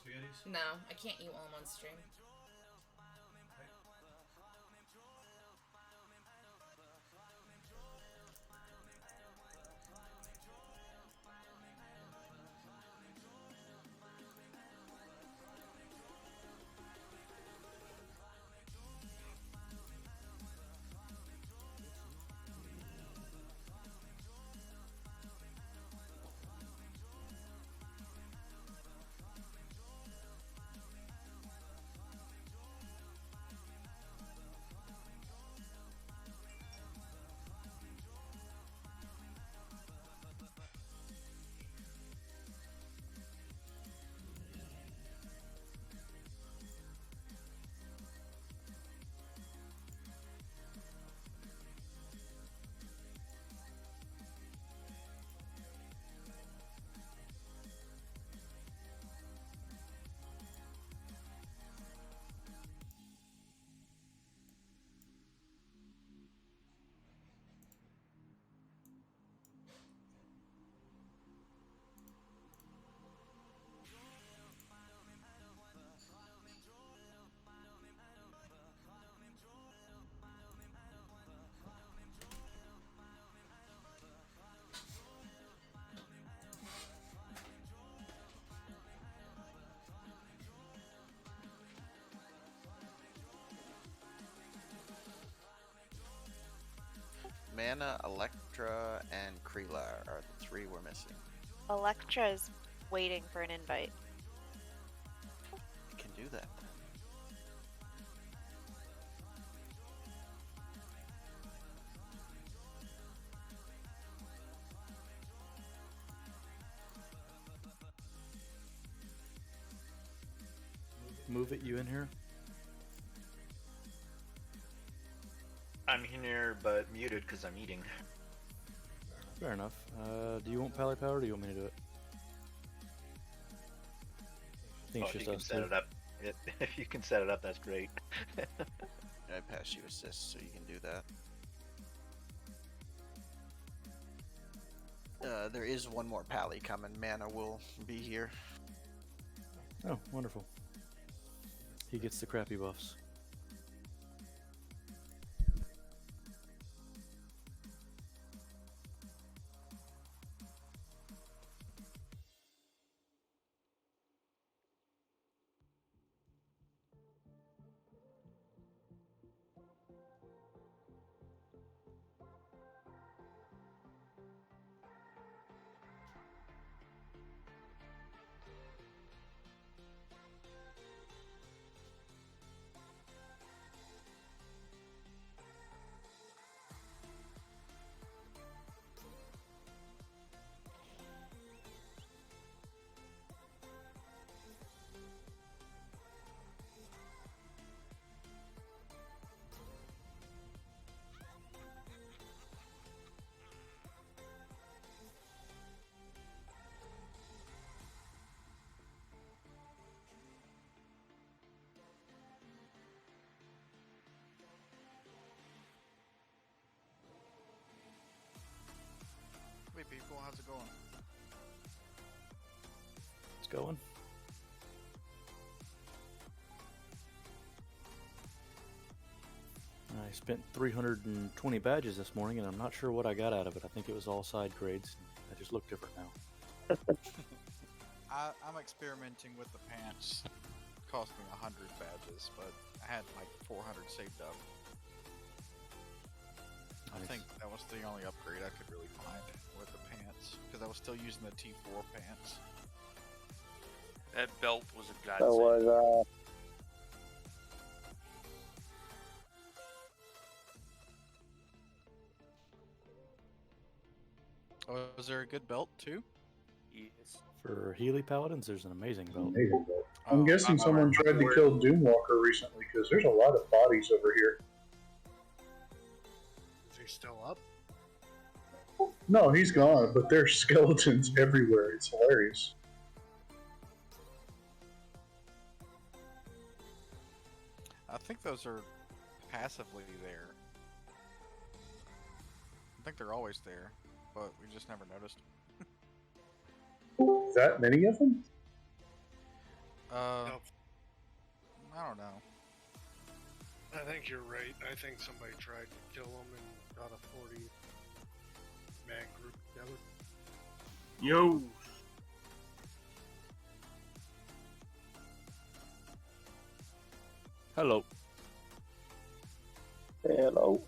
spaghettis? No, I can't eat while I'm on stream. Okay. Mana, Electra, and Kreela are the three we're missing. Electra is waiting for an invite. You can do that. Move it, you in here? I'm here, but muted because I'm eating. Fair enough. Do you want Pally Power or do you want me to do it? I think Well, it's if you just can us set two. it up, if you can set it up, that's great. I pass you assist, so you can do that. There is one more pally coming. Mana will be here. Oh, wonderful. He gets the crappy buffs. Hey people, how's it going? It's going. I spent 320 badges this morning, and I'm not sure what I got out of it. I think it was all side grades. I just look different now. I'm experimenting with the pants. It cost me 100 badges, but I had like 400 saved up. I Nice. think that was the only upgrade I could really find with the pants, because I was still using the T4 pants. That belt was a godsend. So was Oh, was there a good belt too? Yes. For Healy Paladins, there's an amazing belt. amazing. Oh, I'm guessing I- someone tried to kill Doomwalker recently because there's a lot of bodies over here. Is he still up? No, he's gone, but there's skeletons everywhere. It's hilarious. I think those are passively there. I think they're always there, but we just never noticed. That many of them? I don't know. I think you're right. I think somebody tried to kill him and got a 40-man group together. Yo. Hello. Hello.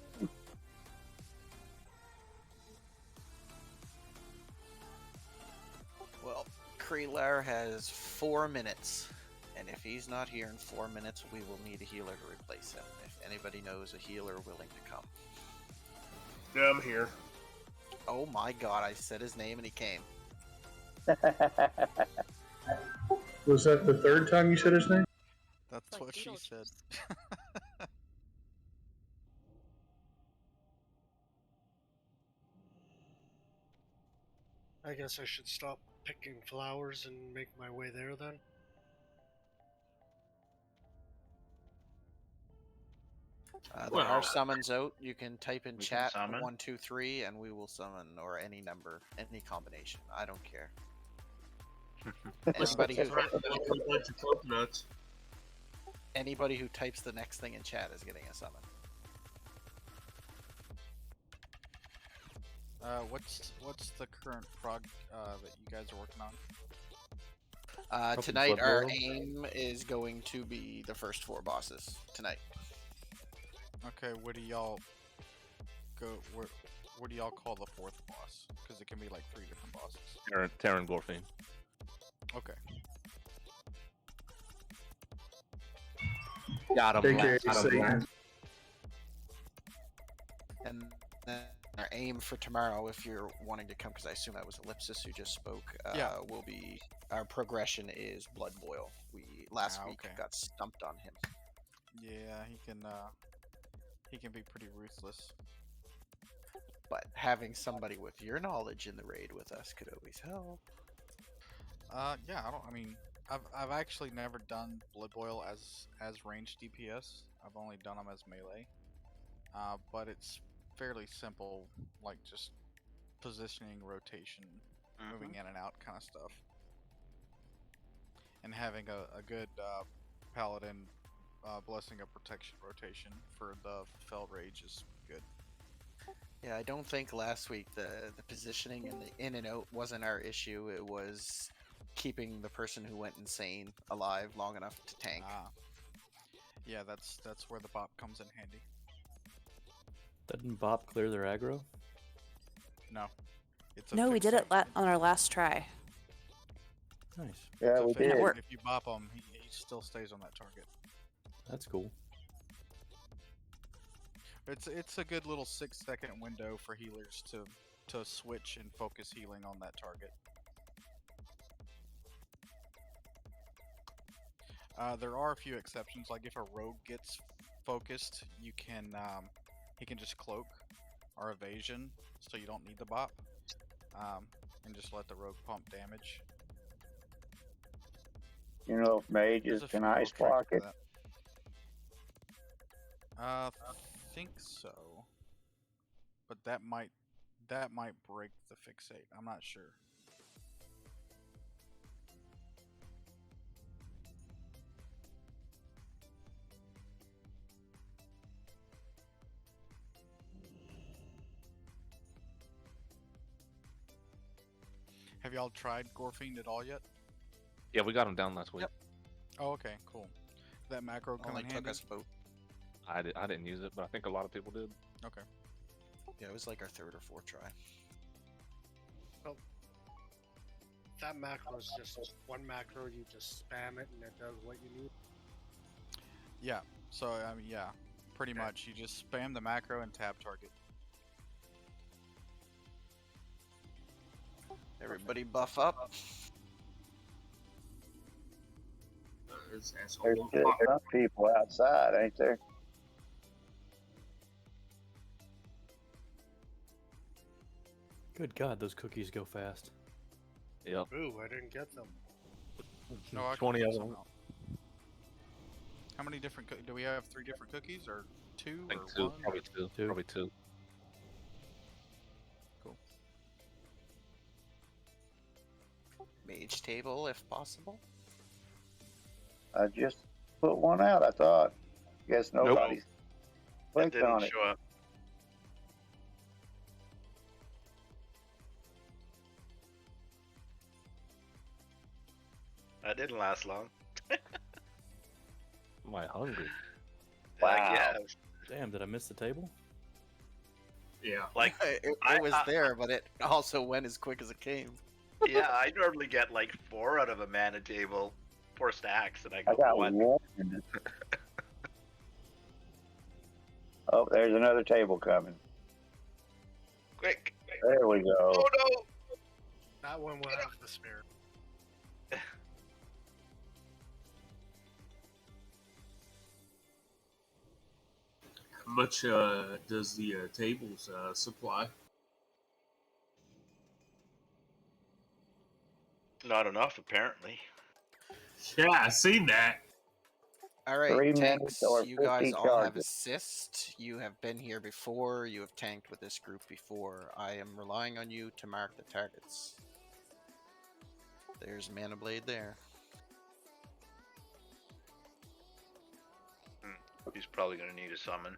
Well, Kreelar has 4 minutes, and if he's not here in 4 minutes, we will need a healer to replace him. If anybody knows a healer willing to come. Yeah, I'm here. Oh my god, I said his name and he came. Was that the third time you said his name? That's Like what she Beetlejuice. said. I guess I should stop picking flowers and make my way there then. There are summons out. You can type in We can chat summon? 1, 2, 3, and we will summon, or any number, any combination. I don't care. Anybody who Bunch of coconuts. anybody who types the next thing in chat is getting a summon. What's the current prog that you guys are working on? Probably Tonight, Blood our Boil. aim is going to be the first 4 bosses tonight. Okay, what do y'all go? What do y'all call the 4th boss? Because it can be like 3 different bosses. Terran Gorfine. Okay. Got him. AKA Satan. And then our aim for tomorrow, if you're wanting to come, because I assume that was Ellipsis who just spoke, Yeah. will be our progression is Blood Boil. We last week okay. got stumped on him. Yeah, he can be pretty ruthless. But having somebody with your knowledge in the raid with us could always help. Yeah, I mean, I've actually never done Blood Boil as ranged DPS. I've only done them as melee. But it's fairly simple, like just positioning, rotation, moving in and out kind of stuff. And having a good paladin blessing of protection rotation for the Fell Rage is good. Yeah, I don't think last week the positioning and the in and out wasn't our issue. It was keeping the person who went insane alive long enough to tank. Yeah, that's where the bop comes in handy. Doesn't Bop clear their aggro? No, it's a No, we did it fixate. on our last try. Nice. Yeah, It's a we fixate, did. It and worked. if you bop him, he still stays on that target. That's cool. It's a good little 6-second window for healers to switch and focus healing on that target. There are a few exceptions, like if a rogue gets focused, you can he can just cloak or evasion, so you don't need the bop, and just let the rogue pump damage. You know, if mages There's a can few little ice tricks block for it. that. Think so, but that might break the fixate. I'm not sure. Have y'all tried Gorfine at all yet? Yeah, we got him down last week. Yep. Oh, okay, cool. That macro come Only in took handy? us about, I didn't use it, but I think a lot of people did. Okay. yeah, it was like our 3rd or 4th try. That macro is just one macro, you just spam it and it does what you need. Yeah. So I mean, yeah, pretty much. You just spam the macro and tab target. Everybody buff up. There's Oh, still some people outside, ain't there? Good God, those cookies go fast. Yep. Ooh, I didn't get them. No, I can 20 figure of them. something out. How many different do we have? 3 different cookies or 2 I think or 2. 1? Probably 2. Two. Probably 2. Cool. Mage table if possible. I just put one out. I thought. Guess Nope. nobody's It clicked didn't on it. show up. That didn't last long. Am I hungry? Like, Wow. yeah, Damn, did I miss the table? Yeah. like it I- was there, but it also went as quick as it came. yeah, I normally get like 4 out of a mana table, 4 stacks, and I I go got 1. one. Oh, there's another table coming. Quick! There we go. Oh no! That one went off the spare. How much does the tables supply? Not enough, apparently. Yeah, I seen that. All right, 3 tanks, minutes or you 50 guys all have charges. assist. You have been here before. You have tanked with this group before. I am relying on you to mark the targets. There's Mana Blade there. He's probably gonna need a summon.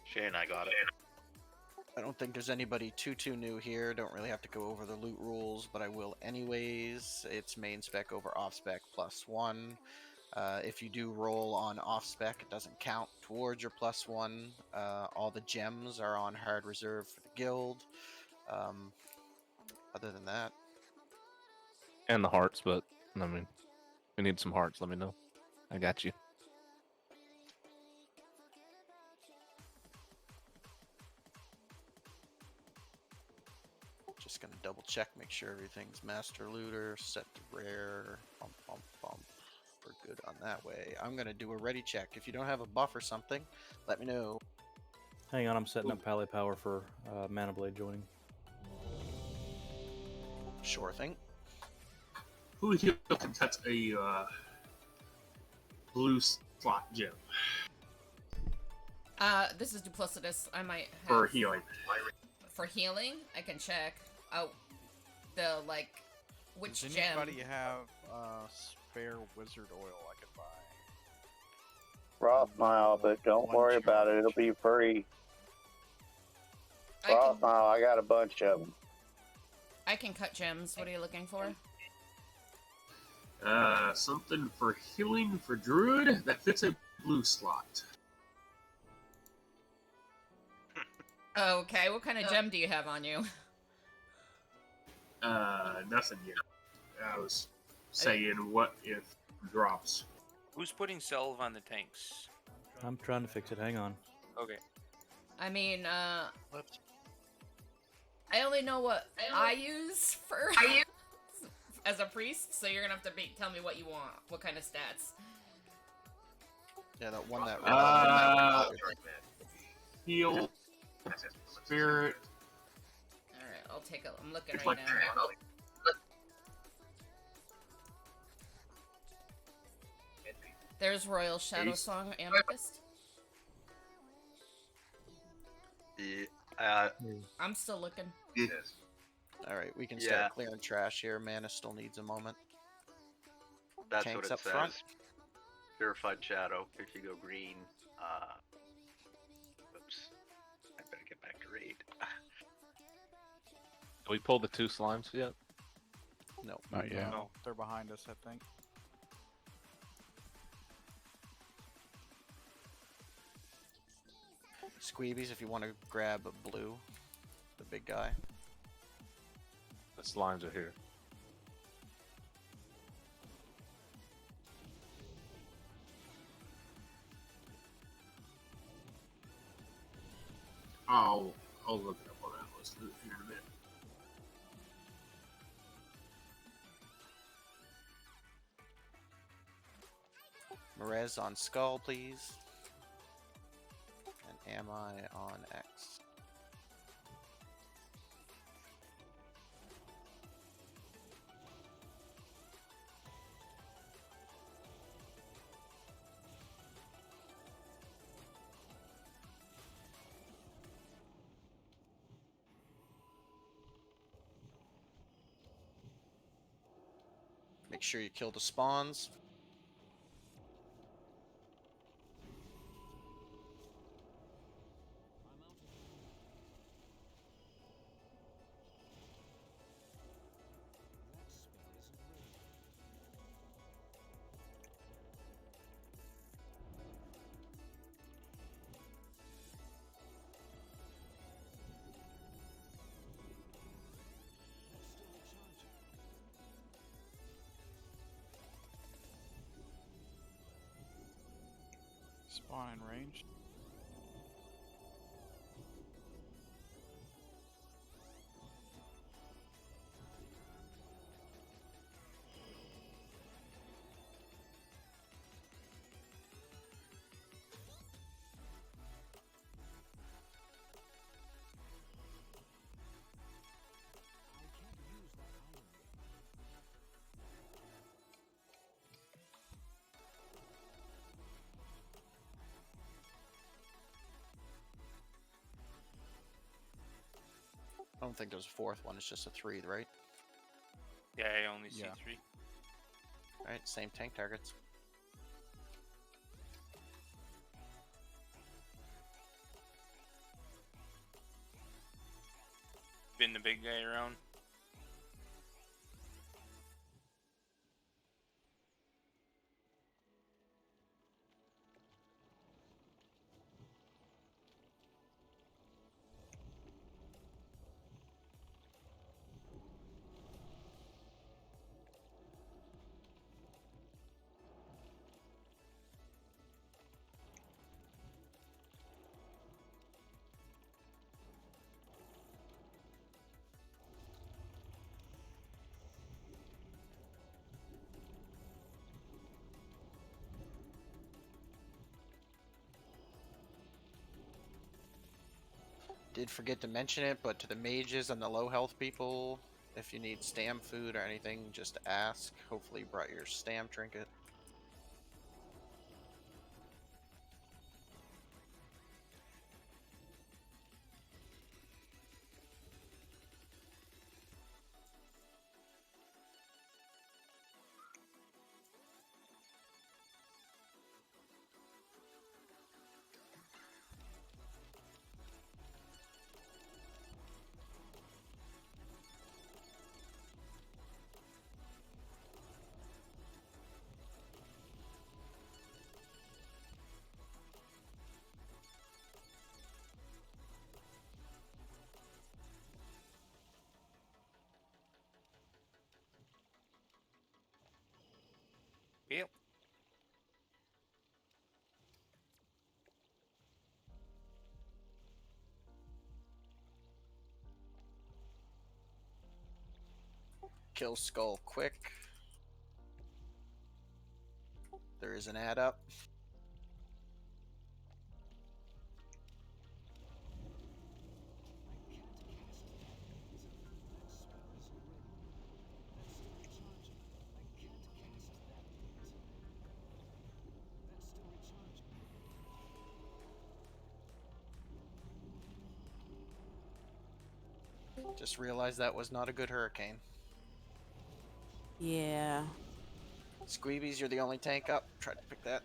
Shane, I got it. I don't think there's anybody too new here. Don't really have to go over the loot rules, but I will anyways. It's main spec over off spec +1. If you do roll on off spec, it doesn't count towards your +1. All the gems are on hard reserve for the guild. Other than that, And the hearts, but I mean, we need some hearts. Let me know. I got you. just gonna double check, make sure everything's master looter, set to rare, bump, bump, bump. We're good on that way. I'm gonna do a ready check. If you don't have a buff or something, let me know. Hang on, I'm setting up Pally Power for Mana Blade joining. Sure thing. Who here can touch a blue slot gem This is duplicitous. I might have for healing? For healing, I can check. Oh, the which Does gem? anybody have spare wizard oil I could buy? Frostmile, but don't One worry about it. charge. It'll be free. I can, Frostmile, I got a bunch of them. I can cut gems. What are you looking for? Something for healing for druid that fits a blue slot. Okay, what kind of gem do you have on you? Nothing yet. I was saying, what if drops? Who's putting salve on the tanks? I'm trying to fix it. Hang on. Okay. I mean, Let's I only know what I use for as a priest, so you're gonna have to tell me what you want, what kind of stats. Yeah, that one that. Heal, spirit. All right, I'll take a. I'm looking It's right like now. There's Royal Shadow Ace. Song Amethyst. Yeah, I'm still looking. All right, we can Yeah. start clearing trash here. Mana still needs a moment. that's Tanks what it up says. front. Purified Shadow, if you go green. Oops. I better get back to raid. Did we pull the 2 slimes yet? No. Not yet. No, they're behind us, I think. Squeebies, if you want to grab a blue, the big guy. The slimes are here. I'll look it up on that list here in a minute. Merez on Skull, please. And am I on X? Make sure you kill the spawns. Spawn in range. I don't think there's a fourth one. It's just a 3, right? Yeah, I only see 3. All right, same tank targets. Spin the big guy around. Did forget to mention it, but to the mages and the low health people, if you need stam food or anything, just ask. Hopefully you brought your stam trinket. Yep. Kill skull quick. There is an add up. Just realized that was not a good hurricane. Yeah. Squeebies, you're the only tank up. Try to pick that.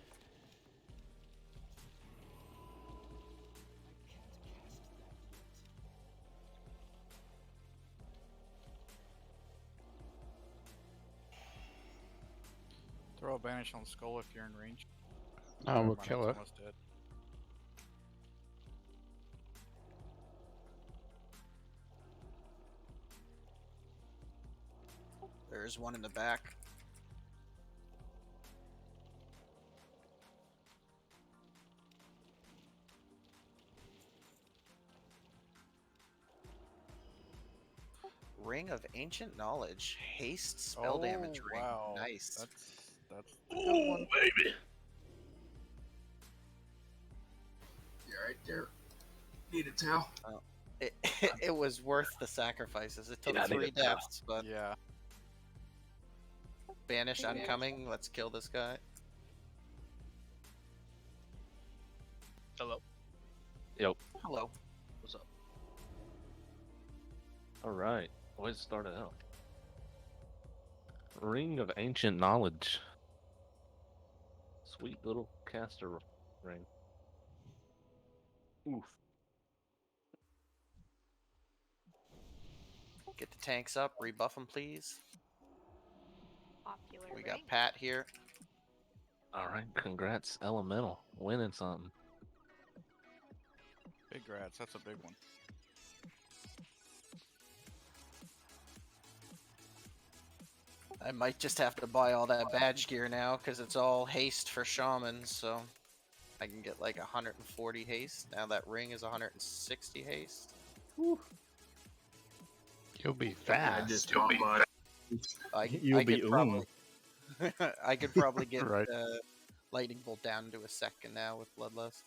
Throw a banish on skull if you're in range. I will Never mind, kill it's it. almost dead. There's one in the back. Ring of Ancient Knowledge. Haste spell damage ring. Wow. Nice. That's a good one. baby. You're right there. Need a towel? It was worth the sacrifices. It took Yeah, I need 3 a towel. deaths, but Yeah. banish oncoming. Let's kill this guy. Hello. Yep. Hello. What's up? All right. Let's start it out. Ring of Ancient Knowledge. Sweet little caster ring. Oof. Get the tanks up, rebuff them, please. Popular We ring. got Pat here. All right, congrats, Elemental, winning something. Big grats, that's a big one. I might just have to buy all that badge gear now because it's all haste for shamans, so I can get like 140 haste. Now that ring is 160 haste. You'll be fast. I just stopped by. I could probably, I could probably get Right. lightning bolt down into a second now with bloodlust.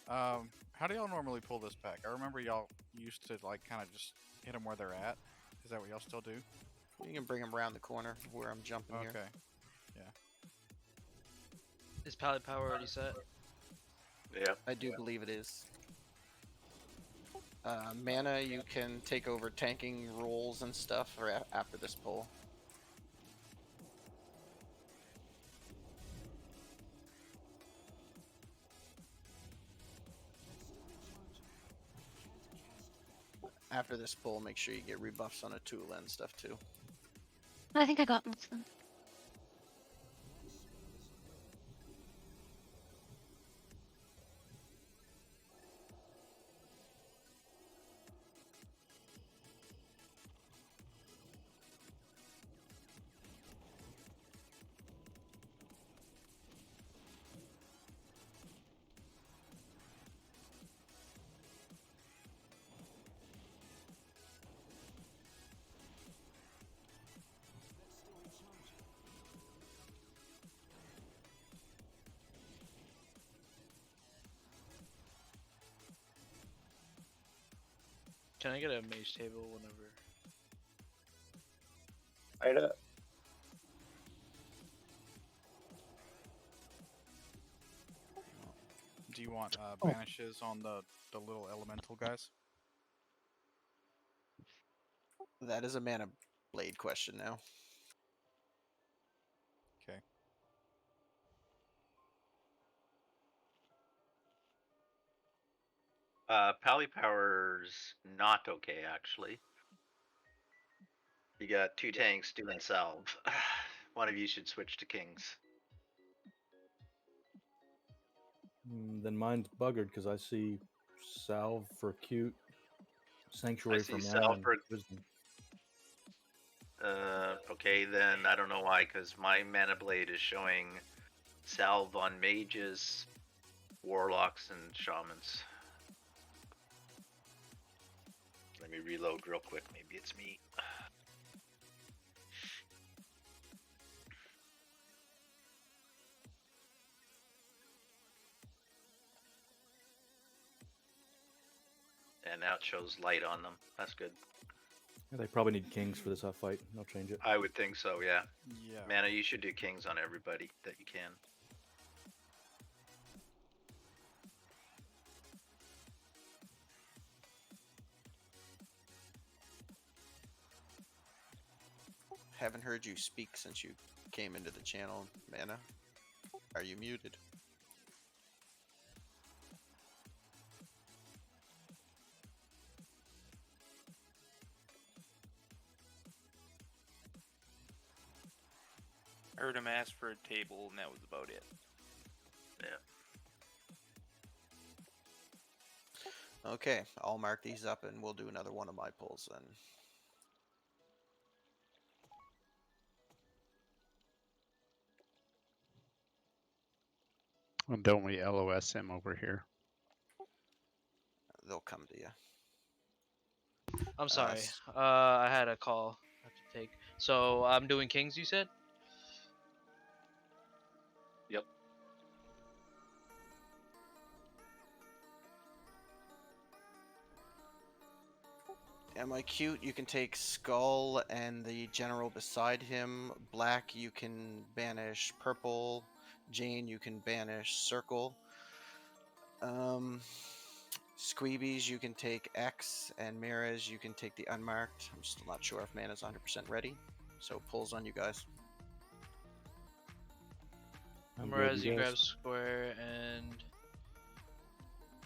How do y'all normally pull this pack? I remember y'all used to like kind of just hit them where they're at. Is that what y'all still do? You can bring them around the corner where I'm jumping here. Okay. Yeah. Is pallet power already set? Yeah. I do believe it is. Mana, you can take over tanking roles and stuff or after this pull. After this pull, make sure you get rebuffs on a tool and stuff too. I think I got most of them. Can I get a mage table whenever? Right up. Do you want banishes on the little elemental guys? That is a mana blade question now. Okay. Pally Power's not okay, actually. You got 2 tanks doing salve. One of you should switch to kings. Then mine's buggered because I see salve for cute, sanctuary for see mana, salve and for- wisdom. Okay, then I don't know why, because my mana blade is showing salve on mages, warlocks, and shamans. Let me reload real quick. Maybe it's me. And now it shows light on them. That's good. Yeah, they probably need kings for this fight. They'll change it. I would think so, yeah. Yeah. Mana, you should do kings on everybody that you can. Haven't heard you speak since you came into the channel, Mana. Are you muted? I heard him ask for a table, and that was about it. Yeah. Okay, I'll mark these up and we'll do another one of my pulls then. And don't we LOS him over here? They'll come to you. I'm sorry. I had a call I have to take. So I'm doing kings, you said? Yep. Am I cute? You can take Skull and the general beside him. Black, you can banish Purple. Jane, you can banish Circle. Squeebies, you can take X, and Mirrors, you can take the unmarked. I'm still not sure if mana's 100% ready, so pulls on you guys. Whereas you grab square and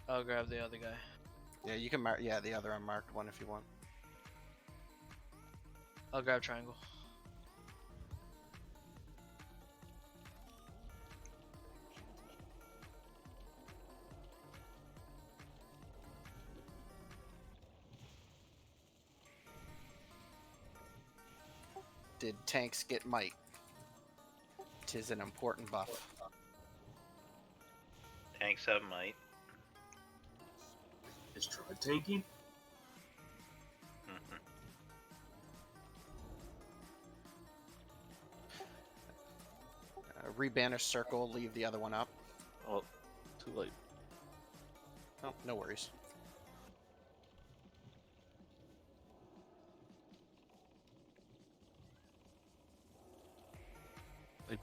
I'll grab the other guy. Yeah, you can mark. Yeah, the other unmarked one if you want. I'll grab triangle. Did tanks get might? 'Tis an important buff. Tanks have might. Is tried tanking? Rebanish circle, leave the other one up. Oh, too late. Oh, no worries.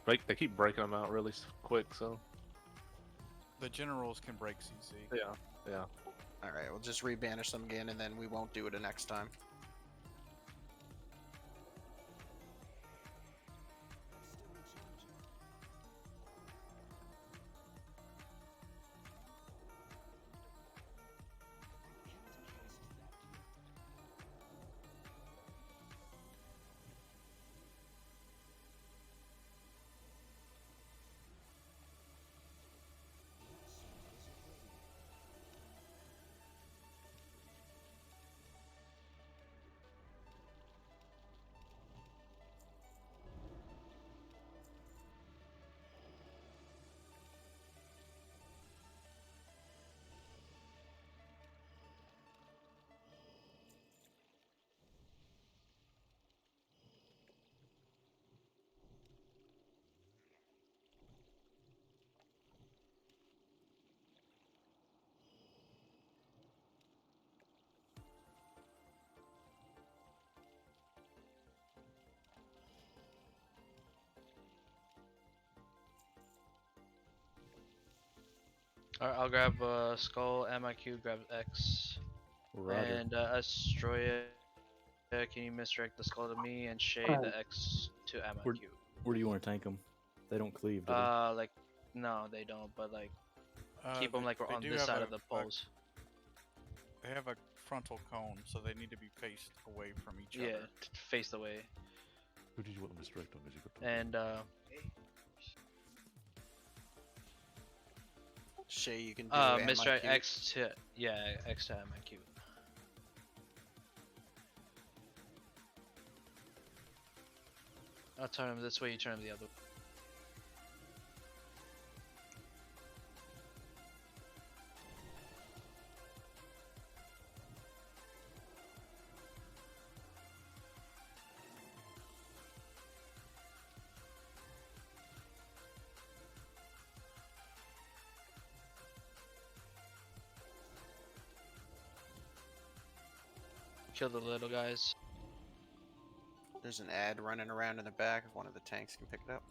They keep breaking them out really quick, so. The generals can break CC. Yeah, yeah. Alright, we'll just rebanish them again and then we won't do it the next time. Alright, I'll grab skull, MIQ, grab X. Roger. And Astroya, can you misdirect the skull to me and shade the X to MIQ? Where do you want to tank them? They don't cleave, do they? Like, no, they don't, but like, keep them like They on do this have side a- of the poles. They have a frontal cone, so they need to be faced away from each Yeah, other. face away. Who did you want to misdirect on? Did you go And Shay, you can do misdirect MIQ. X to X to MIQ. I'll turn him this way, you turn him the other way. Kill the little guys. There's an ad running around in the back if one of the tanks can pick it up.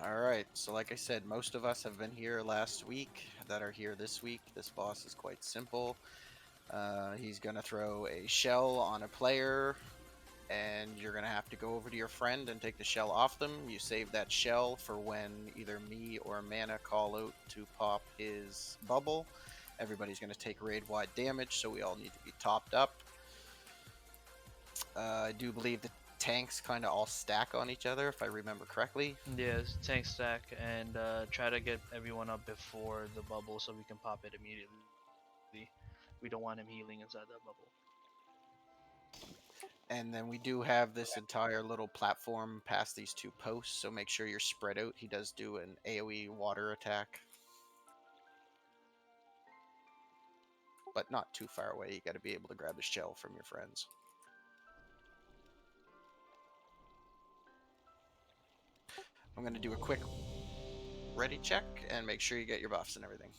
Alright, so like I said, most of us have been here last week that are here this week. This boss is quite simple. He's going to throw a shell on a player, and you're going to have to go over to your friend and take the shell off them. You save that shell for when either me or Mana call out to pop his bubble. Everybody's going to take raid-wide damage, so we all need to be topped up. I do believe the tanks kind of all stack on each other, if I remember correctly. Yeah, tank stack and try to get everyone up before the bubble so we can pop it immediately. We don't want him healing inside that bubble. And then we do have this entire little platform past these two posts, so make sure you're spread out. He does do an AoE water attack. But not too far away. You got to be able to grab the shell from your friends. I'm going to do a quick ready check and make sure you get your buffs and everything.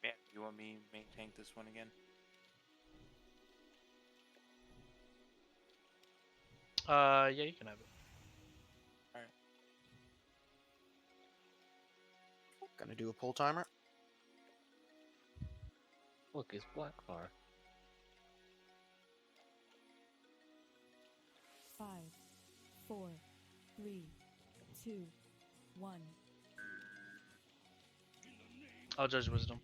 Yeah, you want me to main tank this one again? Yeah, you can have it. Alright. Gonna do a pull timer. Look, it's black bar. 5, 4, 3, 2, 1. I'll judge wisdom.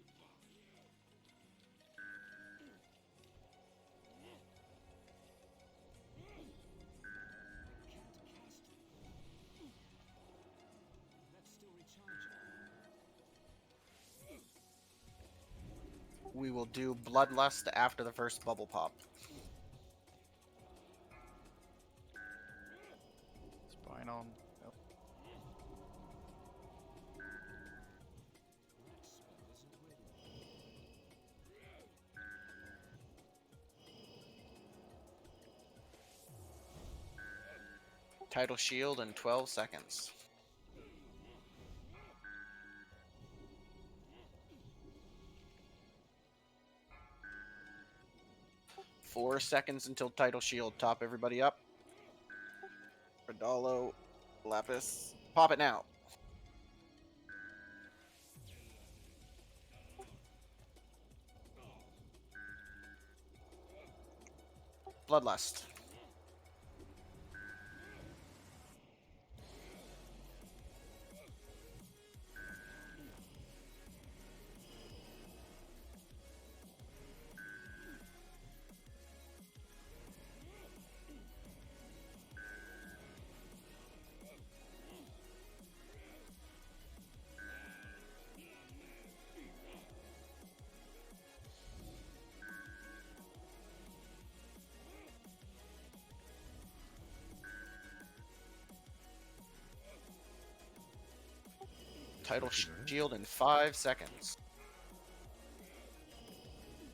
We will do Bloodlust after the first bubble pop. Spine on. Yep. Tidal Shield in 12 seconds. Four seconds until Tidal Shield. Top everybody up. Radalo, Lapis. Pop it now. Bloodlust. Tidal Shield in 5 seconds.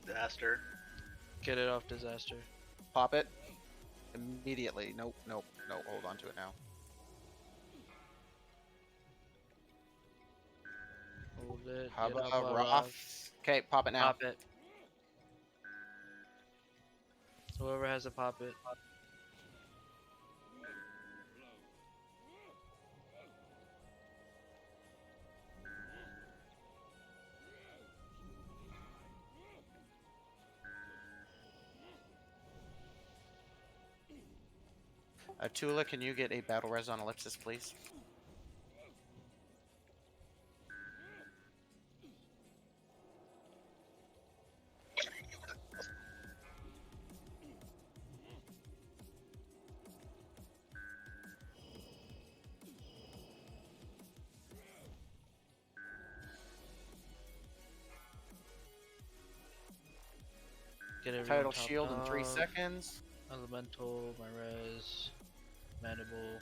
Disaster. Get it off disaster. Pop it. Immediately. Nope, nope, nope. Hold on to it now. Hold it. How get about Hubba Roth? off. Okay, pop it now. Pop it. Whoever has to pop it. Tula, can you get a battle res on Ellipsis, please? Get everyone Tidal topped Shield in 3 off. seconds. Elemental, my res, mandible,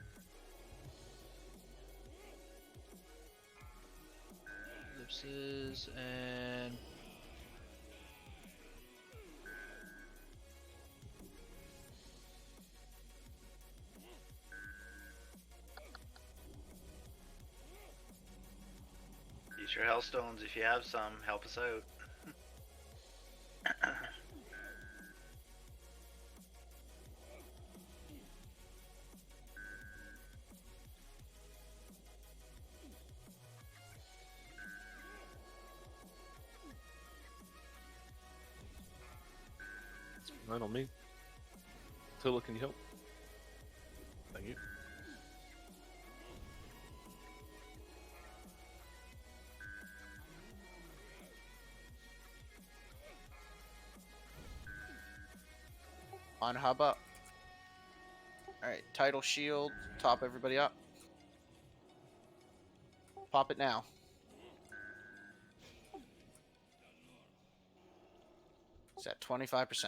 ellipses, and Use your Hellstones if you have some. Help us out. Right on me. Tula, can you help? Thank you. On Hubba. Alright, title shield, top everybody up. Pop it now. It's at 25%.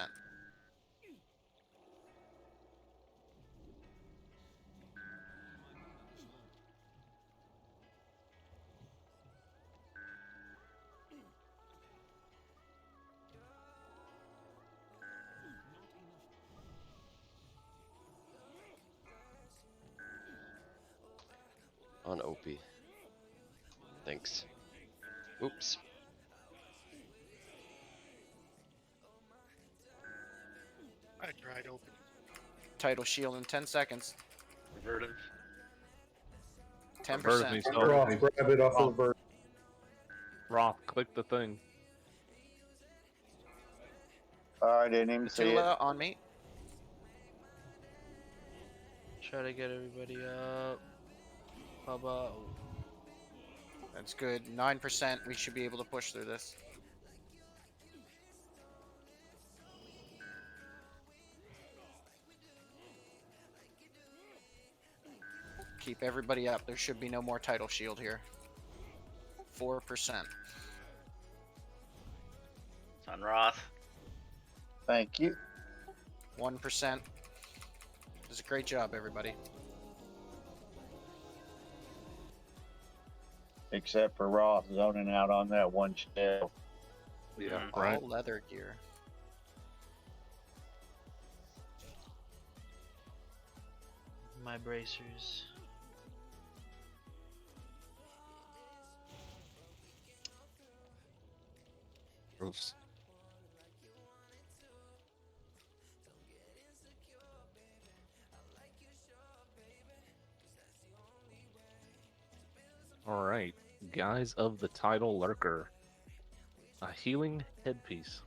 On Opie. Thanks. Oops. I tried open. Title shield in 10 seconds. Revert him. 10%. Roth, grab it off Roth. of Vert. Roth, click the thing. I didn't even see it. Tula on me. Try to get everybody up. How about? That's good. 9%. We should be able to push through this. Keep everybody up. There should be no more title shield here. 4%. It's on Roth. Thank you. 1%. Does a great job, everybody. Except for Roth zoning out on that one shell. Yeah, All right. leather gear. My bracers. Oops. Alright, Guys of the Title Lurker. A healing headpiece.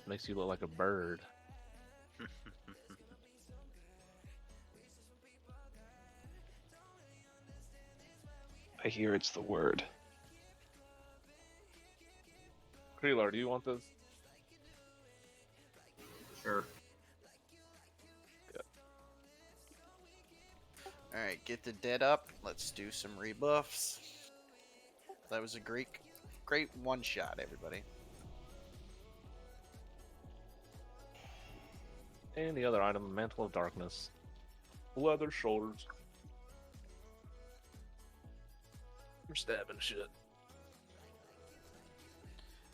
Makes you look like a bird. I hear it's the word. Kreelar, do you want this? Sure. Alright, get the dead up. Let's do some rebuffs. That was a great one shot, everybody. And the other item, Mantle of Darkness. Leather shoulders. You're stabbing shit.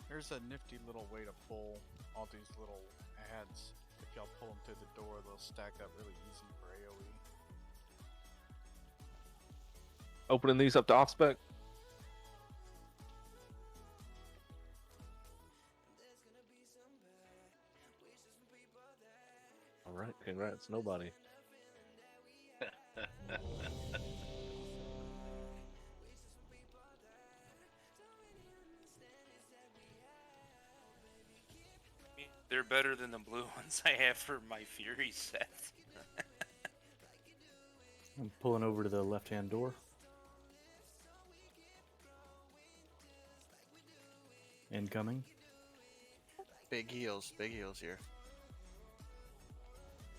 There's a nifty little way to pull all these little ads. If y'all pull them through the door, they'll stack up really easy for AoE. Opening these up to off spec. Alright, congrats, nobody. They're better than the blue ones I have for my Fury set. I'm pulling over to the left-hand door. Incoming. Big heals here.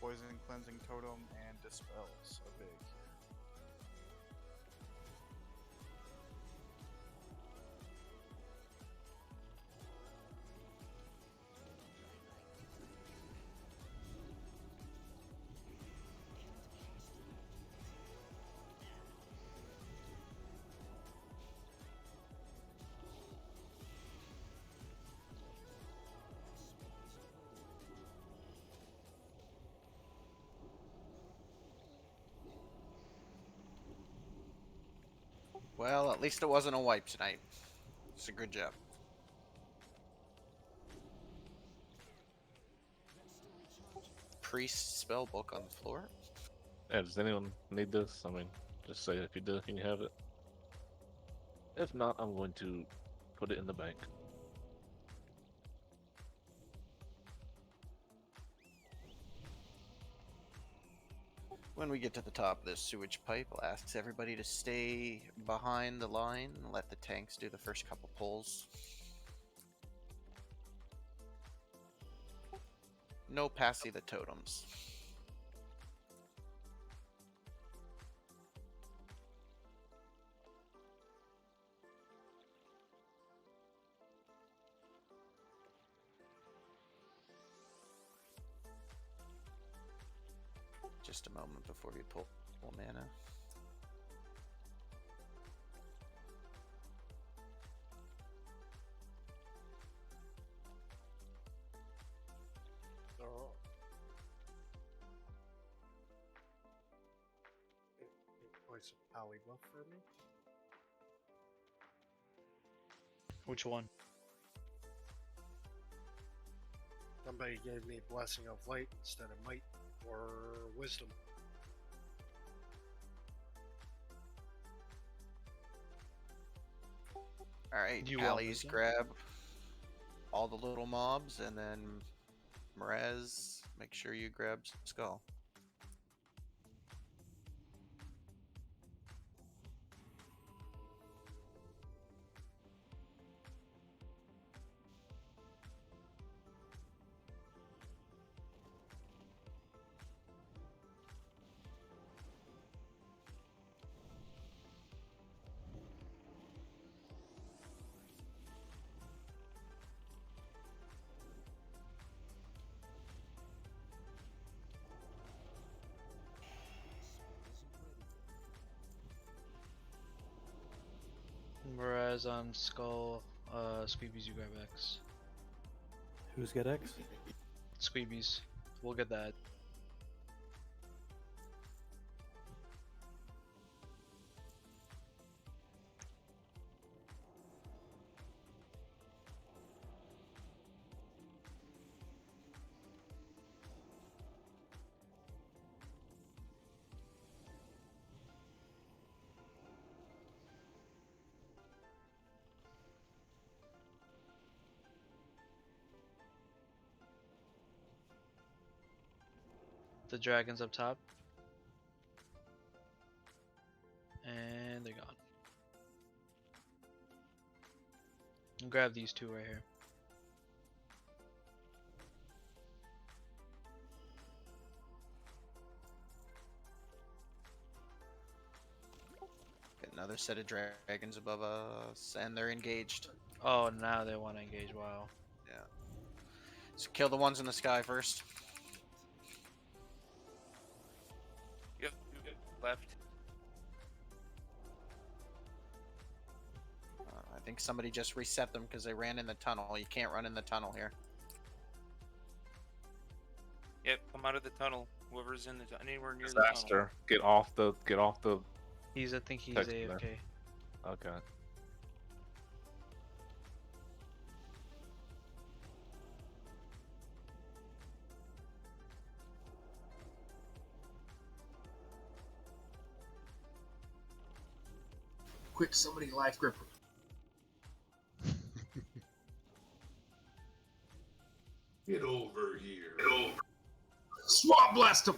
Poison cleansing totem and dispels are big. Well, at least it wasn't a wipe tonight. It's a good job. Priest spellbook on the floor. Yeah, does anyone need this? I mean, just say if you do, can you have it? If not, I'm going to put it in the bank. When we get to the top of this sewage pipe, I'll ask everybody to stay behind the line and let the tanks do the first couple pulls. No passing the totems. Just a moment before we pull mana. Voice of Polybuff for me. Which one? Somebody gave me Blessing of Light instead of Might or Wisdom. Alright, You want Allie's wisdom? grab all the little mobs, and then Merez, make sure you grab Skull. Whereas on Skull, Squeebies, you grab X. Who's got X? Squeebies. We'll get that. The dragons up top. And they're gone. And grab these two right here. Got another set of dragons above us, and they're engaged. Oh, now they want to engage. Wow. Yeah. So kill the ones in the sky first. Yep, left. I think somebody just reset them because they ran in the tunnel. You can't run in the tunnel here. Yep, come out of the tunnel. Whoever's in the anywhere near Disaster. Get off the. I think he's text AFK. there. Okay. Quick, somebody life grip him. Get over here. Get over. Swamp blast him.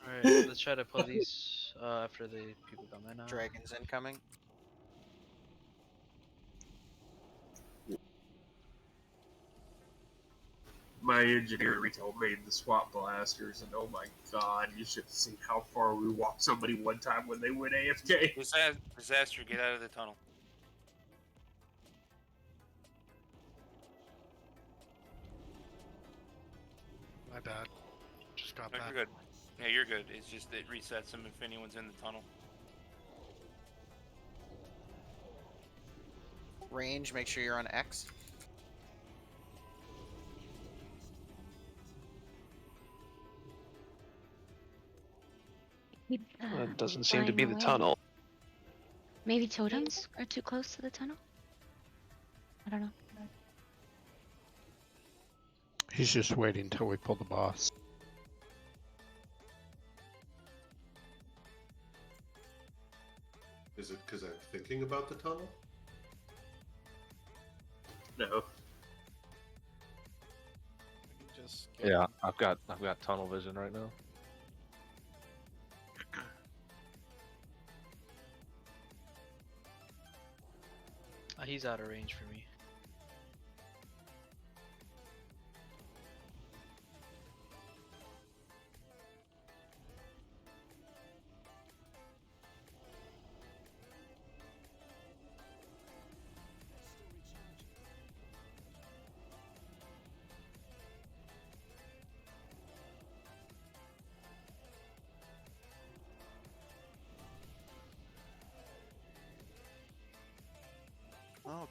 Alright, let's try to pull these after the people come in. Dragons incoming. My engineer told me the swamp blasters, and oh my god, you should see how far we walked somebody one time when they went AFK. Disaster, get out of the tunnel. My bad. Just got No, back. you're good. Yeah, you're good. It's just it resets them if anyone's in the tunnel. Range, make sure you're on X. That doesn't seem to be flying the away. tunnel. Maybe totems are too close to the tunnel? I don't know. He's just waiting until we pull the boss. Is it because I'm thinking about the tunnel? No. Just Yeah, I've got tunnel vision right now. He's out of range for me.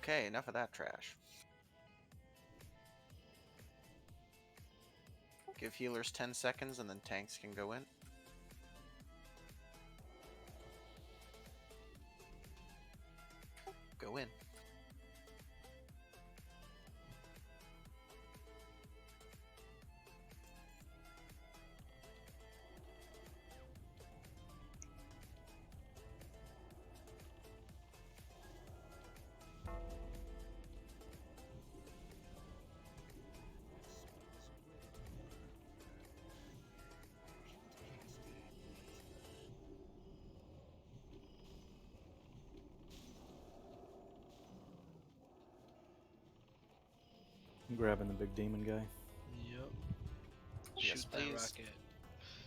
Okay, enough of that trash. Give healers 10 seconds and then tanks can go in. Go in. I'm grabbing the big demon guy. Yep. Yes, Shoot that please. rocket.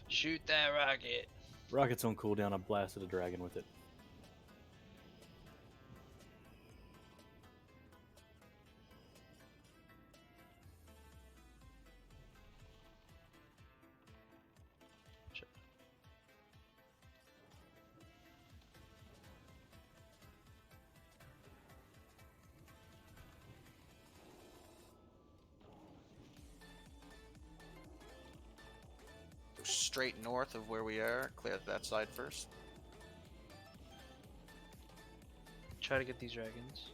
Shoot that rocket. Rocket's on cooldown. I blasted a dragon with it. Go straight north of where we are. Clear that side first. Try to get these dragons.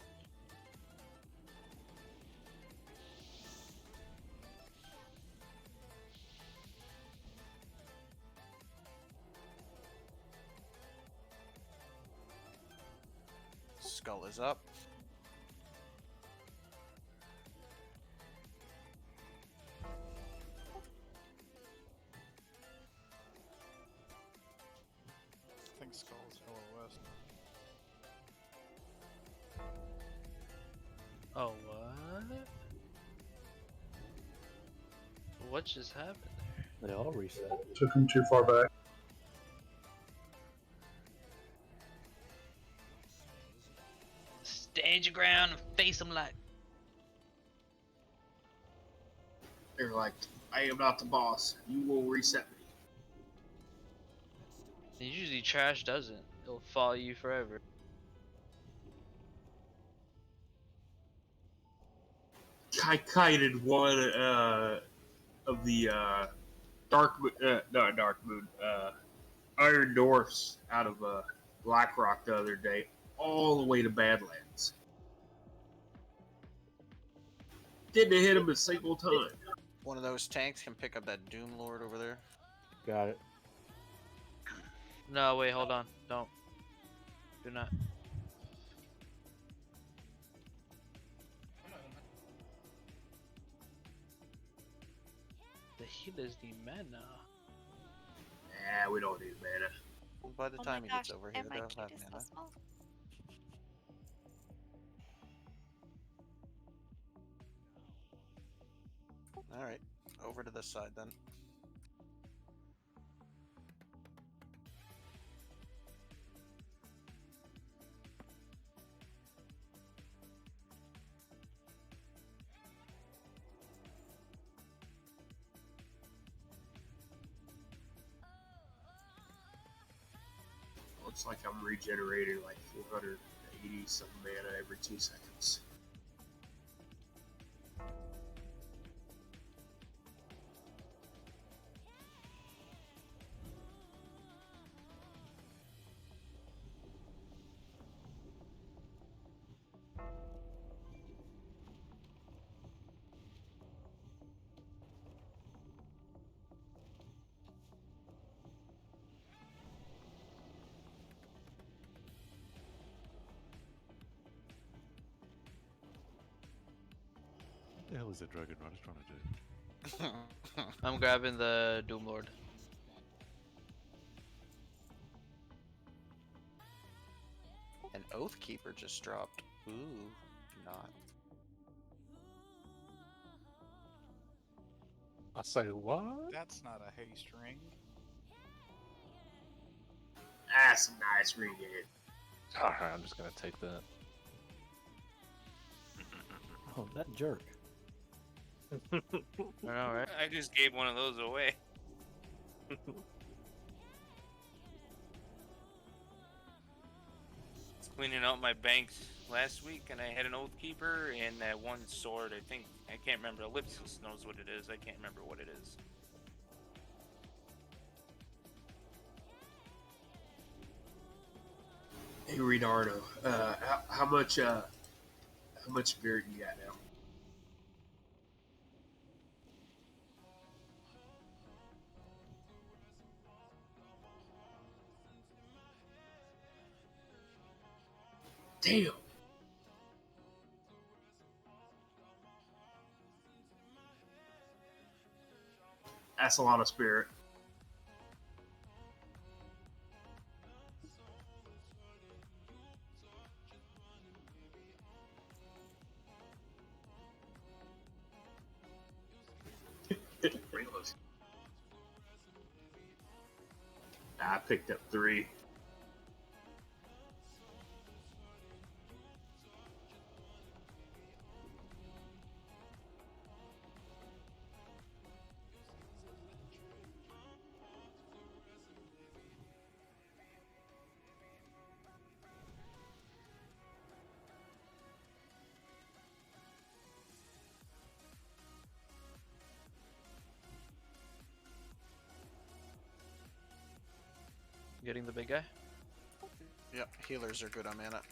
Skull is up. I think Skull's LOS. Oh, what? What just happened there? They all reset. Took him too far back. Stand your ground and face them like. They're like, I am not the boss. You will reset me. Usually trash doesn't. It'll follow you forever. I kited one of the not Dark Moon, Iron Dwarfs out of Blackrock the other day, all the way to Badlands. Didn't hit him a single time. One of those tanks can pick up that Doom Lord over there. Got it. No, wait, hold on. Don't. Do not. The healers need mana. Yeah, we don't need mana. By the Oh time my he gets gosh, over here, and my they'll kid have is so mana. small. Alright, over to this side then. Looks like I'm regenerating like 480 some mana every 2 seconds. What the hell is that Dragon Rider's trying to do? I'm grabbing the Doom Lord. An Oath Keeper just dropped. Ooh, not. I say what? That's not a haste ring. That's some nice ring hit. Alright, I'm just gonna take that. Oh, that jerk. I know, right? I just gave one of those away. cleaning out my banks last week, and I had an Oath Keeper and that one sword. I can't remember. Ellipsis knows what it is. I can't remember what it is. Hey, Renardo, how much beer do you got now? Damn. That's a lot of spirit. I picked up 3. Getting the big guy. Yep, healers are good on mana.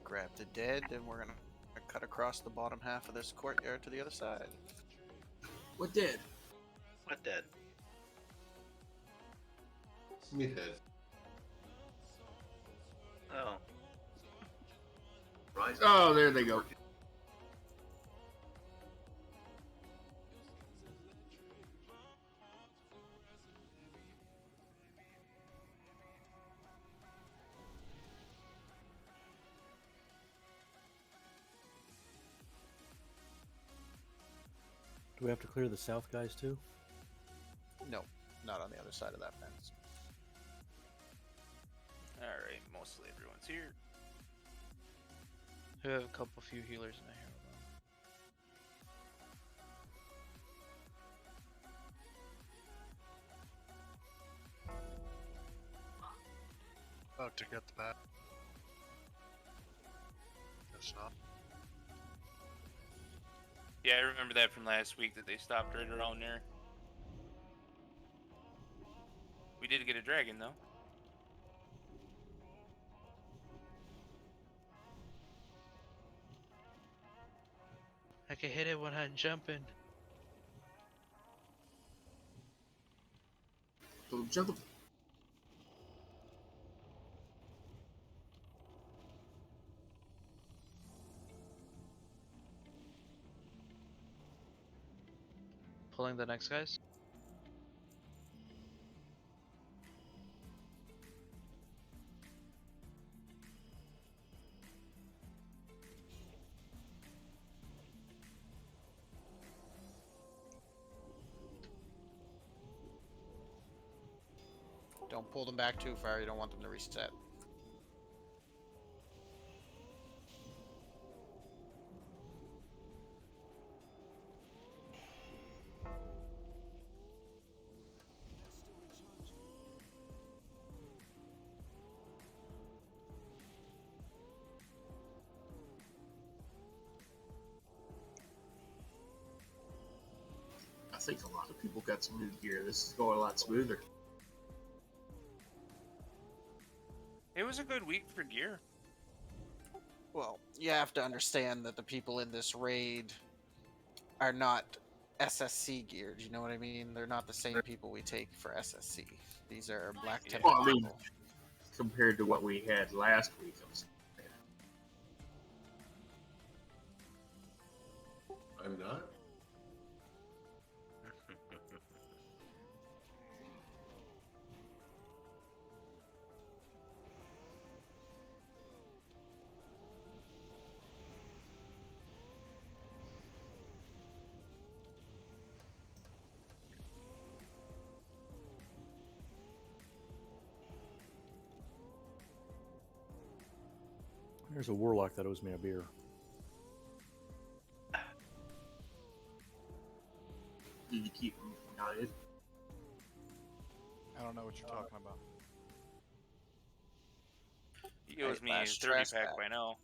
Grab the dead, and we're gonna cut across the bottom half of this courtyard to the other side. What dead? What dead? Smithhead. Oh. Right. Oh, there they go. Do we have to clear the south guys too? No, not on the other side of that fence. Alright, mostly everyone's here. We have a couple few healers in here. About to get the bat. Guess not. Yeah, I remember that from last week that they stopped right around there. We did get a dragon though. I can hit it when I'm jumping. Jump. Pulling the next guys. Don't pull them back too far, you don't want them to reset. I think a lot of people got some new gear. This is going a lot smoother. It was a good week for gear. Well, you have to understand that the people in this raid are not SSC geared. You know what I mean? They're not the same people we take for SSC. These are Black Yeah. Temple Well, I mean, people. compared to what we had last week, I'm not. There's a warlock that owes me a beer. did you keep him united? I don't know what you're talking about. He owes me a Last 30 trash pack bag. by now.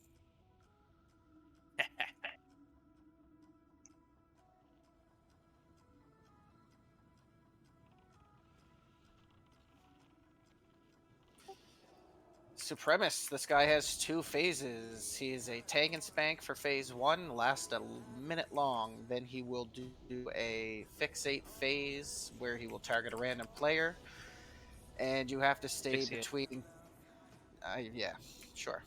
Supremacist. This guy has 2 phases. He is a tank and spank for phase 1, last a minute long. Then he will do a fixate phase where he will target a random player, and you have to stay Fixate. between. Yeah, sure.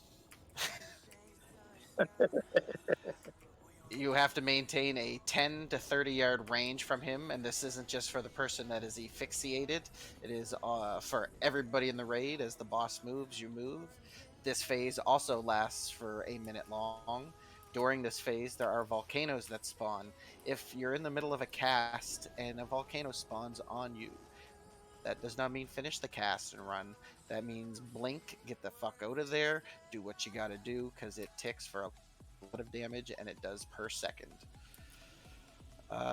You have to maintain a 10 to 30 yard range from him, and this isn't just for the person that is asphyxiated. It is for everybody in the raid. As the boss moves, you move. This phase also lasts for a minute long. During this phase, there are volcanoes that spawn. If you're in the middle of a cast and a volcano spawns on you, that does not mean finish the cast and run. That means blink, get the fuck out of there, do what you gotta do, because it ticks for a lot of damage, and it does per second.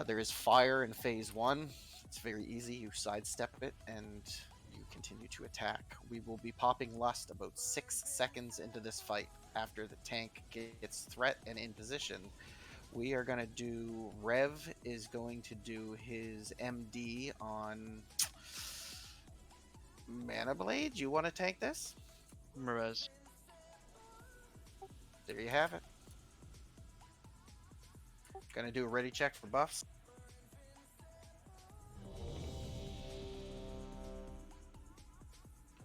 There is fire in phase 1. It's very easy. You sidestep it and you continue to attack. We will be popping Lust about 6 seconds into this fight. After the tank gets threat and in position, we are going to do. Rev is going to do his MD on Mana Blade. You want to tank this? Mirez. There you have it. Gonna do a ready check for buffs.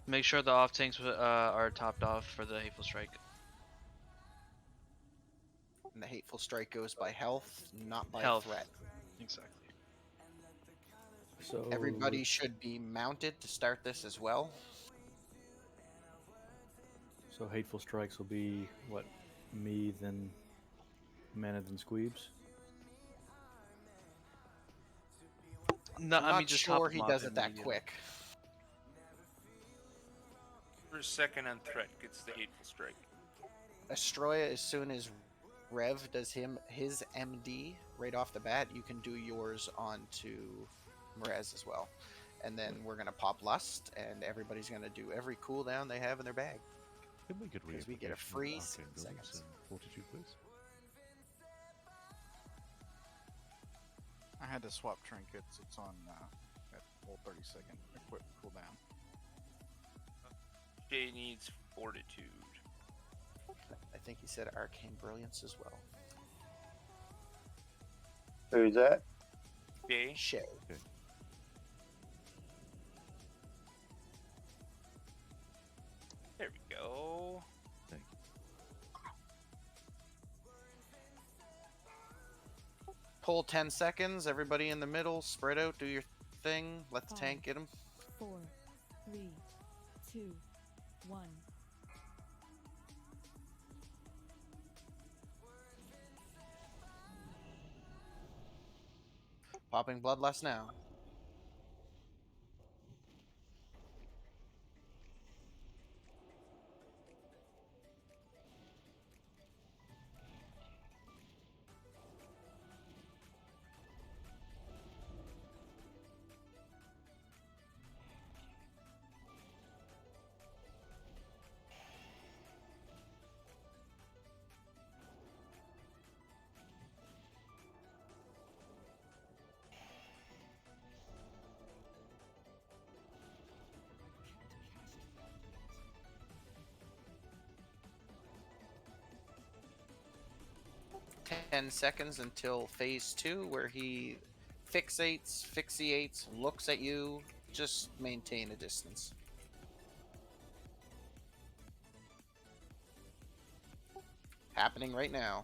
Make sure the off tanks are topped off for the Hateful Strike. And the Hateful Strike goes by health, not by Health. threat. Exactly. So Everybody should be mounted to start this as well. So hateful strikes will be what? Me, then Mana, then Squeebs. No, I'm I not mean just top sure them he off does it that immediately. quick. First, second, and threat gets the hateful strike. Astroya, as soon as Rev does his MD right off the bat, you can do yours onto Mirez as well. And then we're gonna pop Lust, and everybody's gonna do every cooldown they have in their bag. Can we get Because we get a reapplication of free arcane 6 buildings seconds. and fortitude, please? I had to swap trinkets. It's on at full 30-second equip cooldown. Jay needs fortitude. I think he said Arcane Brilliance as well. Who's that? Jay. Shay. Okay. There we go. Thank you. Pull 10 seconds. Everybody in the middle, spread out, do your thing. Let the 5, tank get him. 4, 3, 2, 1. Popping Bloodlust now. 10 seconds until phase 2, where he fixates, looks at you. Just maintain a distance. Happening right now.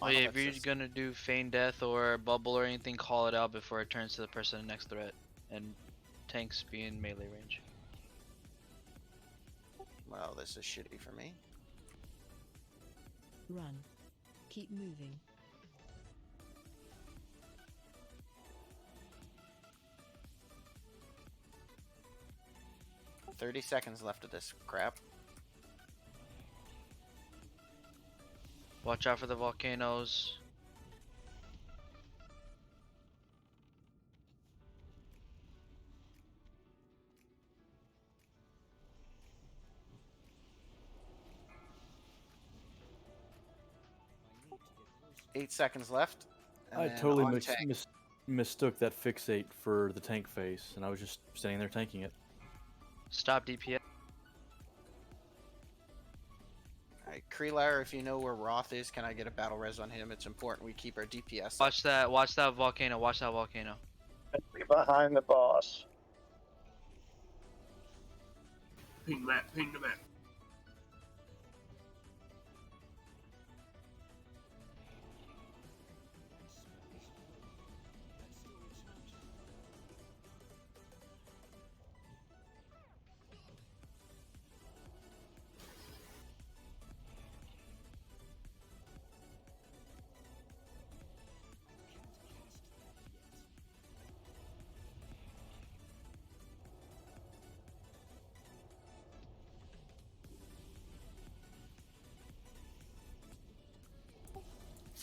Oh yeah, if you're gonna do feign death or bubble or anything, call it out before it turns to the person next threat, and tanks be in melee range. Well, this is shitty for me. Run. Keep moving. – 30 seconds left of this crap. Watch out for the volcanoes. Eight seconds left. I totally mistook that fixate for the tank phase, and I was just standing there tanking it. Stop DPS. Alright, Kreelar, if you know where Roth is, can I get a battle res on him? It's important we keep our DPS up. Watch that volcano, watch that volcano. Be behind the boss. Ping the map, ping the map. –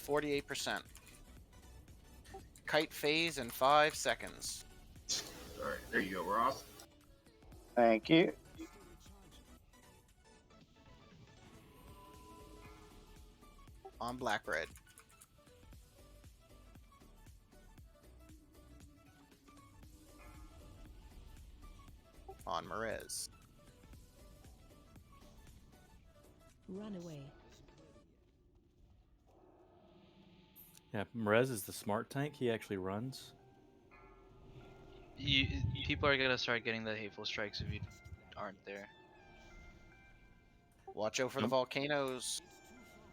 48%. Kite phase in 5 seconds. Alright, there you go, Roth. Thank you. On black red. On Merez. Run away. Yeah, Merez is the smart tank. He actually runs. People are gonna start getting the hateful strikes if you aren't there. Watch out for the volcanoes.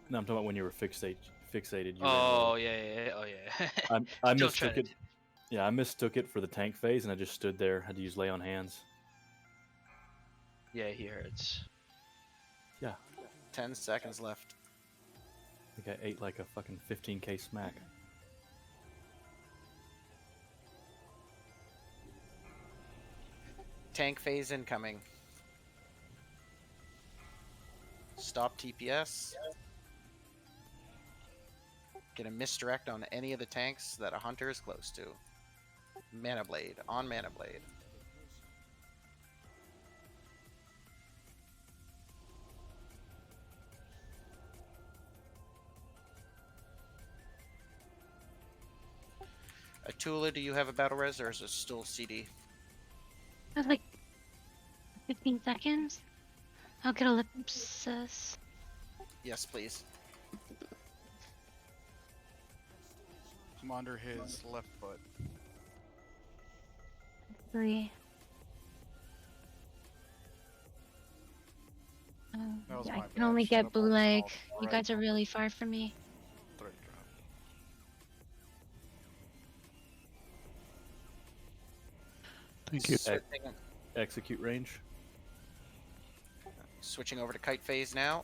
No, I'm talking about when you were fixated. You oh yeah, oh yeah. I mistook it. Yeah, I mistook it for the tank phase, and I just stood there. Had to use lay on hands. Yeah, he hurts. Yeah. 10 seconds left. I think I ate like a fucking 15k smack. Tank phase incoming. Stop TPS. Get a misdirect on any of the tanks that a hunter is close to. Mana Blade. On Mana Blade. Atula, do you have a battle res or is it still CD? That's like 15 seconds. I'll get ellipsis. Yes, please. I'm under his left foot. 3. That I my can bad. only Shut get up, blue leg. You Alright. guys are really far from me. Throat drop. Thank you. Execute range. Switching over to kite phase now.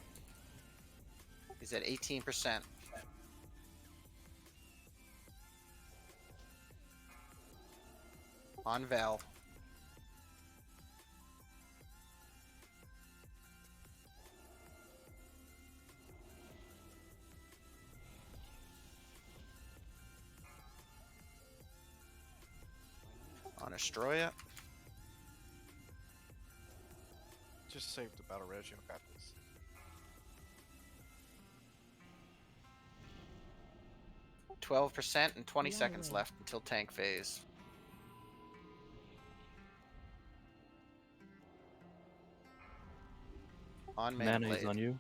Is at 18%. On Val. On Astroya. Just save the battle res. You got this. %, and 20 Run seconds away. left until tank phase. On Mana Mana is Blade. on you.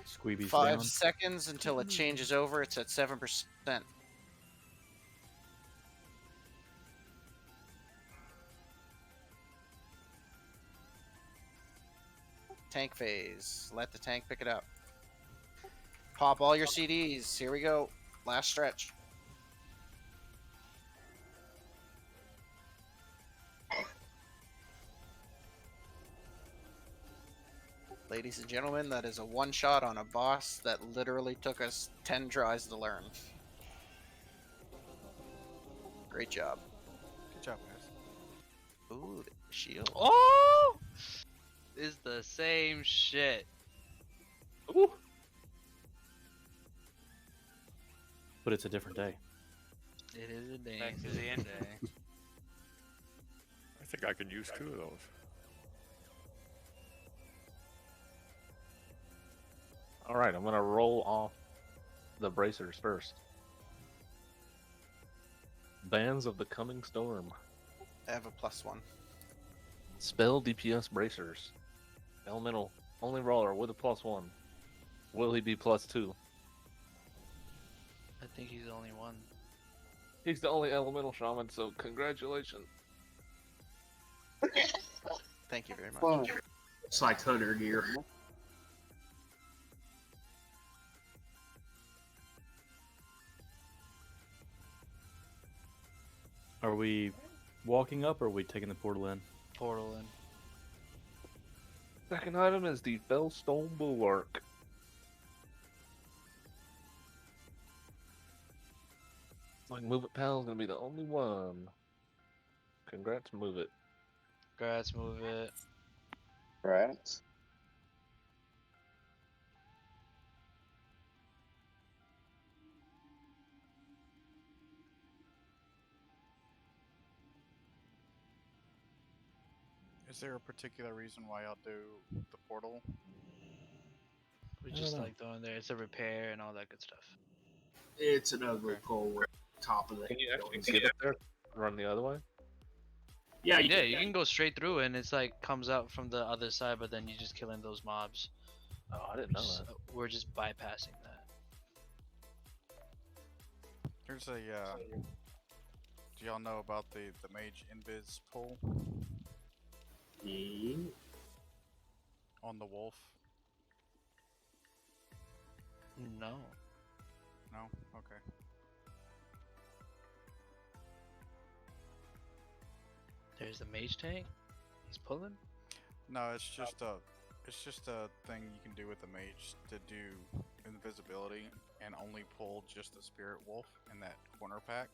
Squeeby's 5 down. seconds until it changes over. It's at 7%. Tank phase. Let the tank pick it up. Pop all your CDs. Here we go. Last stretch. Ladies and gentlemen, that is a one-shot on a boss that literally took us 10 tries to learn. Great job. Good job, guys. Ooh, the shield. Oh! Is the same shit. Ooh. But it's a different day. It is a day. Back to the end. I think I could use 2 of those. All right, I'm gonna roll off the bracers first. Bands of the Coming Storm. I have a +1. Spell DPS bracers. Elemental. Only roller with a +1. Will he be +2? I think he's the only one. He's the only elemental shaman, so congratulations. Thank you very much. It's like hunter gear. Are we walking up or are we taking the portal in? Portal in. Second item is the Fellstone Bulwark. Like Move It Pal's gonna be the only one. Congrats, Move It. Congrats, move it. Right. Is there a particular reason why y'all do the portal? We I just don't know. like going there. It's a repair and all that good stuff. It's an ugly pole with top of the. Can you actually get up there? Run the other way? Yeah, Yeah, you can go straight through and it's like comes out from the other side, but then you just killing those mobs. Oh, I didn't know that. We're just bypassing that. There's a. Do y'all know about the mage invis pull Yeah. on the wolf? No. No. Okay. There's the mage tank. He's pulling. No, it's just a thing you can do with the mage to do invisibility and only pull just the spirit wolf in that corner pack.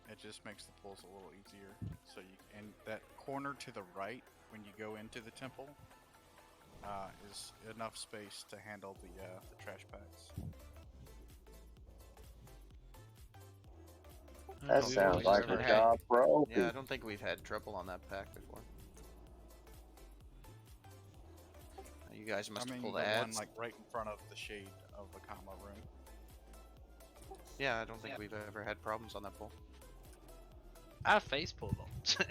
It just makes the pulls a little easier. So you and that corner to the right when you go into the temple is enough space to handle the trash packs. That sounds like a job, bro. Yeah, I don't think we've had trouble on that pack before. You guys must have pulled the one ads. like right in front of the shade of the comma room. Yeah, I don't think we've ever had problems on that pull. I face pulled them.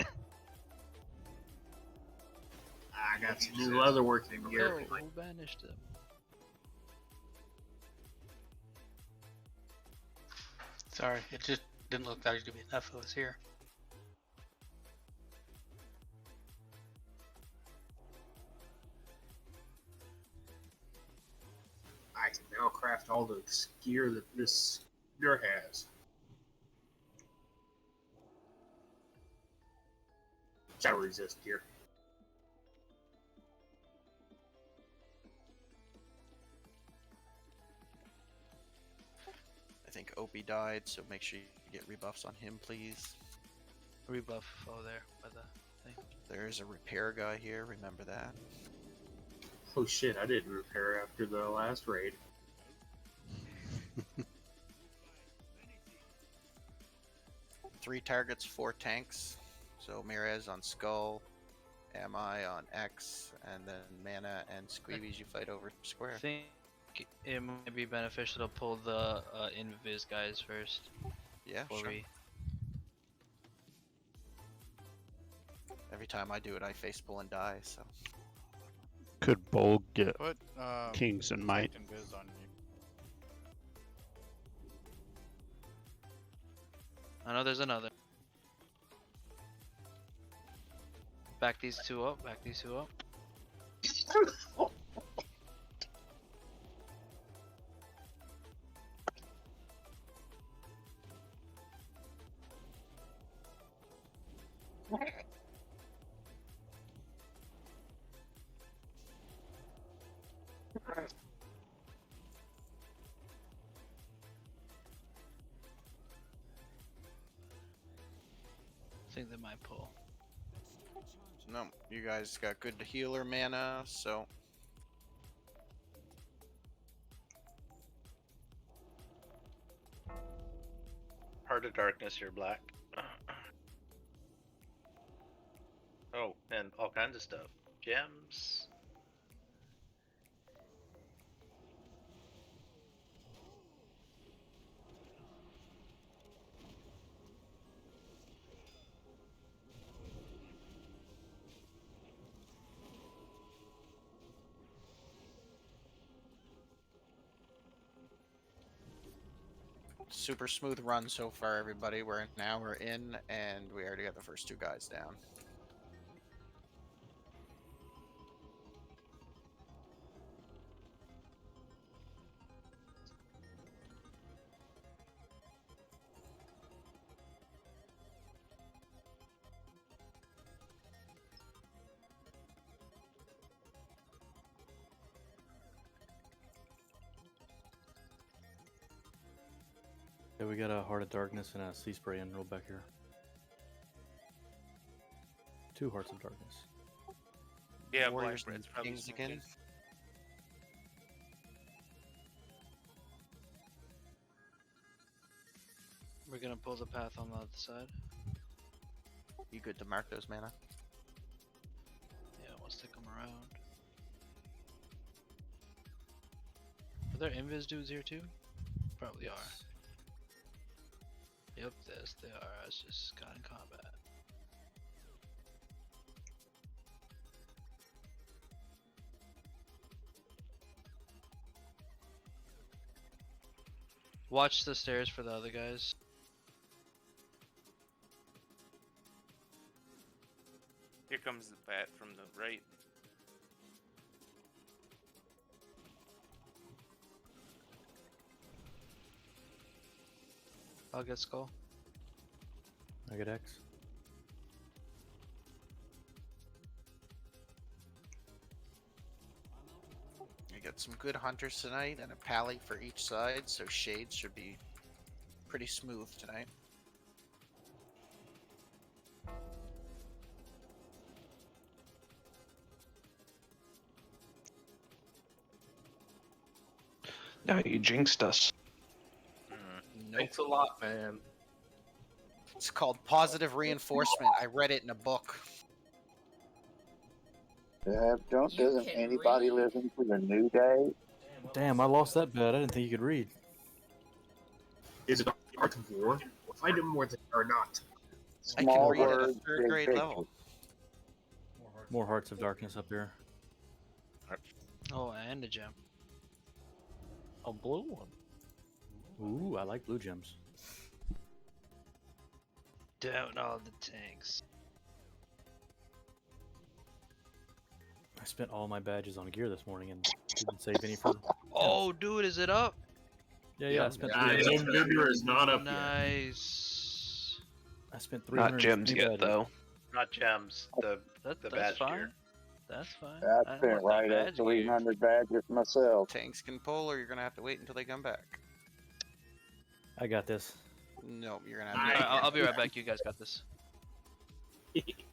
I got some new leather working gear. Oh, who banished him? Sorry, it just didn't look like there's gonna be enough of us here. I can now craft all the gear that this gear has. Shadow resist gear. I think Opie died, so make sure you get rebuffs on him, please. Rebuff over there by the thing. There's a repair guy here, remember that. Oh shit, I didn't repair after the last raid. 3 targets, 4 tanks. So Mirez on Skull, Ami on X, and then Mana and Squeebies you fight over square. I think it might be beneficial to pull the invis guys first. Yeah, before sure. we Every time I do it, I facepull and die. So Could Bold get Put Kings and Might? Detect Invis on you. I know there's another. Back these two up. Back these two up. I think they might pull. no, you guys got good healer mana, so Heart of Darkness, you're black. Oh, and all kinds of stuff. Gems. super smooth run so far, everybody. We're an hour in, and we already got the first 2 guys down. Yeah, we got a Heart of Darkness and a Sea Spray in roll back here. 2 Hearts of Darkness. Yeah, Warriors black and red's probably Kings again. smoking. We're gonna pull the path on the other side. You good to mark those mana? Yeah, we'll stick them around. Are there invis dudes here too? Probably are. Yep, yes, they are. I just got in combat. Watch the stairs for the other guys. Here comes the bat from the right. I'll get skull. I get X. You got some good hunters tonight and a pally for each side, so shades should be pretty smooth tonight. No, you jinxed us. Nope. Thanks a lot, man. It's called positive reinforcement. I read it in a book. Doesn't anybody listen to the New Day? Damn, I lost that bet. I didn't think you could read. Is it art of war? Find him more than or not. I can read at a 3rd grade level. More Hearts of Darkness up here. Oh, and a gem. A blue one. Ooh, I like blue gems. Down all the tanks. I spent all my badges on gear this morning and didn't save any for. Oh, dude, is it up? Yeah, I spent. Vigor is not up yet. Nice. I spent 300. Not gems yet, badges. though. Not gems. The That's badge fine. gear. That's fine. I spent right at 300 badges myself. Tanks can pull, or you're gonna have to wait until they come back. I got this. Nope, you're gonna Alright, have to. I'll be right back. You guys got this.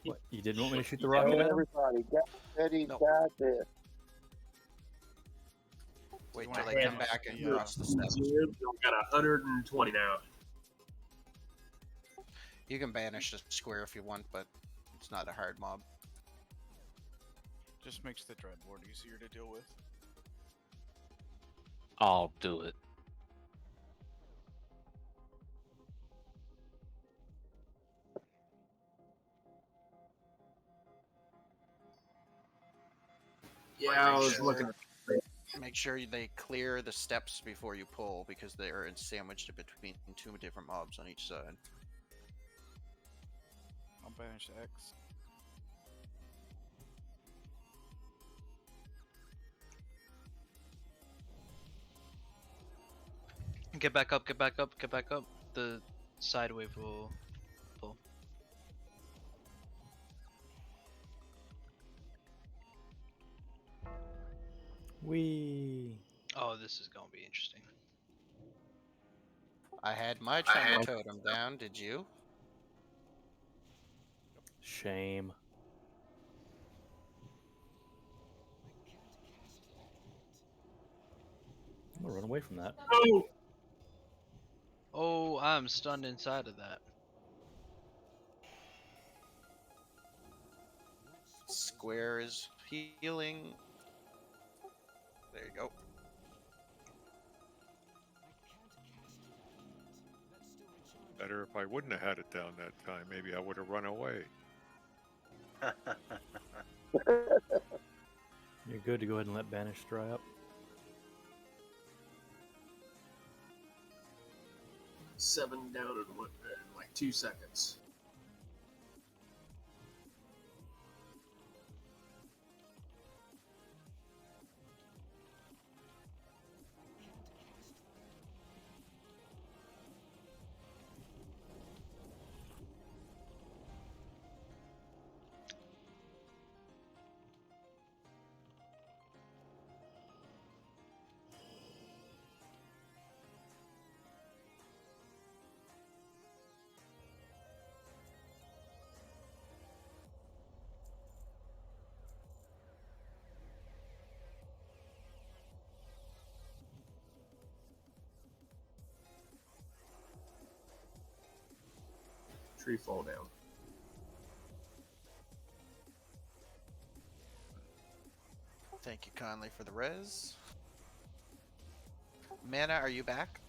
What? You didn't want me to shoot the rocket at him? Everybody got ready, got this. Wait till they come back and cross the steps. We've got 120 now. You can banish the square if you want, but it's not a hard mob. Just makes the dreadboard easier to deal with. I'll do it. Yeah, I was looking at Make sure they clear the steps before you pull because they're sandwiched between two different mobs on each side. I'll banish X. Get back up, get back up, get back up. The side wave will pull. Wee. Oh, this is gonna be interesting. I had my tremor totem down. Did you? Shame. I'm gonna run away from that. Oh, Oh, I'm stunned inside of that. Square is healing. There you go. Better if I wouldn't have had it down that time. Maybe I would have run away. You're good to go ahead and let Banish dry up. 7 down in like 2 seconds. Tree fall down. Thank you kindly for the res. Mana, are you back?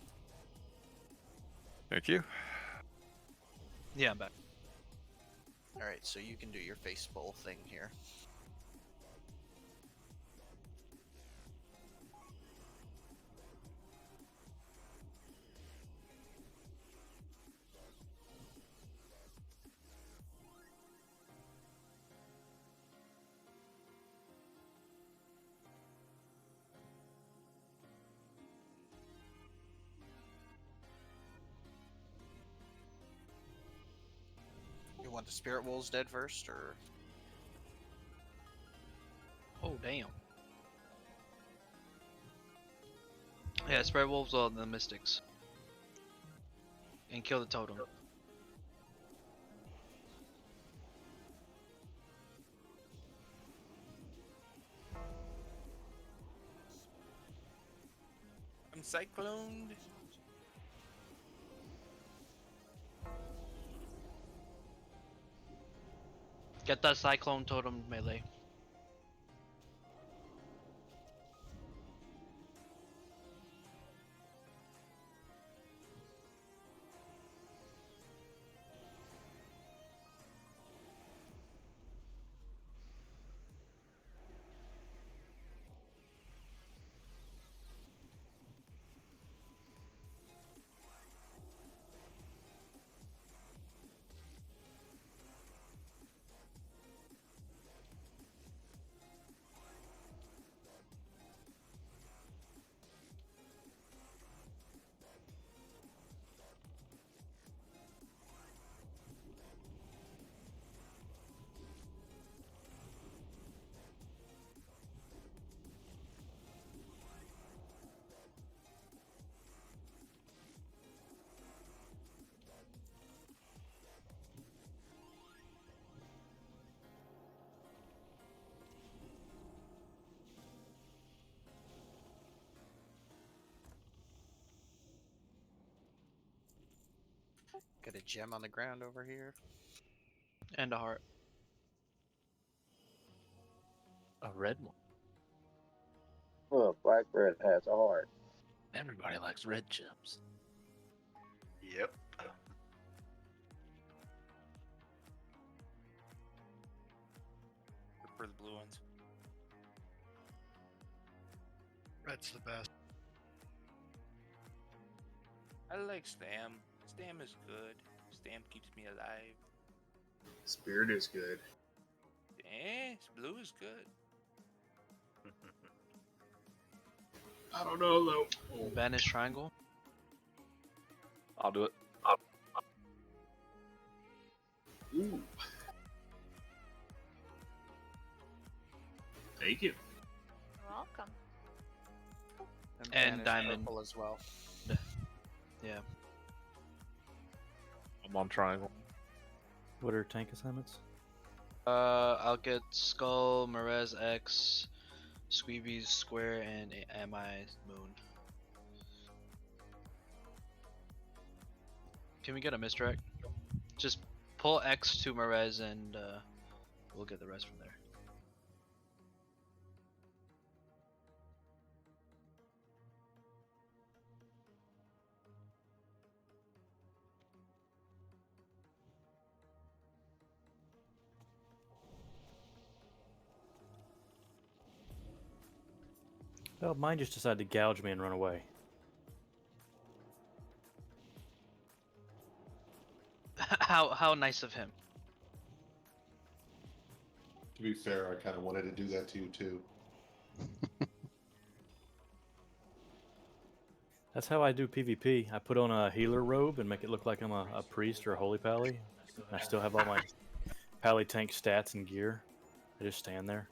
Thank you. Yeah, I'm back. Alright, so you can do your face bowl thing here. You want the spirit wolves dead first, or? Oh, damn. Yeah, spread wolves on the mystics. And kill the totem. I'm cycloned. Get that cyclone totem melee. Got a gem on the ground over here. And a heart. A red one. Look, black red has a heart. Everybody likes red gems. Yep. For the blue ones. Red's the best. I like Stam. Stam is good. Stam keeps me alive. Spirit is good. Blue is good. I don't know though. Banish triangle. I'll do it. Ooh. Take it. You're welcome. And banish diamond. purple as well. Yeah. I'm on triangle. What are tank assignments? I'll get Skull, Merez X, Squeeby's Square, and Ami Moon. Can we get a misdirect? Just pull X to Merez and we'll get the rest from there. Well, mine just decided to gouge me and run away. How nice of him. To be fair, I kind of wanted to do that to you too. That's how I do PvP. I put on a healer robe and make it look like I'm a priest or a holy pally. And I still have all my pally tank stats and gear. I just stand there.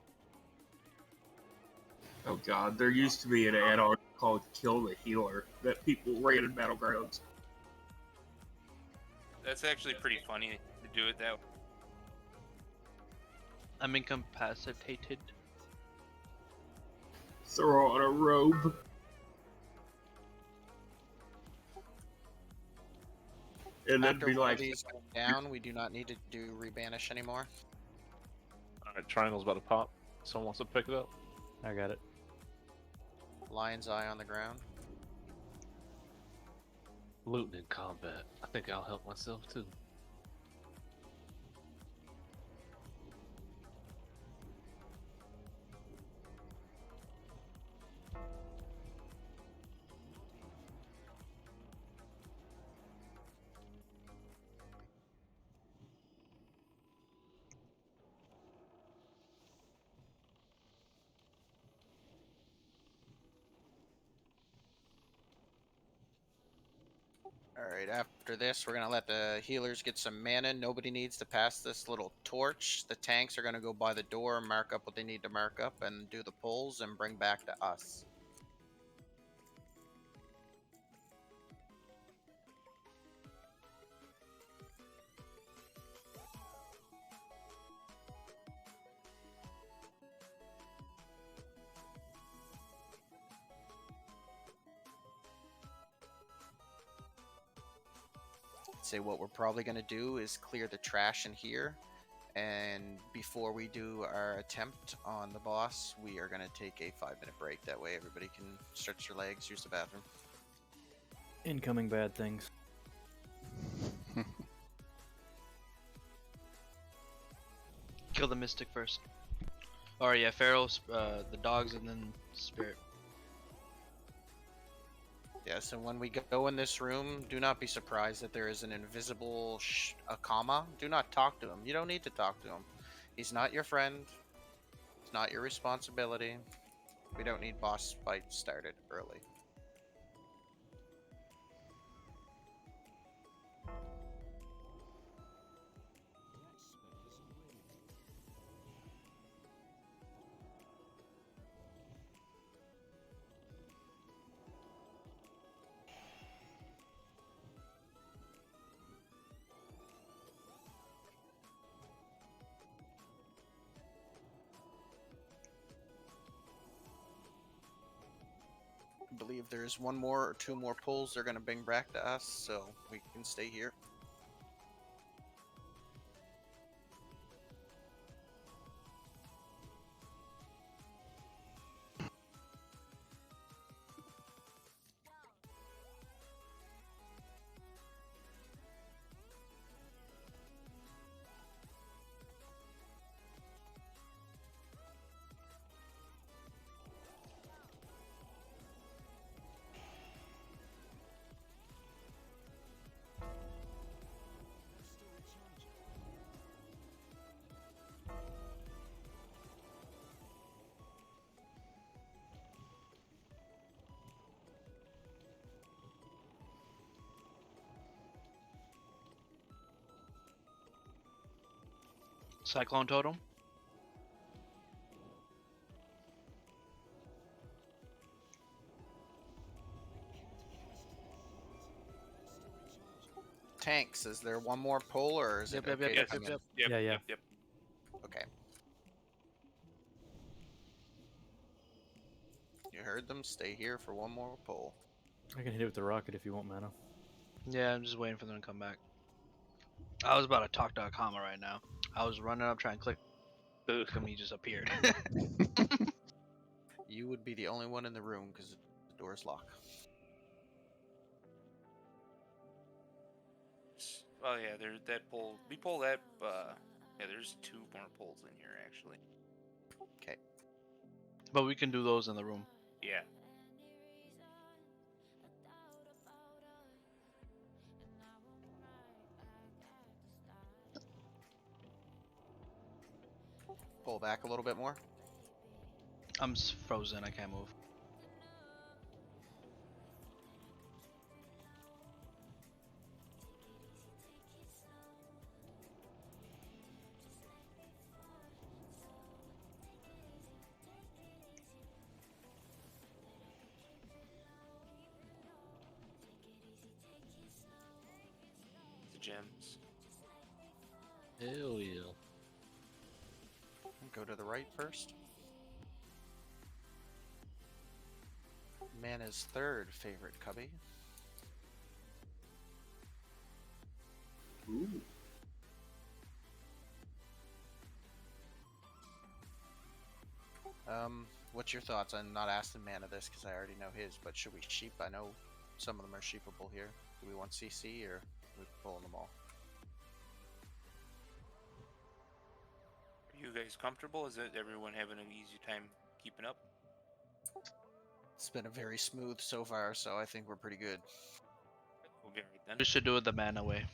Oh god, there used to be an add-on called Kill the Healer that people ran in Battlegrounds. That's actually pretty funny to do it that way. I'm incapacitated. Throw on a robe. And then After be one like, of these go down, we do not need to do rebanish anymore. Alright, triangle's about to pop. Someone wants to pick it up? I got it. Lion's eye on the ground. Looting in combat. I think I'll help myself too. Alright, after this, we're going to let the healers get some mana. Nobody needs to pass this little torch. The tanks are going to go by the door, mark up what they need to mark up, and do the pulls and bring back to us. Say what we're probably going to do is clear the trash in here, and before we do our attempt on the boss, we are going to take a 5-minute break. That way everybody can stretch their legs, use the bathroom. Incoming bad things. Kill the mystic first. Or yeah, Pharaoh, the dogs, and then spirit. Yes, and when we go in this room, do not be surprised that there is an invisible Akama. Do not talk to him. You don't need to talk to him. He's not your friend. It's not your responsibility. We don't need boss fights started early. I believe there's one more or two more pulls they're going to bring back to us, so we can stay here. Cyclone Totem. Tanks, is there one more pull or is Yep, it yep, okay yep, to yep, come yep, in? Yeah, yeah. Yep. Okay. You heard them. Stay here for one more pull. I can hit it with the rocket if you want mana. Yeah, I'm just waiting for them to come back. I was about to talk to Akama right now. I was running up trying to click him, he just appeared. You would be the only one in the room because the door's locked. Oh yeah, there's that pole. We pull that. Yeah, there's 2 more poles in here actually. Okay. But we can do those in the room. Yeah. Pull back a little bit more. I'm frozen. I can't move. The gems. Hell yeah. Go to the right first. Mana's third favorite cubby. Ooh. What's your thoughts? I'm not asking Mana this because I already know his, but should we sheep? I know some of them are sheepable here. Do we want CC or are we pulling them all? Are you guys comfortable? Is it everyone having an easy time keeping up? It's been a very smooth so far, so I think we're pretty good. We'll be right then. We should do it the mana way.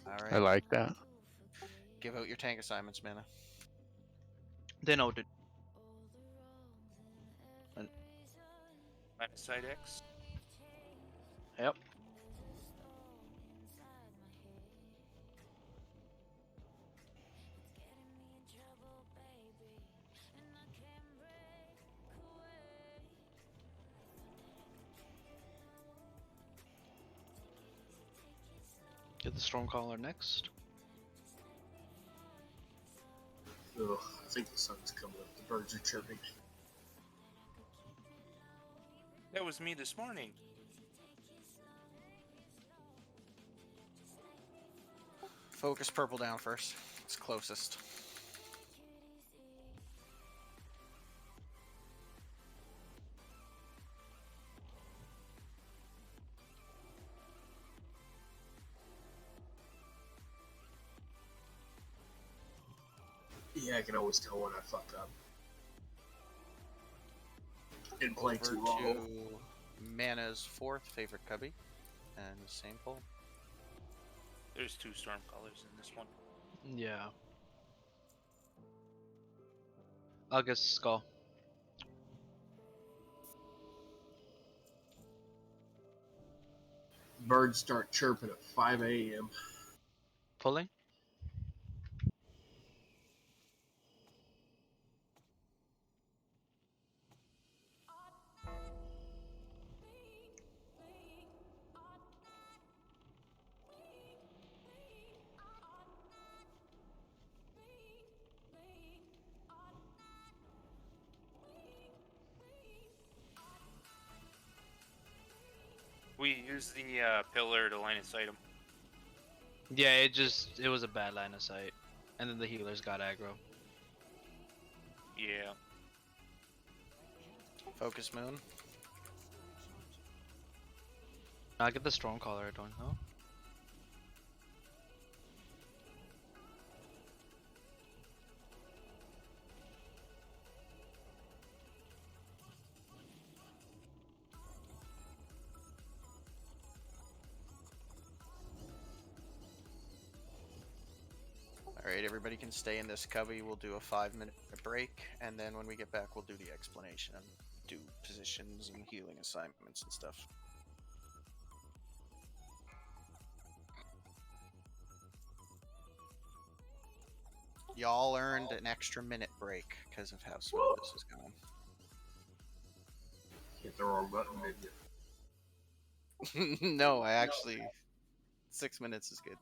All right. I like that. Give out your tank assignments, Mana. They know what to. Minus side X. Yep. Get the Stormcaller next. Ugh, I think the sun's coming up. The birds are chirping. That was me this morning. Focus purple down first. It's closest. Yeah, I can always tell when I fuck up. And play Over too long. to Mana's fourth favorite cubby. And the same pull. There's 2 storm colors in this one. Yeah. I'll get Skull. Birds start chirping at 5 a.m. Pulling. We use the pillar to line of sight them. Yeah, it was a bad line of sight. And then the healers got aggro. Yeah. Focus Moon. I'll get the Stormcaller, I don't know. Alright, everybody can stay in this cubby. We'll do a 5-minute break, and then when we get back, we'll do the explanation and do positions and healing assignments and stuff. Y'all earned an extra minute break because of how slow this is going. Hit the wrong button, didn't you? No, I actually 6 minutes is good.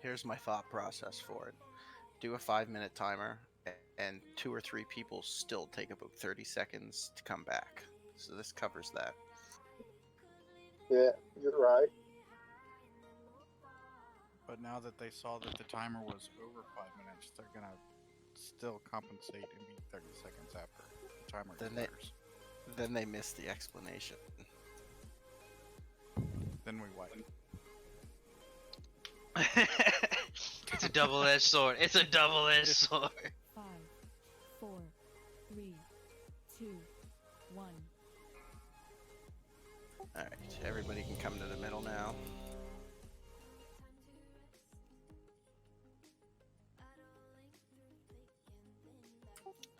Here's my thought process for it. Do a 5-minute timer, and 2 or 3 people still take about 30 seconds to come back. So this covers that. Yeah, you're right. But now that they saw that the timer was over 5 minutes, they're gonna still compensate and be 30 seconds after the timer expires. Then they missed the explanation. Then we wipe. It's a double-edged sword. It's a double-edged sword. 5, 4, 3, 2, 1. Alright, everybody can come to the middle now.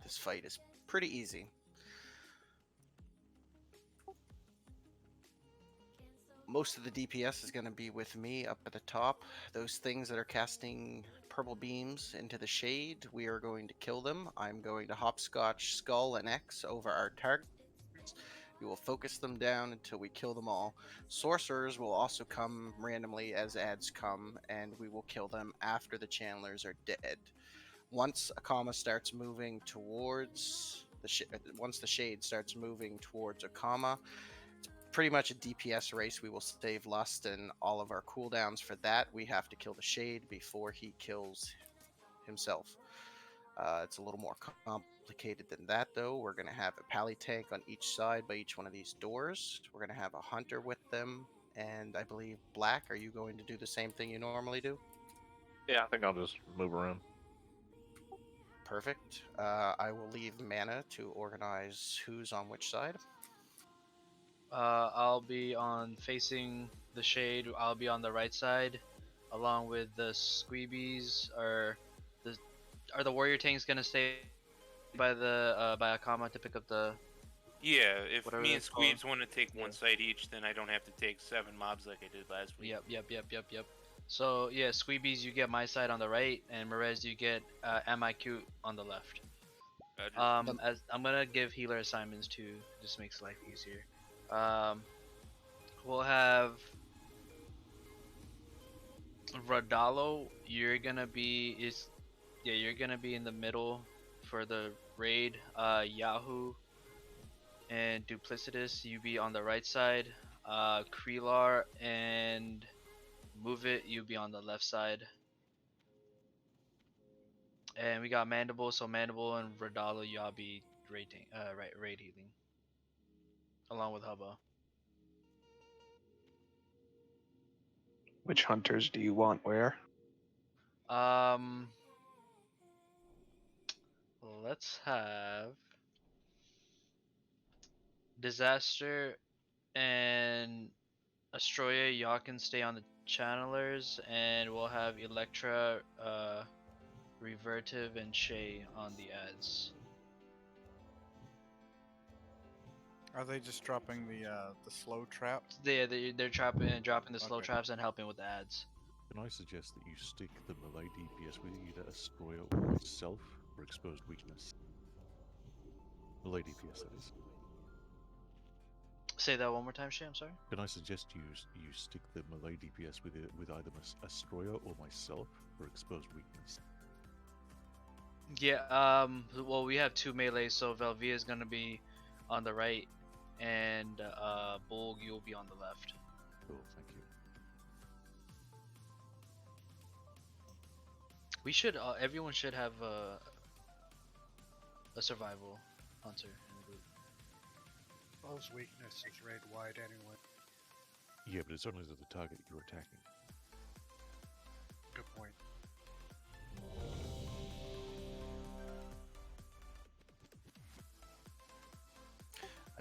This fight is pretty easy. Most of the DPS is going to be with me up at the top. Those things that are casting purple beams into the shade, we are going to kill them. I'm going to hopscotch Skull and X over our targets. We will focus them down until we kill them all. Sorcerers will also come randomly as ads come, and we will kill them after the channelers are dead. Once a comma starts moving towards once the shade starts moving towards a comma, it's pretty much a DPS race. We will save lust and all of our cooldowns for that. We have to kill the shade before he kills himself. It's a little more complicated than that, though. We're going to have a pally tank on each side by each one of these doors. We're going to have a hunter with them, and I believe Black, are you going to do the same thing you normally do? Yeah, I think I'll just move around. Perfect. I will leave Mana to organize who's on which side. I'll be on facing the shade. I'll be on the right side, along with the squeebies. Are the warrior tanks gonna stay by the by a comma to pick up the? Yeah, if whatever me and that's called? Squeebs want to take one side each, then I don't have to take 7 mobs like I did last week. Yep. So yeah, squeebies, you get my side on the right, and Merez, you get MIQ on the left. As I'm gonna give healer assignments too, just makes life easier. We'll have Radalo. You're gonna be you're gonna be in the middle for the raid. Yahoo and Duplicitous, you be on the right side. Krelar and Move It, you be on the left side. And we got Mandible, so Mandible and Radalo, y'all be raid healing, along with Hubba. Which hunters do you want where? Let's have Disaster and Astroya. Y'all can stay on the channelers, and we'll have Electra, Revertive, and Shay on the ads. Are they just dropping the slow trap? They're dropping the slow traps and helping with the ads. Can I suggest that you stick the melee DPS with either Astroya or myself for exposed weakness? Melee DPS, that is. Say that one more time, Shay. I'm sorry. Can I suggest you stick the melee DPS with either Astroya or myself for exposed weakness? Yeah. Well, we have 2 melee, so Velvia is gonna be on the right, and Bolg, you'll be on the left. Cool. Thank you. We should. Everyone should have a survival hunter in the group. Those weaknesses raid wide anyway. Yeah, but it's only to the target you're attacking. Good point.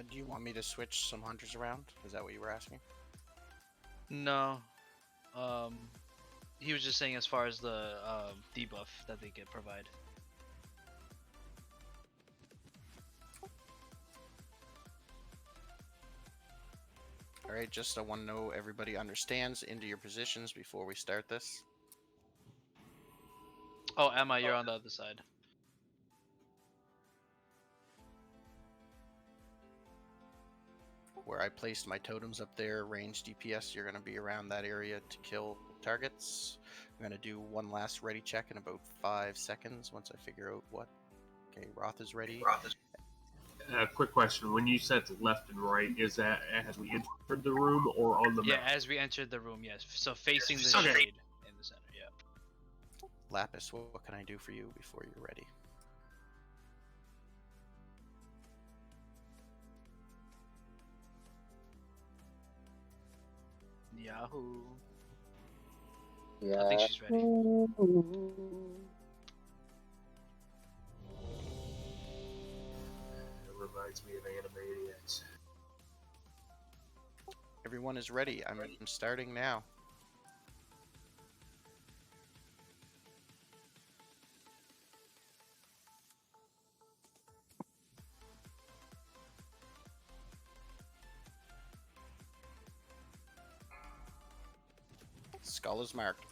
Do you want me to switch some hunters around? Is that what you were asking? No. He was just saying as far as the debuff that they get provide. Alright, just I want to know everybody understands into your positions before we start this. Oh, Emma, you're on the other side. Where I placed my totems up there, range DPS, you're going to be around that area to kill targets. I'm gonna do one last ready check in about 5 seconds once I figure out what. Okay, Roth is ready. Quick question: when you said left and right, is that as we entered the room or on the Yeah, map? as we entered the room, yes. So facing the Okay. shade in the center, yeah. Lapis, what can I do for you before you're ready? Yahoo. Yeah. I think she's ready. It reminds me of Animaniacs. Everyone is ready. I'm starting now. Skull is marked.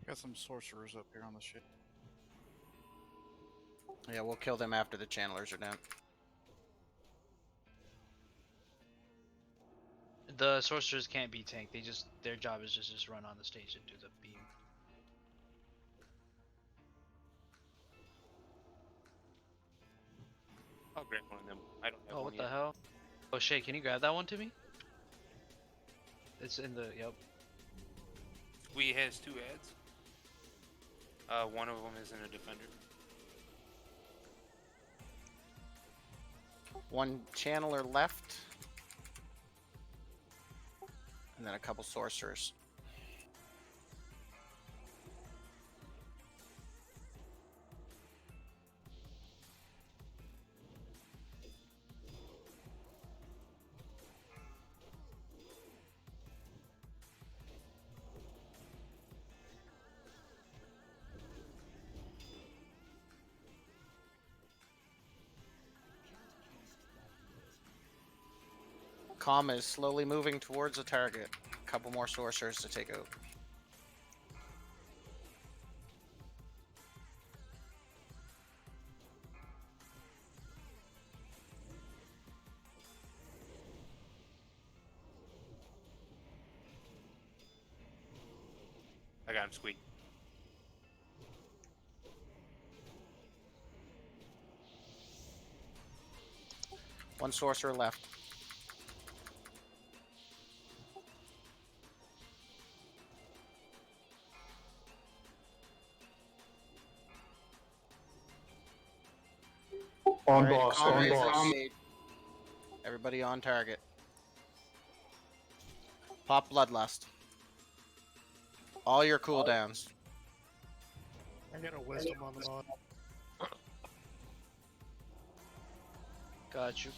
Got some sorcerers up here on the ship. Yeah, we'll kill them after the channelers are down. The sorcerers can't be tanked. Their job is just run on the stage and do the beam. I'll grab one of them. I don't have Oh, one what the yet. hell? Oh, Shay, can you grab that one to me? It's in the, yep. We has 2 ads. One of them isn't a defender. One channeler left. And then a couple sorcerers. Kama is slowly moving towards the target. A couple more sorcerers to take out. I got him squeak. One sorcerer left. On Alright, boss, Kama on is boss. engaged. Everybody on target. Pop Bloodlust. All your cooldowns. I get a wisdom on the mod. Got you.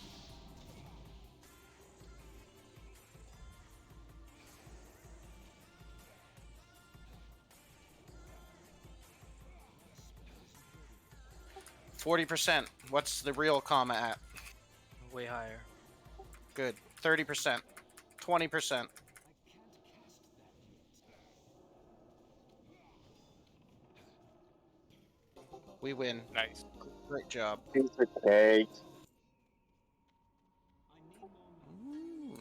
%. What's the real Kama at? Way higher. Good. 30%. 20%. We win. Nice. Great job. Piece of cake.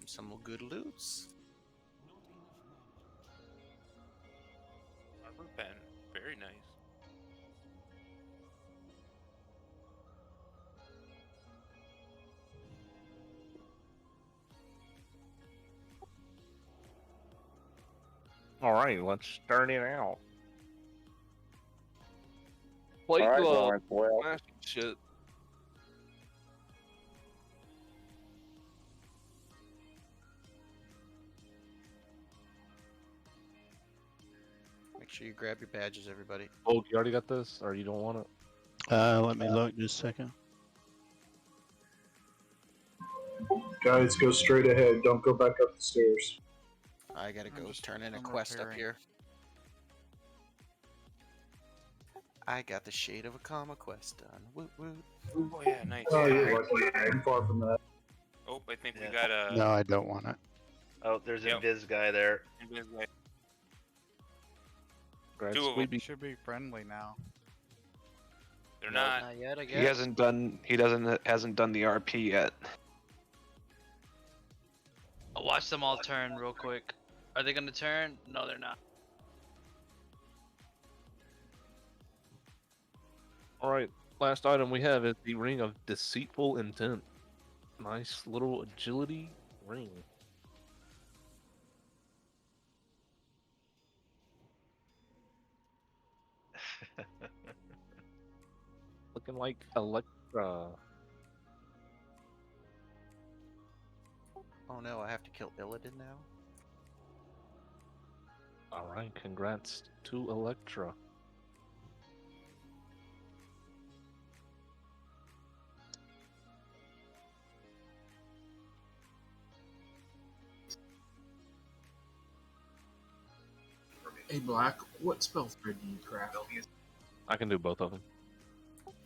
Some good loots. Armor pen. Very nice. Alright, let's start it out. Plate Alright, glove. Lawrence, well. Plastic shit. sure you grab your badges, everybody. Oh, you already got this, or you don't want it? Let me look just a second. Guys, go straight ahead. Don't go back up the stairs. I gotta go turn in a I'm quest up repairing. here. I got the shade of a comma quest done. Woot woot. Oh yeah, nice. Oh, you're lucky. I'm far from that. Oh, I think we got a. No, I don't want it. Oh, there's Yep. Invis guy there. Grab Two of them. They should be friendly now. They're not. Not yet, I guess. He hasn't done. He hasn't done the RP yet. I'll watch them all turn real quick. Are they gonna turn? No, they're not. All right. Last item we have is the Ring of Deceitful Intent. Nice little agility ring. Looking like Electra. Oh no, I have to kill Illidan now? All right. Congrats to Electra. Hey, Black, what spell thread do you craft? I can do both of them.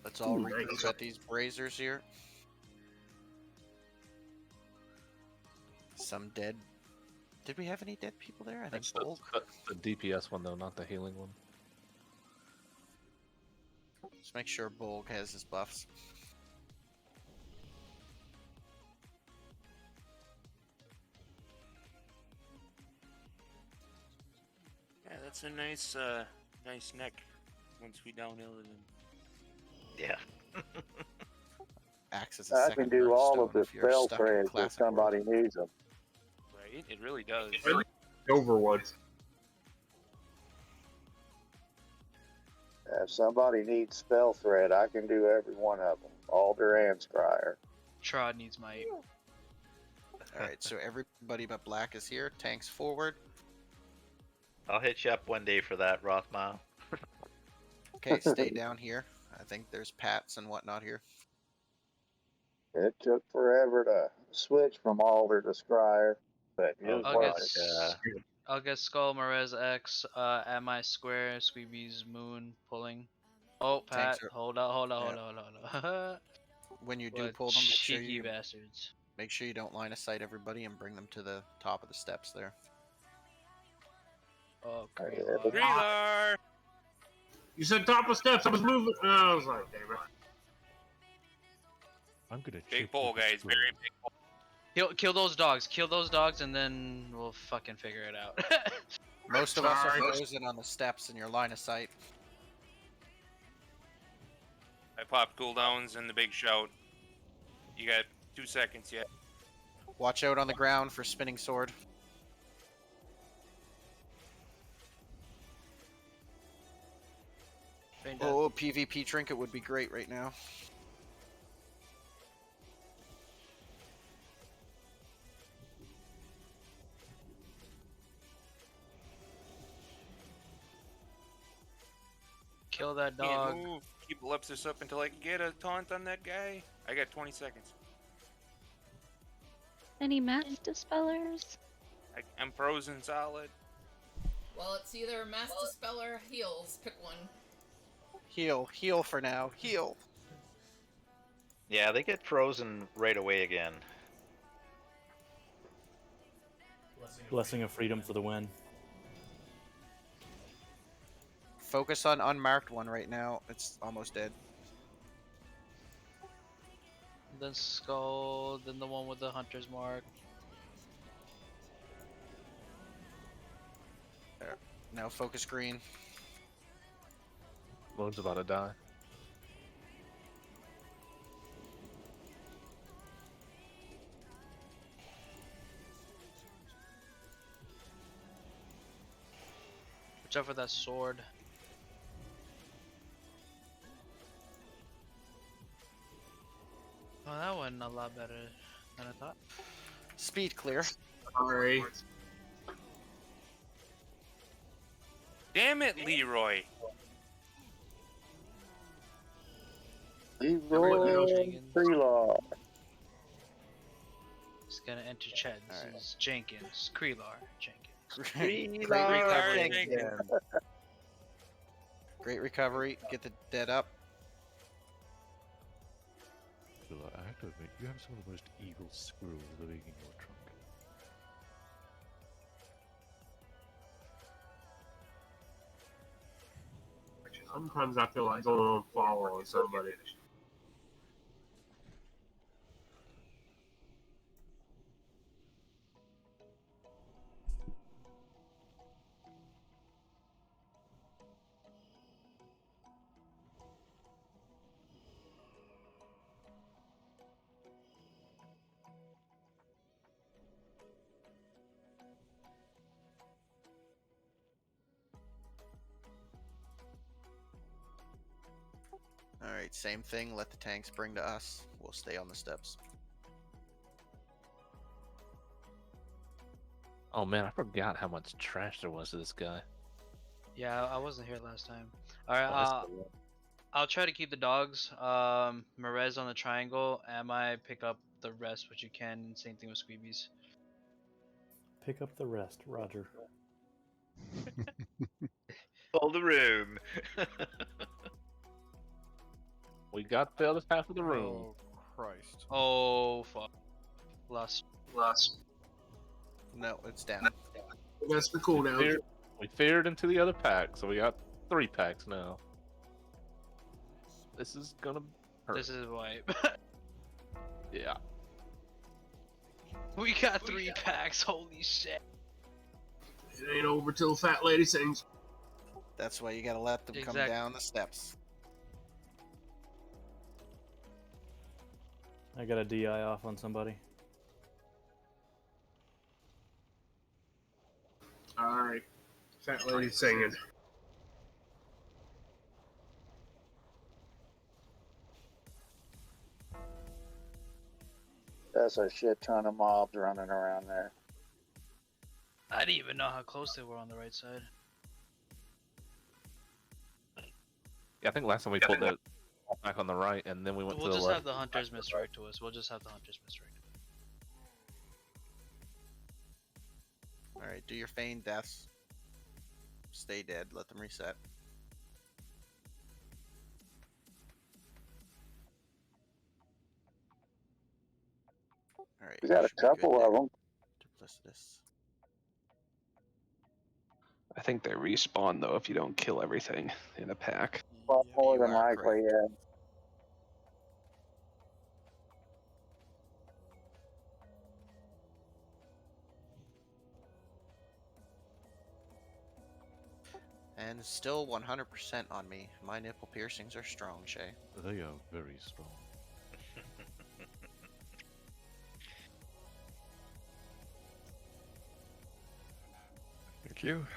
Let's all Ooh, regroup nice. at these braziers here. Some dead. Did we have any dead people there? I think That's Bulk. the DPS one though, not the healing one. Just make sure Bulk has his buffs. Yeah, that's a nice, nice neck. Once we downhill it. Yeah. Acts as a I second can do all of brimstone the if you're spell stuck in threads if classic somebody world. needs them. Right? It really does. Overwatch. If somebody needs spell thread, I can do every one of them. Alder and Scryer. Trod needs might. Alright, so everybody but Black is here. Tanks forward. I'll hit you up one day for that, Rothmile. Okay, stay down here. I think there's Pats and whatnot here. It took forever to switch from Alder to Scryer, but Oh, it I'll God, was. I'll get Skull, Marez X, at my square, Squeeby's Moon, pulling. Oh, Pat, Tanks are- hold on. When you do What pull them, make sure cheeky you bastards. make sure you don't line of sight everybody and bring them to the top of the steps there. Oh, Greelar! You said top of steps. I was moving. I was like, damn it. I'm gonna Big bull, guys. Very big bull. Kill those dogs, and then we'll fucking figure it out. Most of us are Sorry. frozen on the steps in your line of sight. I popped cooldowns and the big shout. You got 2 seconds yet. Watch out on the ground for spinning sword. Oh, PvP trinket would be great right now. Kill that Can't dog. move. Keep ellipsis up until I can get a taunt on that guy. I got 20 seconds. Any mass dispellers? I'm frozen solid. Well, it's either Mass Dispel or Heals. Pick one. Heal for now. Heal. Yeah, they get frozen right away again. Blessing of freedom for the win. Focus on unmarked one right now. It's almost dead. Then Skull, then the one with the hunter's mark. There. Now focus green. Lone's about to die. Watch out for that sword. Oh, that went a lot better than I thought. Speed clear. Sorry. Damn it, Leroy. Leroy Freelaw. He's gonna enter chat. This is Jenkins. Krelar Jenkins. Great recovery. Jenkins. Great recovery. Get the dead up. Well, I have to admit, you have some of the most evil squirrels living in your trunk. Sometimes I feel like going on following somebody. Alright, same thing. Let the tanks bring to us. We'll stay on the steps. Oh man, I forgot how much trash there was to this guy. Yeah, I wasn't here last time. Alright, Oh, that's cool. I'll try to keep the dogs. Merez on the triangle. Am pick up the rest what you can. Same thing with Squeebies. Pick up the rest, Roger. Hold the room. We got the other half of the room. Oh Christ. Oh fuck. Lost. No, it's down. That's the cooldown. We feared into the other pack, so we got 3 packs now. This is gonna hurt. This is wipe. Yeah. We got 3 packs. Holy shit. It ain't over till fat lady sings. That's why you gotta let them come Exactly. down the steps. I got a DI off on somebody. Alright. Fat lady singing. That's a shit ton of mobs running around there. I didn't even know how close they were on the right side. Yeah, I think last time we pulled that back on the right, and then we went We'll to the just left. have the hunters misdirect to us. We'll just have the hunters misdirect. Alright, do your feign deaths. Stay dead. Let them reset. Alright. We got a couple of them. Duplicitous. I think they respawn though if you don't kill everything in a pack. But more You than are likely, yeah. And still 100% on me. My nipple piercings are strong, Shay. They are very strong. Thank you.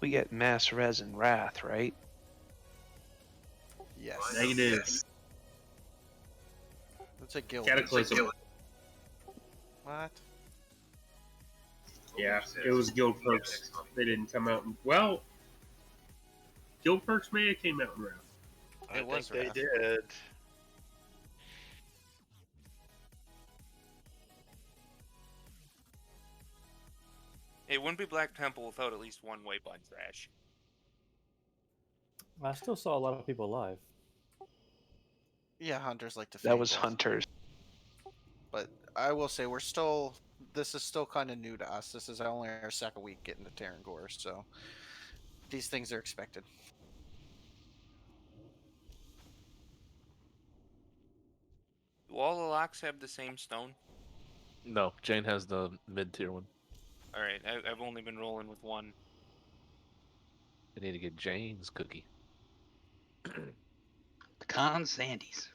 We get mass res and wrath, right? Yes. Negative. That's a guild. Cataclysm. What? Yeah, it was guild perks. They didn't come out. Well, guild perks may have came out in Wrath. I It was think Wrath. they did. It wouldn't be Black Temple without at least one Wayblind Thrash. I still saw a lot of people alive. Yeah, hunters like to That feign was death. hunters. But I will say we're still. This is still kind of new to us. This is only our second week getting to Terran Gore, so these things are expected. Do all the locks have the same stone? No, Jane has the mid-tier one. Alright, I've only been rolling with one. I need to get Jane's cookie. Con Sandies.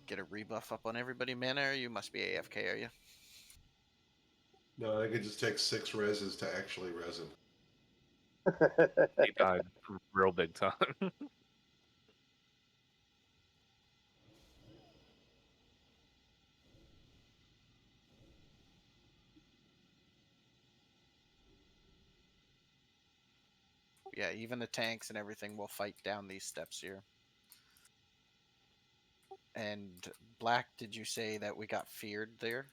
get a rebuff up on everybody, mana, or you must be AFK, are you? No, I could just take 6 reses to actually resin. He died real big time. Yeah, even the tanks and everything will fight down these steps here. And Black, did you say that we got feared there?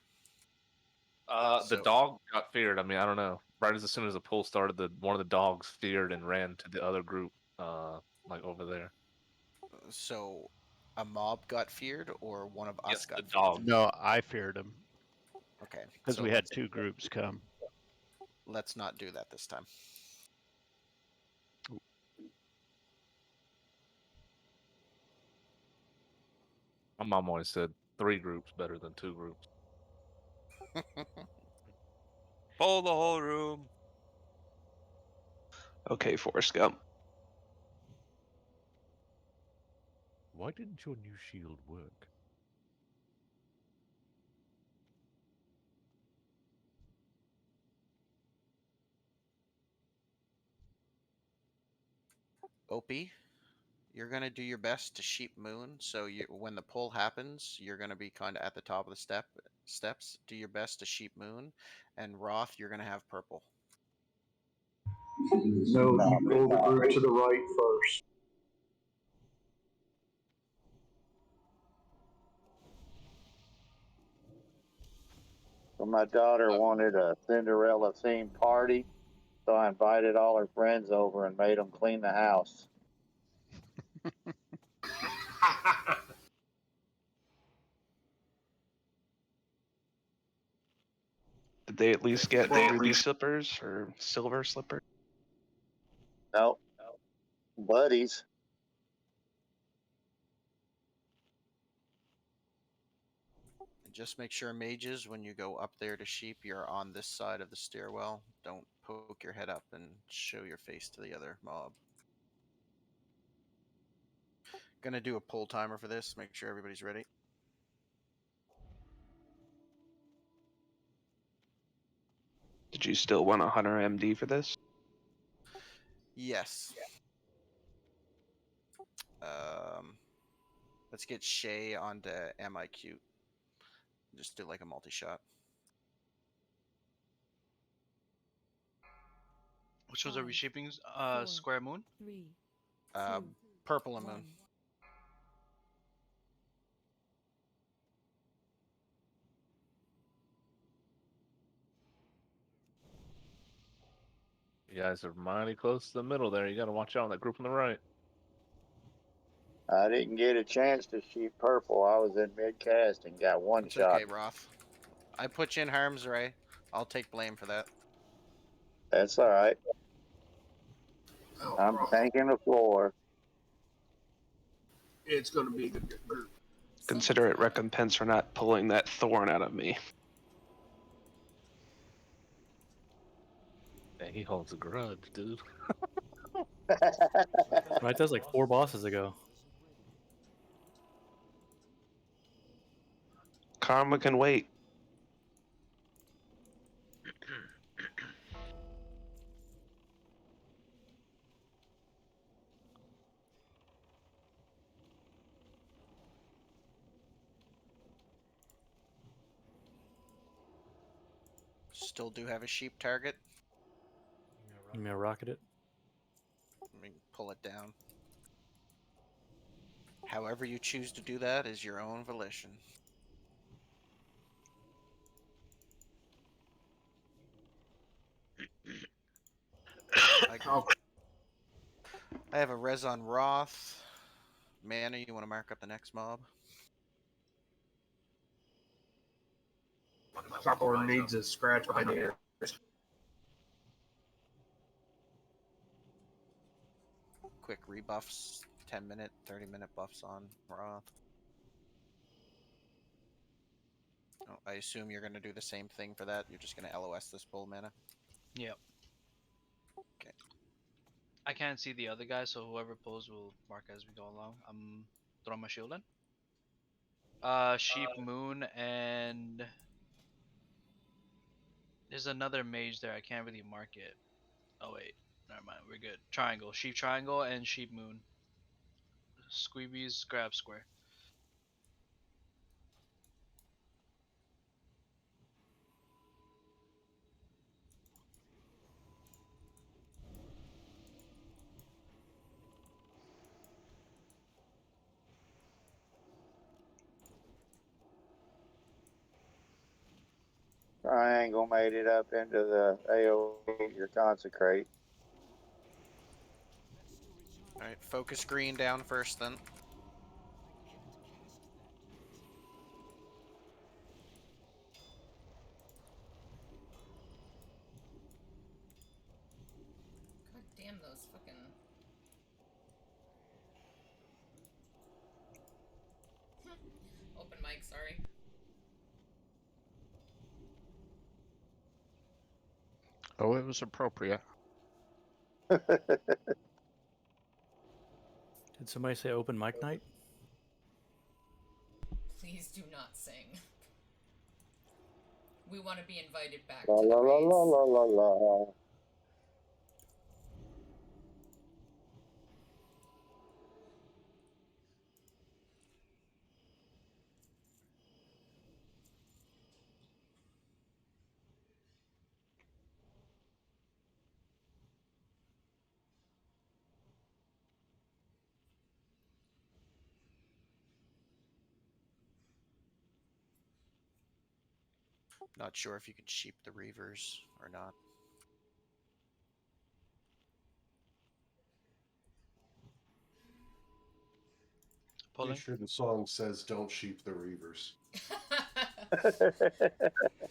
The dog got feared. I mean, I don't know. Right as soon as the poll started, one of the dogs feared and ran to the other group, like over there. So a mob got feared, or one of us Yes, got the feared? dog. No, I feared him. Okay. Because So we had 2 groups come. let's not do that this time. My mom always said 3 groups better than 2 groups. Pull the whole room. Okay, Forrest Gump. Why didn't your new shield work? Opie, you're gonna do your best to sheep moon. So when the pull happens, you're gonna be kind of at the top of the steps. Do your best to sheep moon, and Roth, you're gonna have purple. No, you pull the group to the right first. So my daughter wanted a Cinderella themed party, so I invited all her friends over and made them clean the house. Did they at least get ruby slippers or silver slippers? Nope. Buddies. And just make sure, mages, when you go up there to sheep, you're on this side of the stairwell. Don't poke your head up and show your face to the other mob. Gonna do a pull timer for this. Make sure everybody's ready. Did you still want a Hunter MD for this? Yes. Let's get Shay onto MIQ. Just do like a multi-shot. Which ones are we shaping? Square moon? 3, Purple and moon. You guys are mighty close to the middle there. You got to watch out on that group on the right. I didn't get a chance to shoot purple. I was in mid cast and got one It's shot. okay, Roth. I put you in harm's way. I'll take blame for that. That's all right. I'm tanking the floor. It's going to be a good group. Consider it recompense for not pulling that thorn out of me. Yeah, he holds a grudge, dude. Right, that was like 4 bosses ago. Karma can wait. Still do have a sheep target. You may rocket it. Let me pull it down. However you choose to do that is your own volition. I have a res on Roth. Mana, you want to mark up the next mob? Popcorn needs a scratch behind the ears. Quick rebuffs. 10-minute, 30-minute buffs on Roth. Oh, I assume you're going to do the same thing for that. You're just going to LOS this bull mana. Yep. Okay. I can't see the other guy, so whoever pulls will mark as we go along. I'm throwing my shield in. Sheep Moon, and there's another mage there. I can't really mark it. Oh wait, never mind. We're good. Triangle, Sheep Triangle, and Sheep Moon. Squeebies grab square. Triangle made it up into the AOE. Your consecrate. All right, focus green down first, then. God damn those fucking. Open mic, sorry. Oh, it was appropriate. Did somebody say open mic night? Please do not sing. We want to be invited back La to la the la raids. la la la la. Not sure if you can sheep the Reavers or not. Pretty sure the song says "Don't sheep the Reavers."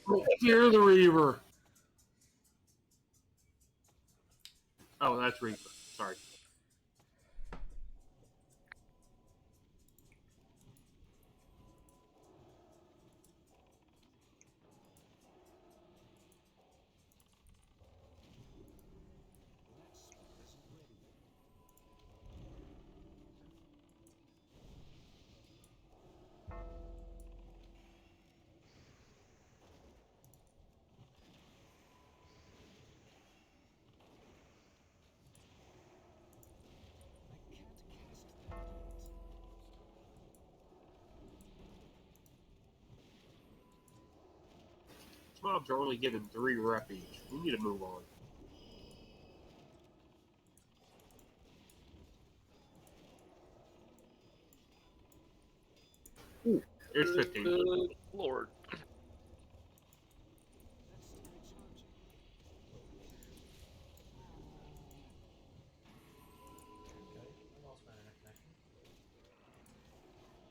Don't fear the Reaver. Oh, that's Reaver. Sorry. These mobs are only given 3 rep each. We need to move on. Ooh, there's 15. Good Lord.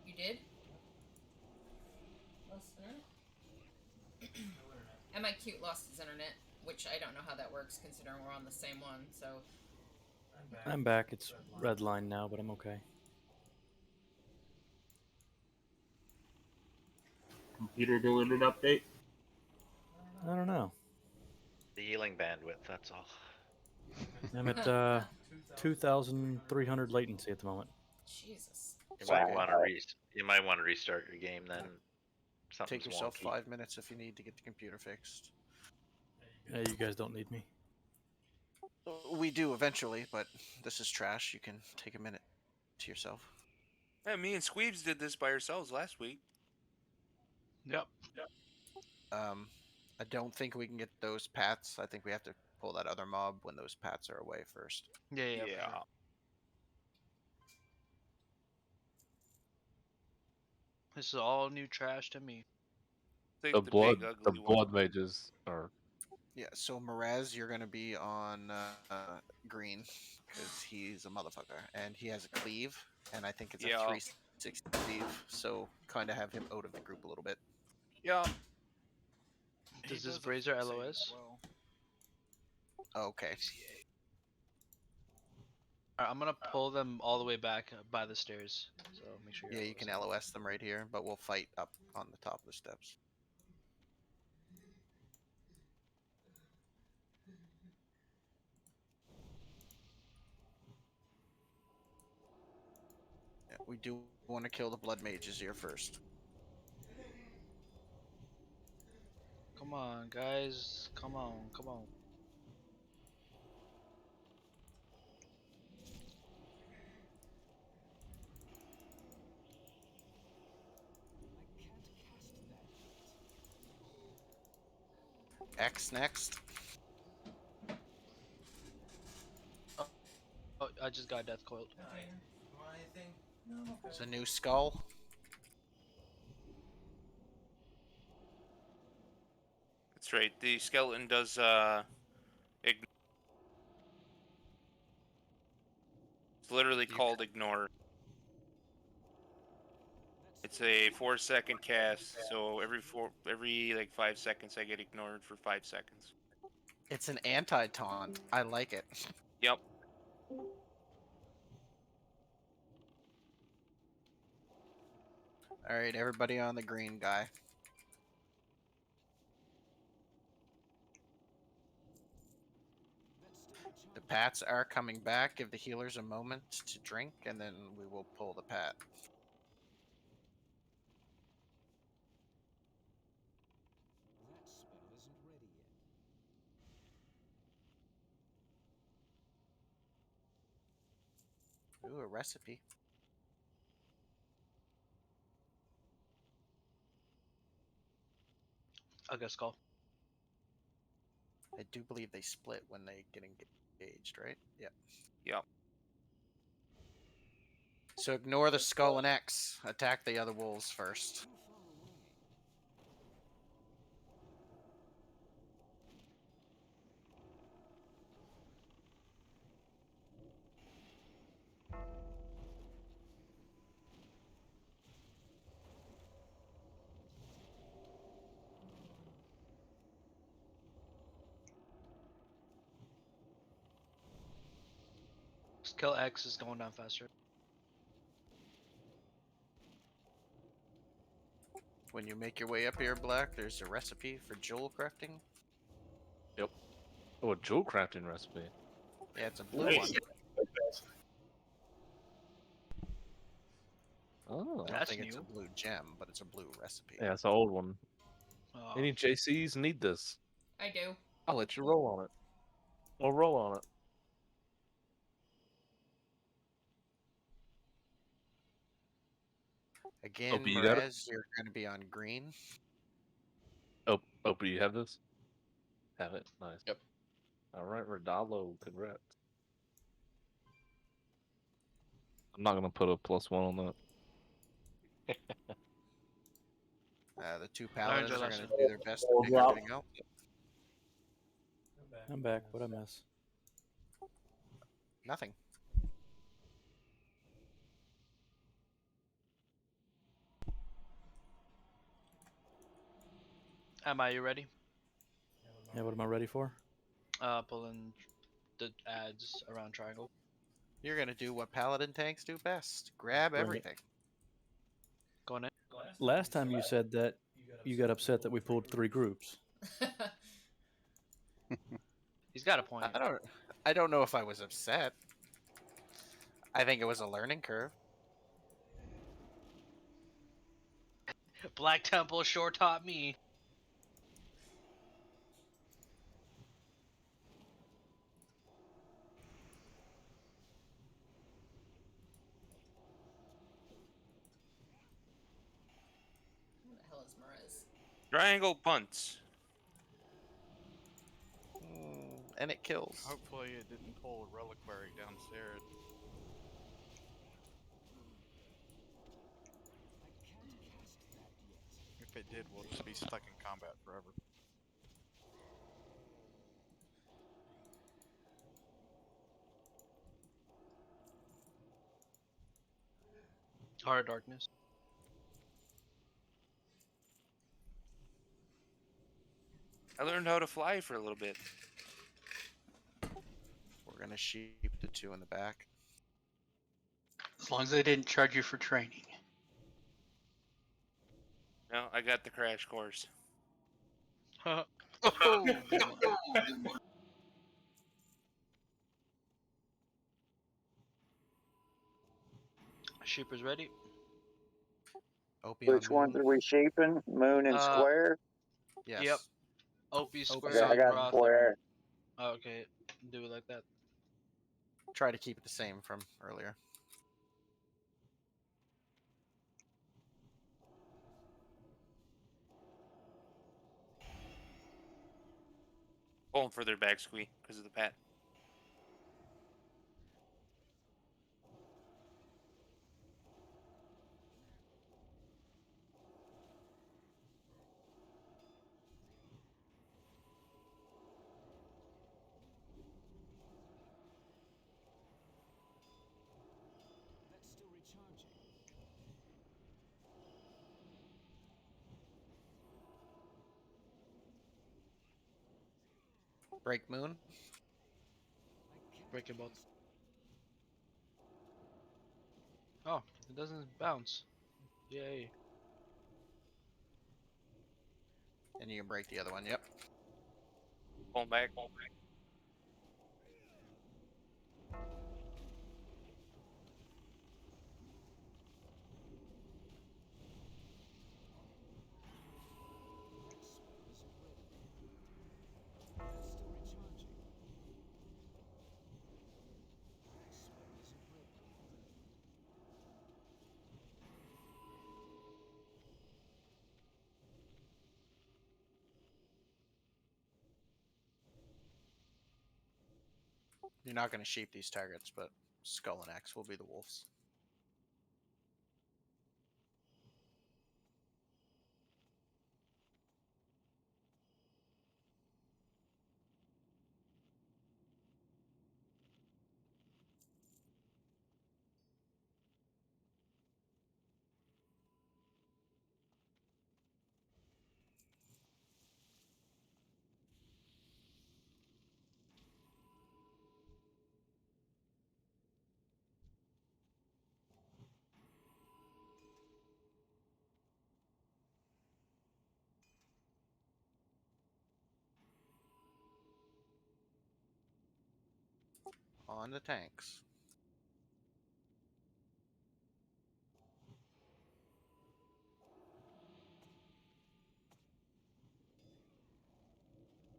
You did? Lost internet? And my cute lost his internet, which I don't know how that works considering we're on the same one, so. I'm back. It's red line now, but I'm okay. Computer doing an update? I don't know. The healing bandwidth, that's all. I'm at 2,300 latency at the moment. Jesus. You might want to restart your game then. Something's Take yourself wonky. 5 minutes if you need to get the computer fixed. Yeah, you guys don't need me. We do eventually, but this is trash. You can take a minute to yourself. Yeah, me and Squeebs did this by ourselves last week. Yep. I don't think we can get those pats. I think we have to pull that other mob when those pats are away first. Yeah. For sure. This is all new trash to me. The blood mages are. Yeah, so Miraz, you're gonna be on green because he's a motherfucker, and he has a cleave, and I think it's a 360 cleave. So kind of have him out of the group a little bit. Yeah. Does this Brazier LOS? Okay. Alright, I'm gonna pull them all the way back by the stairs. So make sure you're Yeah, you can LOS them right here, but we'll fight up on the top of the steps. Yeah, we do want to kill the blood mages here first. Come on, guys. Come on, come on. X next. Oh, I just got death coiled. There's a new skull. That's right. The skeleton does it's literally called ignore. It's a 4-second cast, so every like 5 seconds I get ignored for 5 seconds. It's an anti-taunt. I like it. Yep. All right, everybody on the green guy. The pats are coming back. Give the healers a moment to drink, and then we will pull the pat. Ooh, a recipe. I guess call. I do believe they split when they get engaged, right? Yep. Yep. So ignore the skull and X. Attack the other wolves first. Skill X is going down faster. When you make your way up here, Black, there's a recipe for jewel crafting. Yep. Oh, a jewel crafting recipe. Yeah, it's a blue one. Oh, I don't think it's a blue gem, but it's a blue recipe. Yeah, it's an old one. Oh. Any JCs need this? I do. I'll let you roll on it. Or roll on it. Again, you got it? Merez, you're going to be on green. Oh, but you have this? Have it. Nice. Yep. All right, Rodalo, congrats. I'm not gonna put a +1 on that. The two paladins are going to one. do their best to pick everything out. I'm back. What'd I miss? Nothing. Am I you ready? Yeah, what am I ready for? Pulling the ads around triangle. You're going to do what paladin tanks do best. Grab Bring it. everything. Going in. Last time you said that, you got upset that we pulled 3 groups. He's got a point. I don't know if I was upset. I think it was a learning curve. Black Temple sure taught me. Who the hell is Merez? Triangle punts. And it kills. Hopefully it didn't pull a reliquary downstairs. If it did, we'll just be stuck in combat forever. Heart of Darkness. I learned how to fly for a little bit. We're going to sheep the 2 in the back. As long as they didn't charge you for training. No, I got the crash course. Sheepers ready? Opium Which ones are we sheeping? Moon and Square? Yes. Yep. OP square Okay, I on got Broth. square. Oh, okay, do it like that. Try to keep it the same from earlier. Pulling further back, Squee, because of the pat. That's still recharging. Break moon. Breaking both. Oh, it doesn't bounce. Yay. And you can break the other one, yep. Pulling back. Pulling back. That spell isn't ready yet. That's still recharging. That spell isn't ready yet. You're not going to sheep these targets, but Skull and X will be the wolves. On the tanks. Can't cast that yet. That's still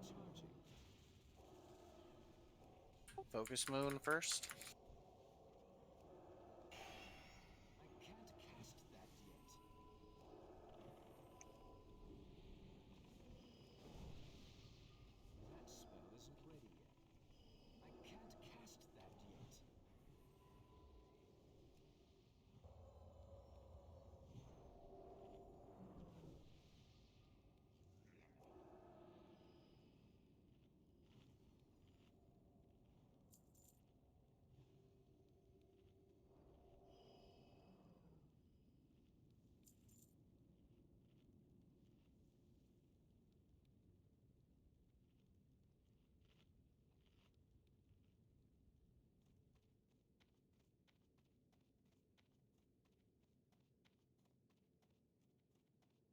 recharging. Focus moon first. I can't cast that yet. That spell isn't ready yet. I can't cast that yet.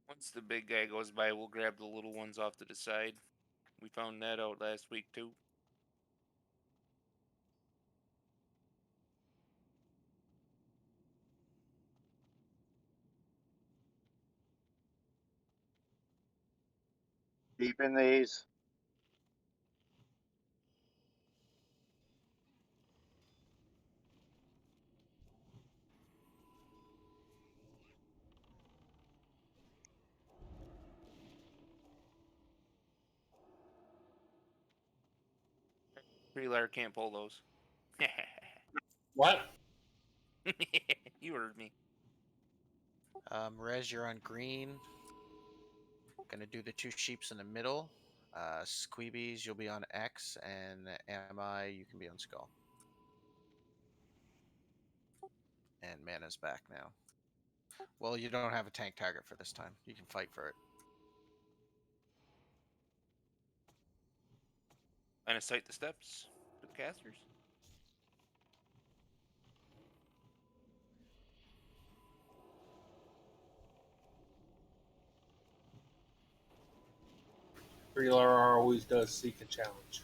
Once the big guy goes by, we'll grab the little ones off to the side. We found that out last week, too. Keeping these. Prelar can't pull those. What? You heard me. Rez, you're on green. Gonna do the two sheeps in the middle. Squeebies, you'll be on X, and Ami, you can be on Skull. And Mana's back now. Well, you don't have a tank target for this time. You can fight for it. line of sight the steps for the casters. Freelar always does seek a challenge.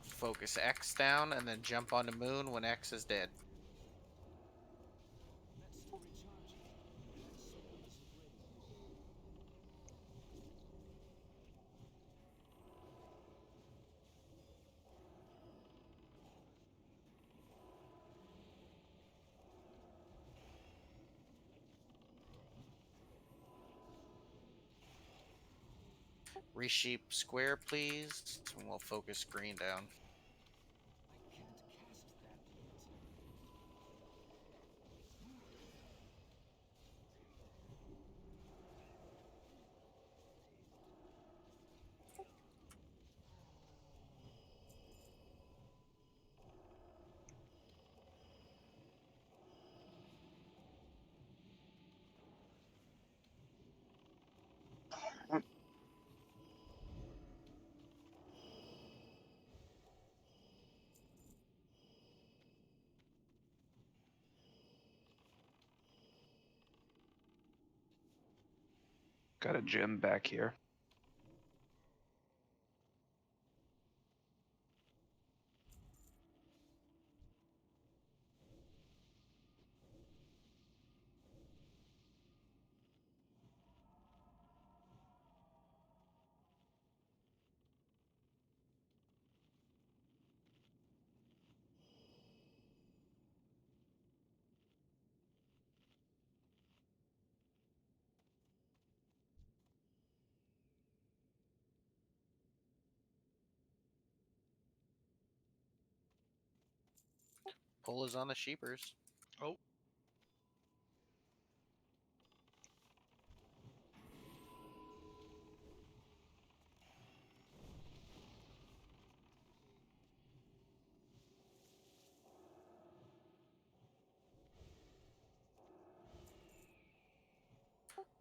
Focus X down and then jump onto Moon when X is dead. That's still recharging. That spell isn't ready. Resheep square, please, and we'll focus green down. I can't cast that yet. Got a gem back here. Pull is on the sheepers. Oh.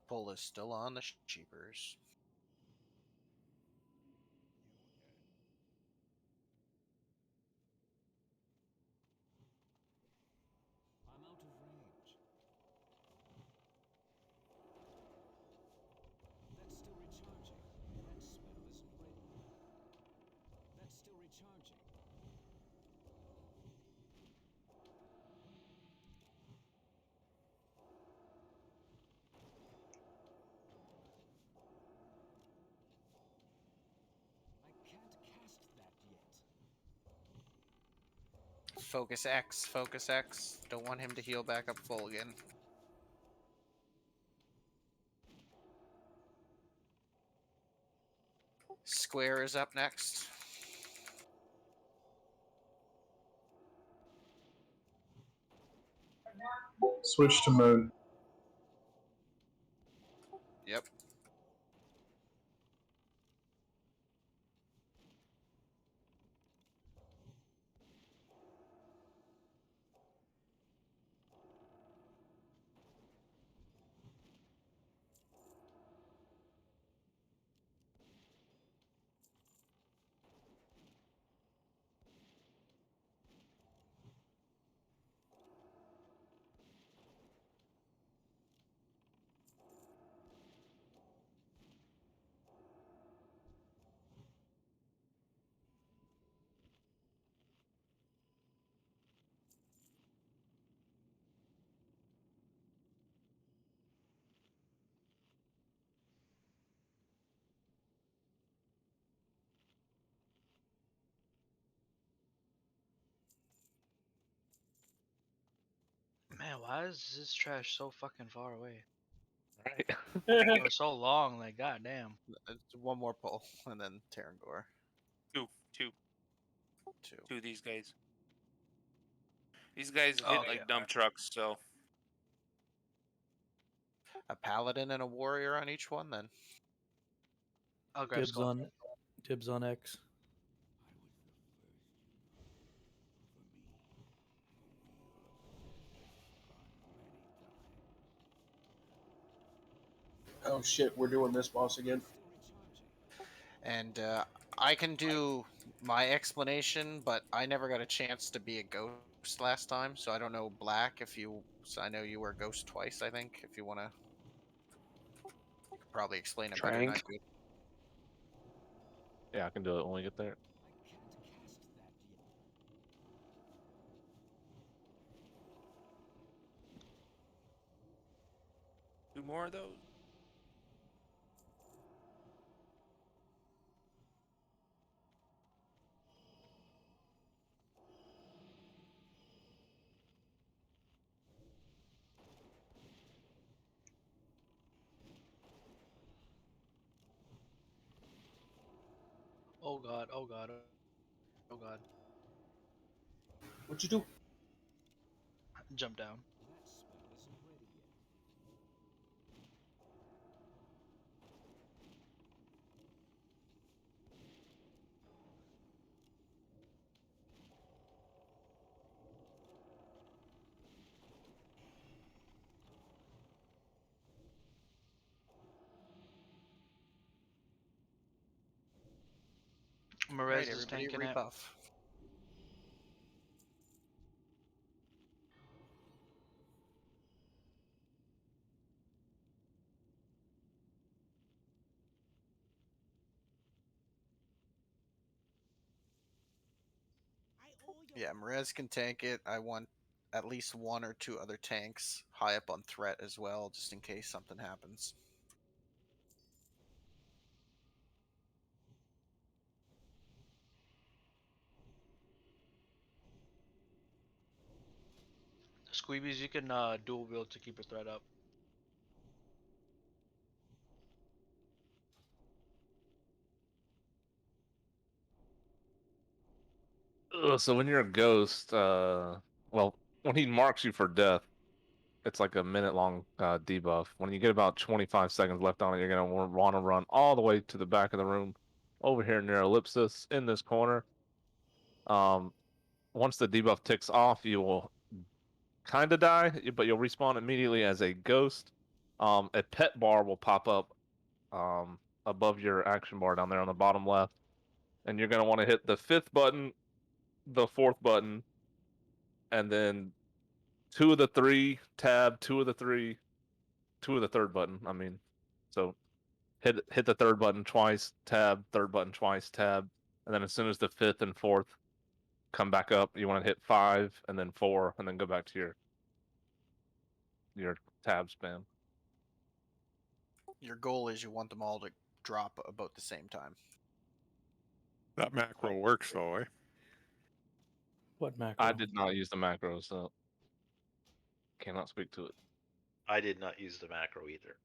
Pull is still on the sheepers. I'm out of range. That's still recharging. That spell isn't ready. That's still recharging. I can't cast that yet. Focus X, focus X. Don't want him to heal back up full again. Square is up next. Switch to Moon. Yep. Man, why is this trash so fucking far away? Right. Or so long, like goddamn. It's one more pull, and then Terrangor. Two. Two. Two of these guys. These guys Oh, hit okay, like dump trucks, so. A paladin and a warrior on each one, then. I'll grab Dibs Skull. on X. Oh shit, we're doing this boss again. And I can do my explanation, but I never got a chance to be a ghost last time, so I don't know, Black, if you... So I know you were a ghost twice, I think, if you want to... You could probably explain it better than I Trank. could. Yeah, I can do it when we get there. Two more of those. Oh god, oh god, oh god. What'd you do? Jump down. Merez Alright, is everybody tanking it. rebuff. Yeah, Merez can tank it. I want at least one or two other tanks high up on threat as well, just in case something happens. Squeebies, you can dual wield to keep your threat up. Ugh, so when you're a ghost, well, when he marks you for death, it's like a minute-long debuff. When you get about 25 seconds left on it, you're gonna want to run all the way to the back of the room, over here near Ellipsis, in this corner. Once the debuff ticks off, you will kind of die, but you'll respawn immediately as a ghost. A pet bar will pop up above your action bar down there on the bottom left, and you're gonna want to hit the 5th button, the 4th button, and then 2 of the 3 tab, 2 of the 3, 2 of the 3rd button. I mean, so hit the 3rd button twice, tab, 3rd button twice, tab, and then as soon as the 5th and 4th come back up, you want to hit 5 and then 4, and then go back to your tab spam. Your goal is you want them all to drop about the same time. That macro works though, eh? What macro? I did not use the macro, so cannot speak to it. I did not use the macro either.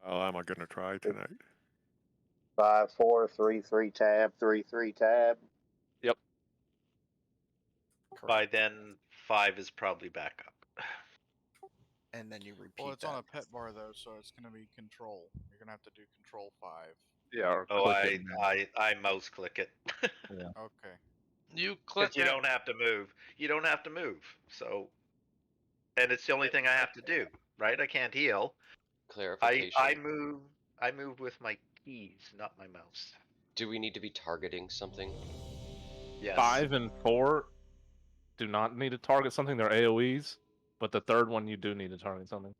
Well, am I gonna try tonight? 5, 4, 3, 3 tab, 3, 3 tab. Yep. By then, 5 is probably back up. And then you repeat Well, it's that. on a pet bar though, so it's gonna be control. You're gonna have to do control 5. Yeah. Or Oh, click I mouse click it. Yeah. Okay. You click Because you don't have to move. You don't have to move. So, and it's the only thing I have to do, right? I can't heal. Clarification. I move with my keys, not my mouse. Do we need to be targeting something? Yes. 5 and 4 do not need to target something. They're AoEs, but the 3rd one you do need to target something.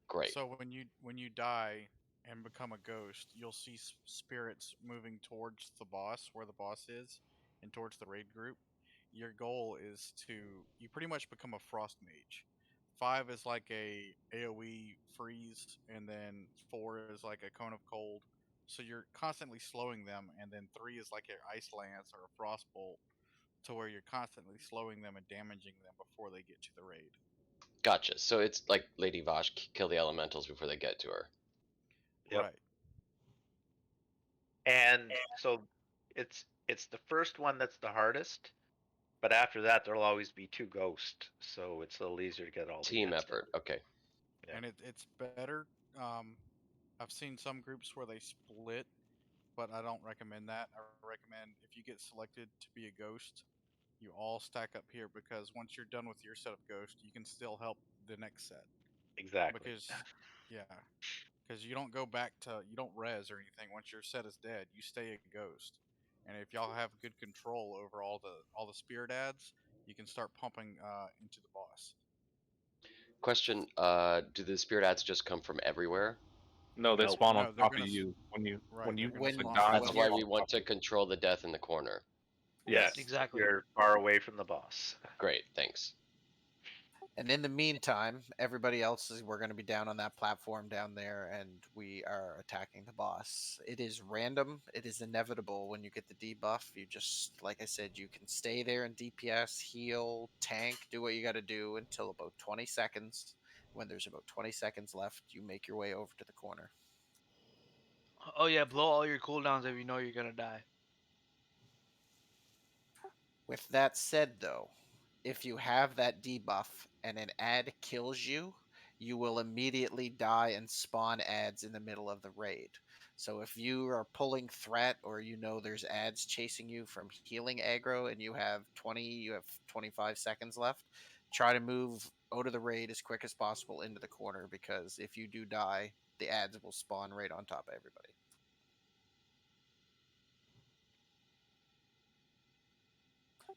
Great. So when you die and become a ghost, you'll see spirits moving towards the boss, where the boss is, and towards the raid group. Your goal is you pretty much become a frost mage. 5 is like a AoE freeze, and then 4 is like a cone of cold. So you're constantly slowing them, and then 3 is like an ice lance or a frost bolt, to where you're constantly slowing them and damaging them before they get to the raid. Gotcha. So it's like Lady Vosh, kill the elementals before they get to her. Yep. Right. And so it's the first one that's the hardest, but after that there'll always be 2 ghosts, so it's a little easier to get all the Team hits effort. done. Okay. Yeah. And it's better. I've seen some groups where they split, but I don't recommend that. I recommend if you get selected to be a ghost, you all stack up here because once you're done with your set of ghost, you can still help the next set. Exactly. Because, yeah, because you don't go back to you don't res or anything. Once your set is dead, you stay a ghost. And if y'all have good control over all the spirit ads, you can start pumping into the boss. Question: do the spirit ads just come from everywhere? No, they No, spawn on no, they're top of gonna you when they're you gonna When spawn die. on That's They'll top why of we spawn you. on want top to of you. control the death in the corner. Yes. Exactly. You're far away from the boss. Great, thanks. And in the meantime, everybody else is we're going to be down on that platform down there, and we are attacking the boss. It is random. It is inevitable when you get the debuff. You just, like I said, you can stay there in DPS, heal, tank, do what you got to do until about 20 seconds. When there's about 20 seconds left, you make your way over to the corner. Oh yeah, blow all your cooldowns if you know you're gonna die. With that said, though, if you have that debuff and an ad kills you, you will immediately die and spawn ads in the middle of the raid. So if you are pulling threat or you know there's ads chasing you from healing aggro and you have 25 seconds left, try to move out of the raid as quick as possible into the corner because if you do die, the ads will spawn right on top of everybody.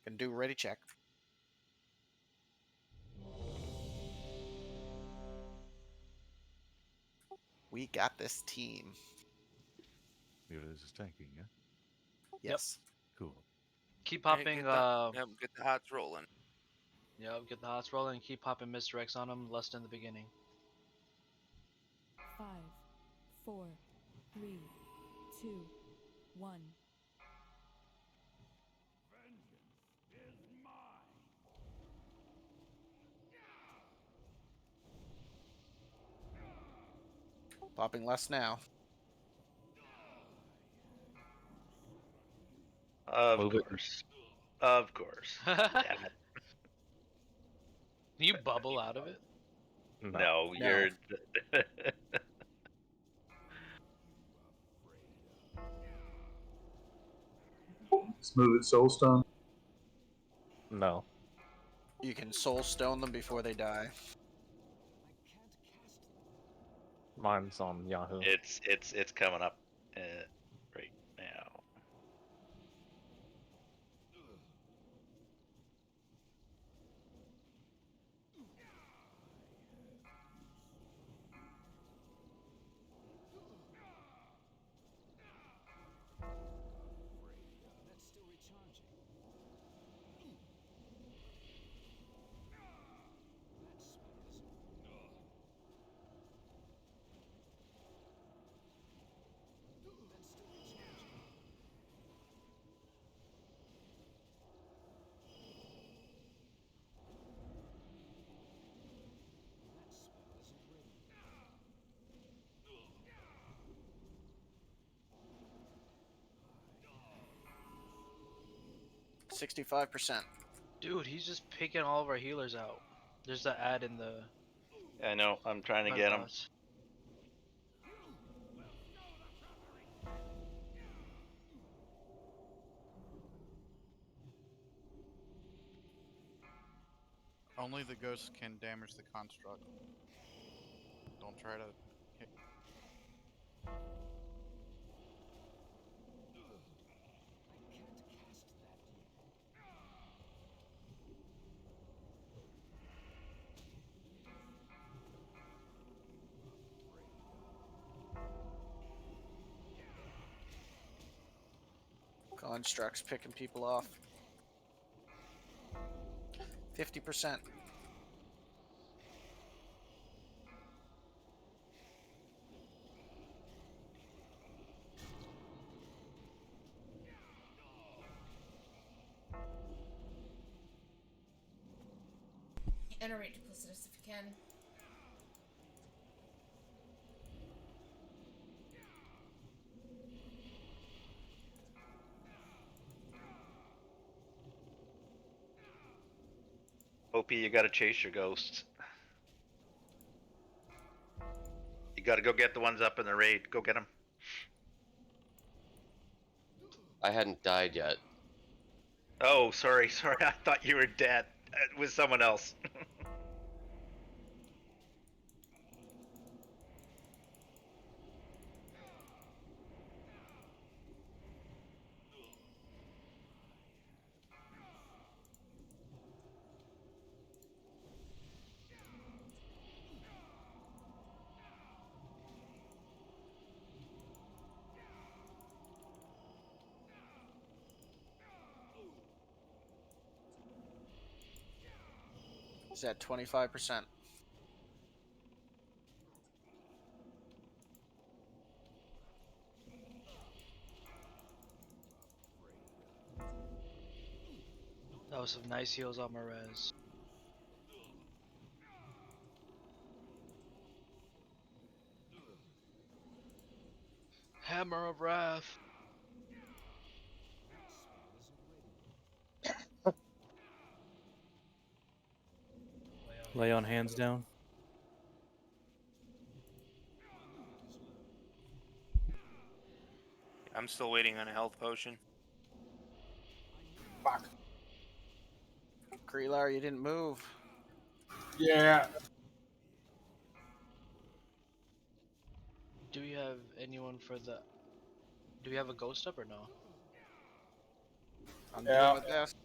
Can do ready check. We got this team. Here it is tanking, yeah? Yes. Cool. Keep Hey, popping. get the hots rolling. Yep, get the hots rolling. Keep popping misdirects on them. Less in the beginning. 5, 4, 3, 2, 1. Popping less now. Of Move it. course. Of course. Damn it. Can you bubble out of it? No, No. you're. Smooth Soulstone. No. You can soul stone them before they die. Mine's on Yahoo. It's coming up right now. That's still recharging. That spell isn't. That's still recharging. That spell isn't ready yet. 65%. Dude, he's just picking all of our healers out. There's the ad in the. I know. I'm trying to my get him. boss. Only the ghosts can damage the construct. Don't try to hit. I can't cast that yet. Constructs picking people off. 50%. Iterate duplicitous if you can. OP, you gotta chase your ghosts. You gotta go get the ones up in the raid. Go get them. I hadn't died yet. Oh, sorry. I thought you were dead. It was someone else. Is at 25%. That was some nice heals on my res. Hammer of Wrath. Lay on hands down. I'm still waiting on a health potion. Fuck. Kreelar, you didn't move. Yeah. Do we have anyone for the? Do we have a ghost up or no? I'm Yeah. doing my best.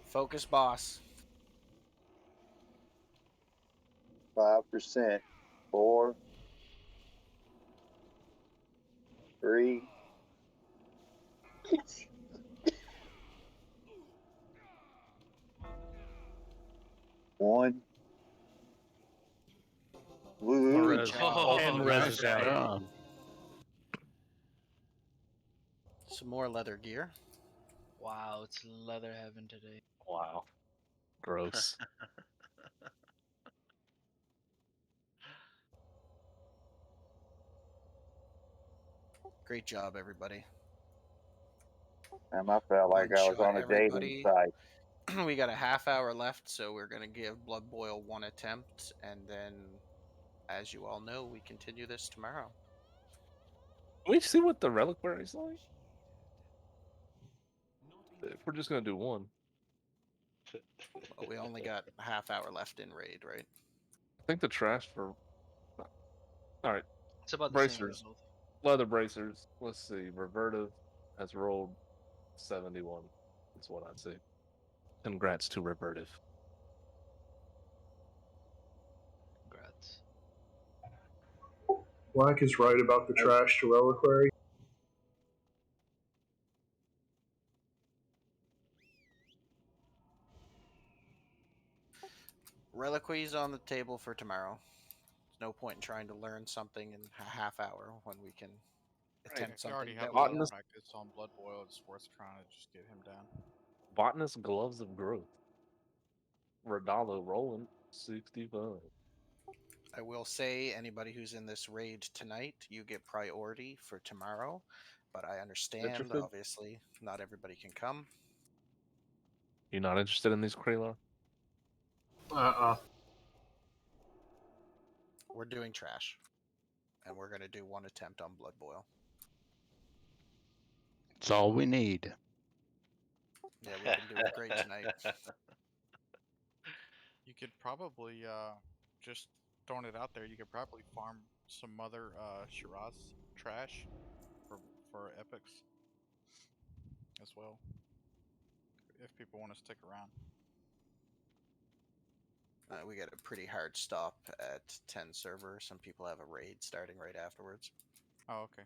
Focus, boss. 5%. 4, 3, 1. Woo. Res. And res is Nice down. job. Some more leather gear. Wow, it's leather heaven today. Wow. Gross. Great job, everybody. I felt like I was One-shot on a dating everybody. site. We got a half hour left, so we're going to give Blood Boil one attempt, and then, as you all know, we continue this tomorrow. Can we see what the reliquary is like? If we're just gonna do one. Well, we only got a half hour left in raid, right? I think the trash for. All right. It's about the Bracers. same. Leather bracers. Let's see. Revertive has rolled 71. That's what I'd say. Congrats to Revertive. Congrats. Black is right about the trash to reliquary. Reliquaries on the table for tomorrow. There's no point in trying to learn something in a half hour when we can attempt If you already something have that a we lot know. of practice on Blood Boil, it's worth trying to just get him down. Botanist Gloves of Growth. Rodalo rolling 65. I will say, anybody who's in this raid tonight, you get priority for tomorrow. But I understand, Interested? obviously, not everybody can come. You not interested in these Kreelar? We're doing trash. And we're going to do one attempt on Blood Boil. It's all we need. Yeah, we've been doing great tonight. You could probably just throwing it out there. You could probably farm some other Shiraz trash for epics as well, if people want to stick around. We get a pretty hard stop at 10 server. Some people have a raid starting right afterwards. Oh, okay.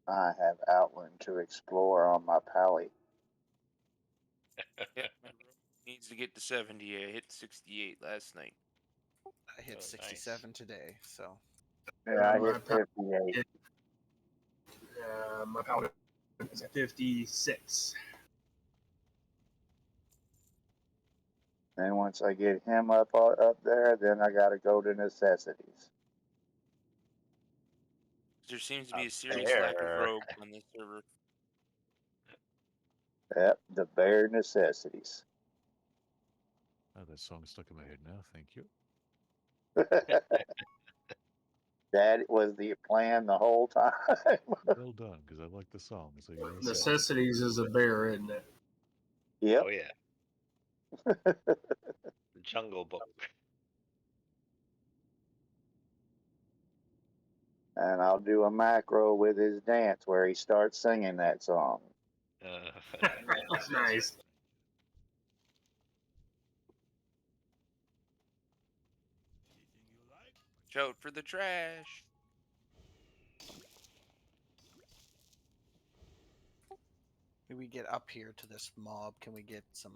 I have Outland to explore on my pally. Yep, needs to get to 70. I hit 68 last night. I hit 67 today, so. Yeah, I hit 58. My paladin is at 56. Then once I get him up there, then I gotta go to necessities. There seems to be a serious lack of rogues on this server. Yep, the bare necessities. Oh, that song stuck in my head now. Thank you. That was the plan the whole time. Well done, because I like the song. So you know, Necessities is a bear, isn't it? Yep. Oh yeah. The Jungle Book. And I'll do a macro with his dance where he starts singing that song. Nice. Watch out for the trash. When we get up here to this mob, can we get some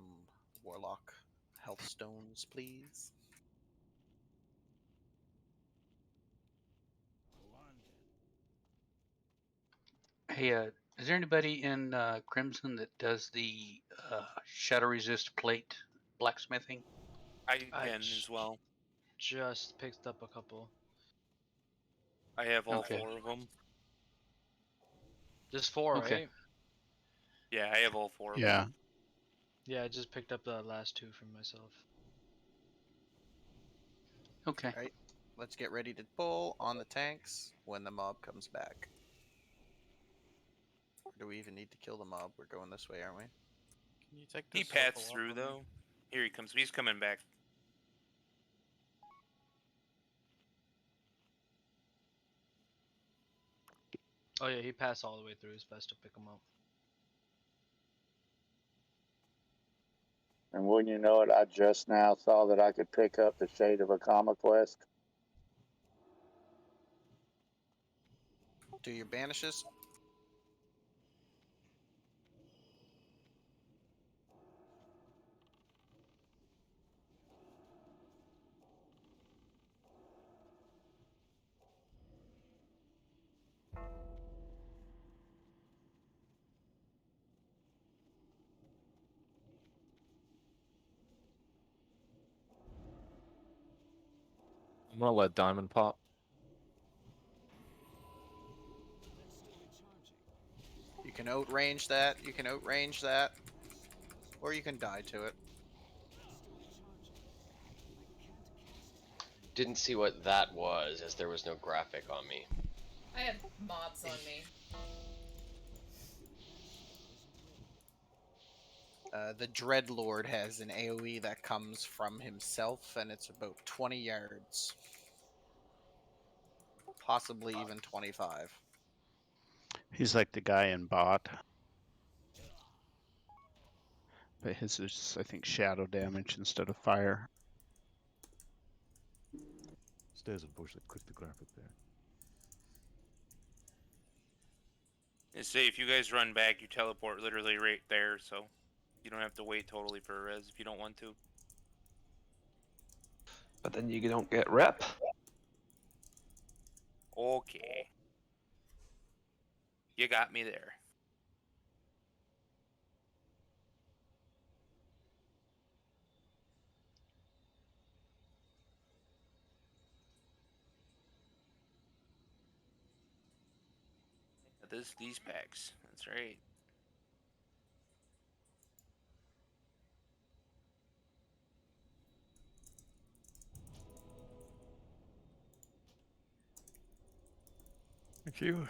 warlock health stones, please? Hey, is there anybody in Crimson that does the shadow resist plate blacksmithing? I can as well. Just picked up a couple. I have all Okay. 4 of them. Just 4, Okay. right? Yeah, I have all 4 of Yeah. them. Yeah, I just picked up the last 2 for myself. Okay. Alright, let's get ready to pull on the tanks when the mob comes back. Or do we even need to kill the mob? We're going this way, aren't we? Can you take He this circle pats up through on me? though. Here he comes. He's coming back. Oh yeah, he passed all the way through. It's best to pick him up. And wouldn't you know it, I just now saw that I could pick up the Shade of a Comic Quest. Do your banishes. I'm gonna let Diamond pop. You can outrange that, you can outrange that, or you can die to it. Didn't see what that was, as there was no graphic on me. I had mobs on me. The Dreadlord has an AoE that comes from himself, and it's about 20 yards. Possibly even 25. He's like the guy in Bot. But his is, I think, shadow damage instead of fire. Stairs, unfortunately, click the graphic there. And say if you guys run back, you teleport literally right there, so you don't have to wait totally for a res if you don't want to. But then you don't get rep. Okay. You got me there. These packs. That's right. Thank you.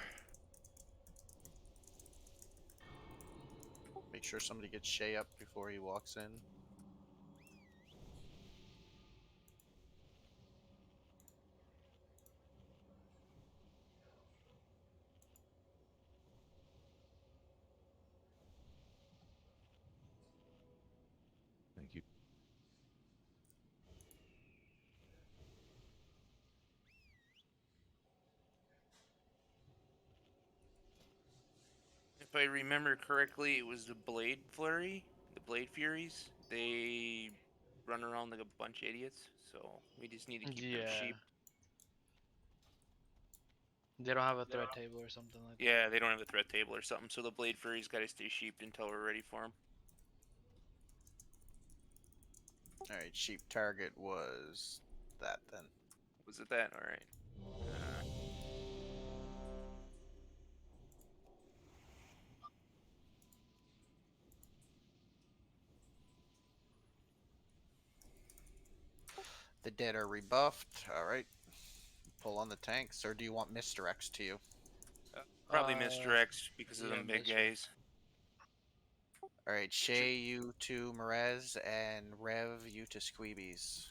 Make sure somebody gets Shay up before he walks in. Thank you. If I remember correctly, it was the Blade Flurry, the Blade Furies. They run around like a bunch of idiots, so we just need to keep them sheep. They don't have a threat table or something like that. Yeah, they don't have a threat table or something, so the Blade Furies gotta stay sheeped until we're ready for them. All right, sheep target was that then. Was it that? All right. The dead are rebuffed. All right. Pull on the tanks, or do you want Mr. X to you? Probably Mr. X because of yeah, them big Mr. guys. All right, Shay, you to Merez, and Rev, you to Squeebies.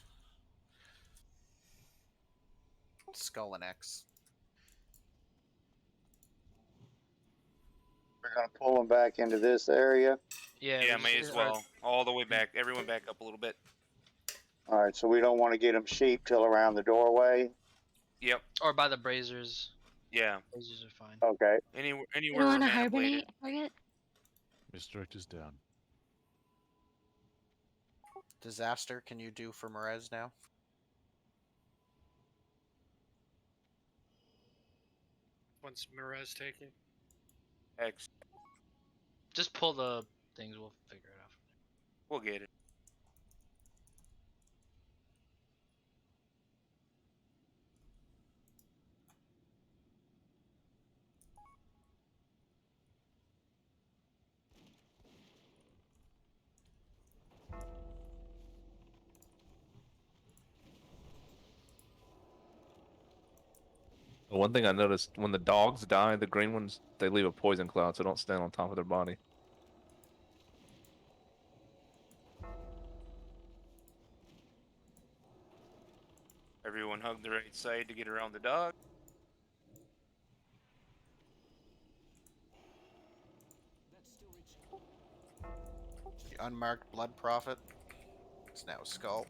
Skull and X. We're gonna pull them back into this area. Yeah, Yeah, we may just as well. All the way back. Everyone back up a little bit. All right, so we don't want to get them sheep till around the doorway. Yep. or by the braziers. Yeah. Braziers are fine. Okay. Anywhere You we're want to mana bladed. hibernate target? Misdirect is down. Disaster, can you do for Merez now? What's Mirez taking? X. Just pull the things. We'll figure it out. We'll get it. One thing I noticed, when the dogs die, the green ones, they leave a poison cloud, so don't stand on top of their body. Everyone hug the right side to get around the dog. The unmarked blood prophet. It's now a skull.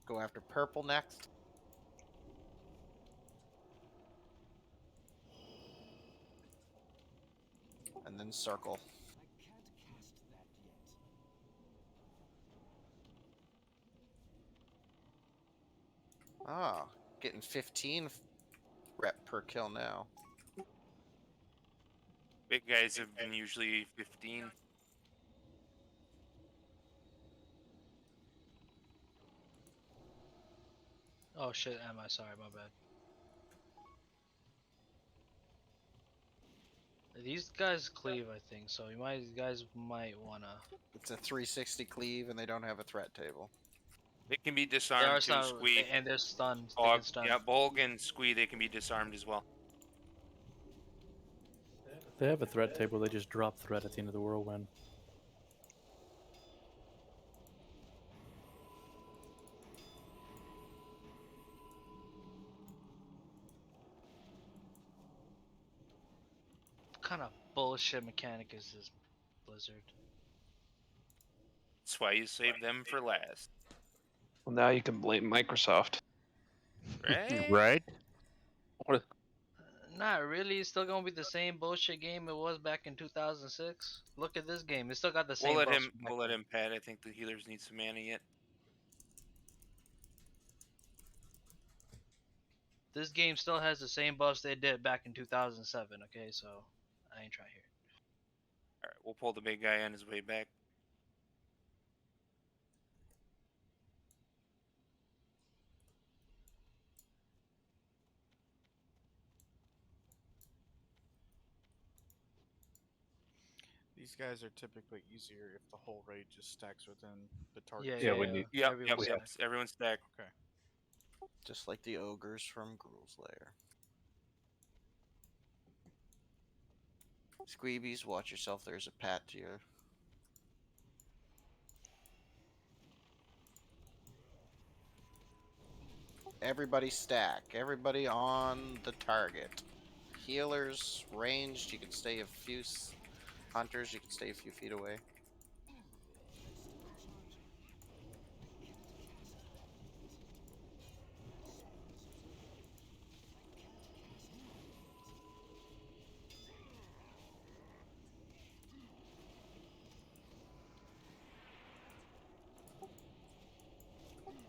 Go after purple next. And then circle. Ah, getting 15 rep per kill now. Big guys have been usually 15. Oh shit, am I sorry, my bad. These guys cleave, I think, so you guys might wanna. It's a 360 cleave, and they don't have a threat table. They can be They are disarmed too, stunned, Squee. and they're stunned. They Oh, get stunned. yeah, Bolg and Squee, they can be disarmed as well. If they have a threat table, they just drop threat at the end of the whirlwind. What kind of bullshit mechanic is this, Blizzard? That's why you save them for last. Well, now you can blame Microsoft. Right? Right? What? Not really. It's still gonna be the same bullshit game it was back in 2006. Look at this game. It still got the same. We'll let buffs him. back We'll let then. him pat. I think the healers need some mana yet. This game still has the same buffs they did back in 2007. Okay, so I ain't trying here. All right, we'll pull the big guy on his way back. These guys are typically easier if the whole raid just stacks within the target. Yep. Everyone's stacked. Okay. Just like the ogres from Gruul's Lair. Squeebies, watch yourself. There's a pat to your. Everybody stack. Everybody on the target. Healers, ranged, you can stay a few. Hunters, you can stay a few feet away.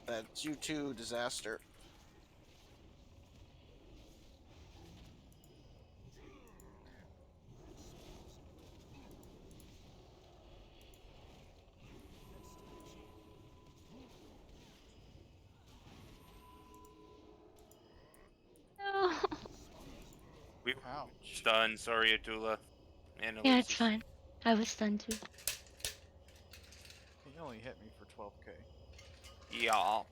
That's you too, Disaster. Ouch. Stun. Sorry, Atula. And Yeah, it's Aloysius. fine. I was stunned too. He only hit me for 12k. Yeah.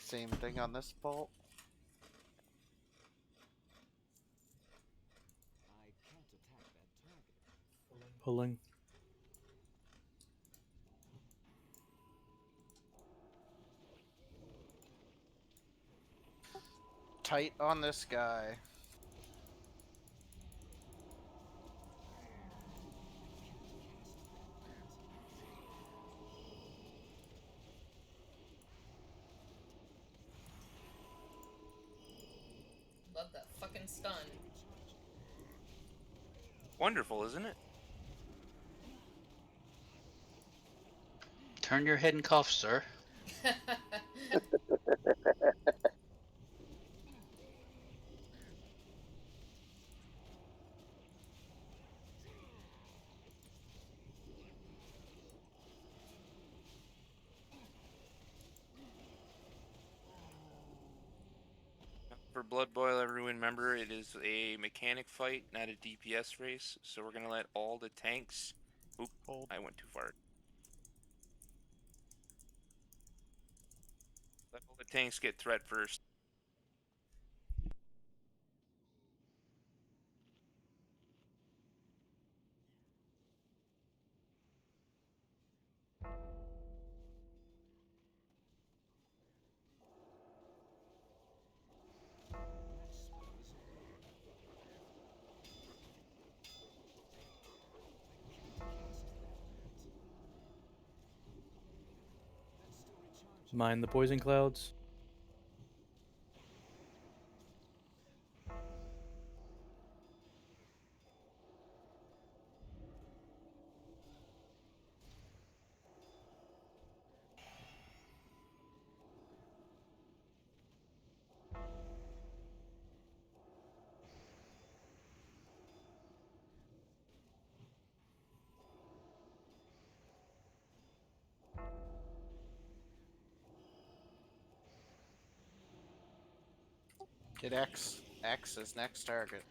Same thing on this bolt. I can't attack that target. Pulling. Tight on this guy. Love that fucking stun. Wonderful, isn't it? Turn your head and cough, sir. For Blood Boil, everyone remember it is a mechanic fight, not a DPS race. So we're gonna let all the tanks. Oop, Hold. I went too far. Let all the tanks get threat first. Mind the poison clouds. Get X. X is next target.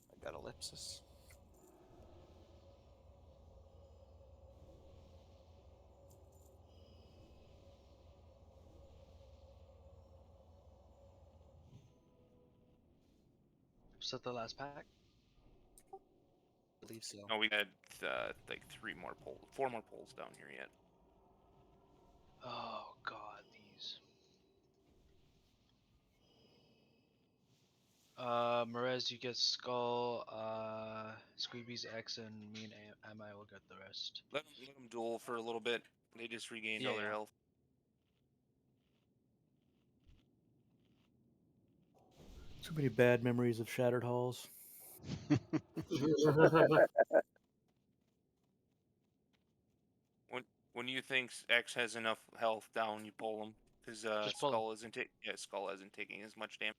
I got ellipsis. Was that the last pack? I believe so. No, we had like 4 more polls down here yet. Oh god, these. Merez, you get Skull, Squeeby's X, and me and Ami will get the rest. Let them duel for a little bit. They just regained all their Yeah. health. Too many bad memories of Shattered Halls. When you think X has enough health down, you pull him because Just pull Skull isn't Skull isn't taking as much damage.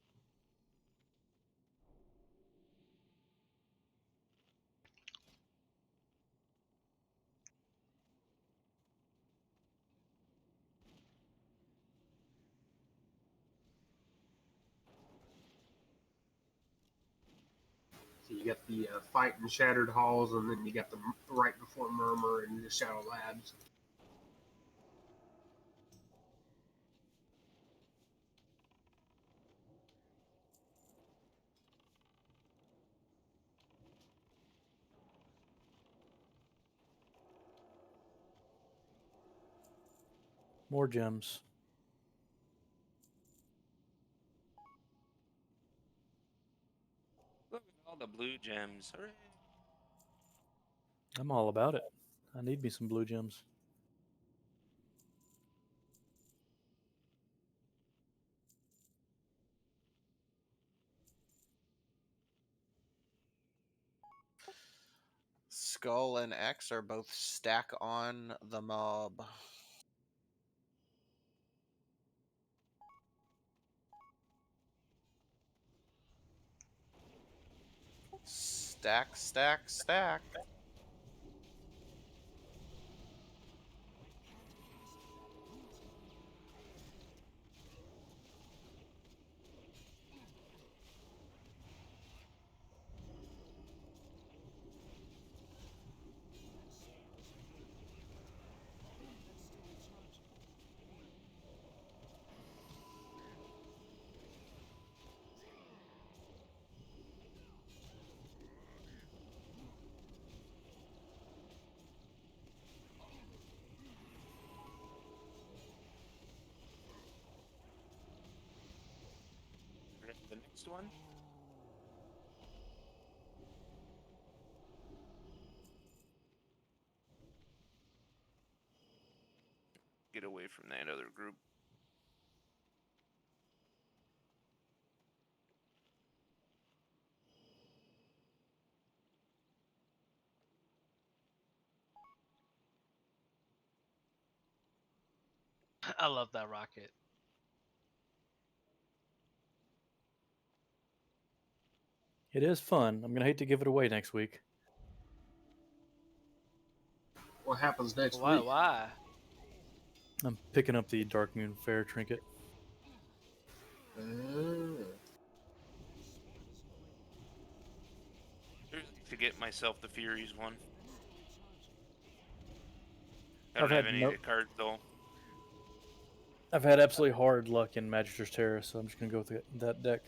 So you got the fight in Shattered Halls, and then you got the right before Murmur and the Shadow Labs. More gems. Look at all the blue gems. Hooray. I'm all about it. I need me some blue gems. Skull and X are both stack on the mob. Stack, stack, stack. The next one. Get away from that other group. I love that rocket. It is fun. I'm gonna hate to give it away next week. What happens next Why? week? Why? I'm picking up the Dark Moon Fair trinket. To get myself the Furies one. I I've don't have had any of the cards though. I've had absolutely hard luck in Magister's Terror, so I'm just gonna go with that deck.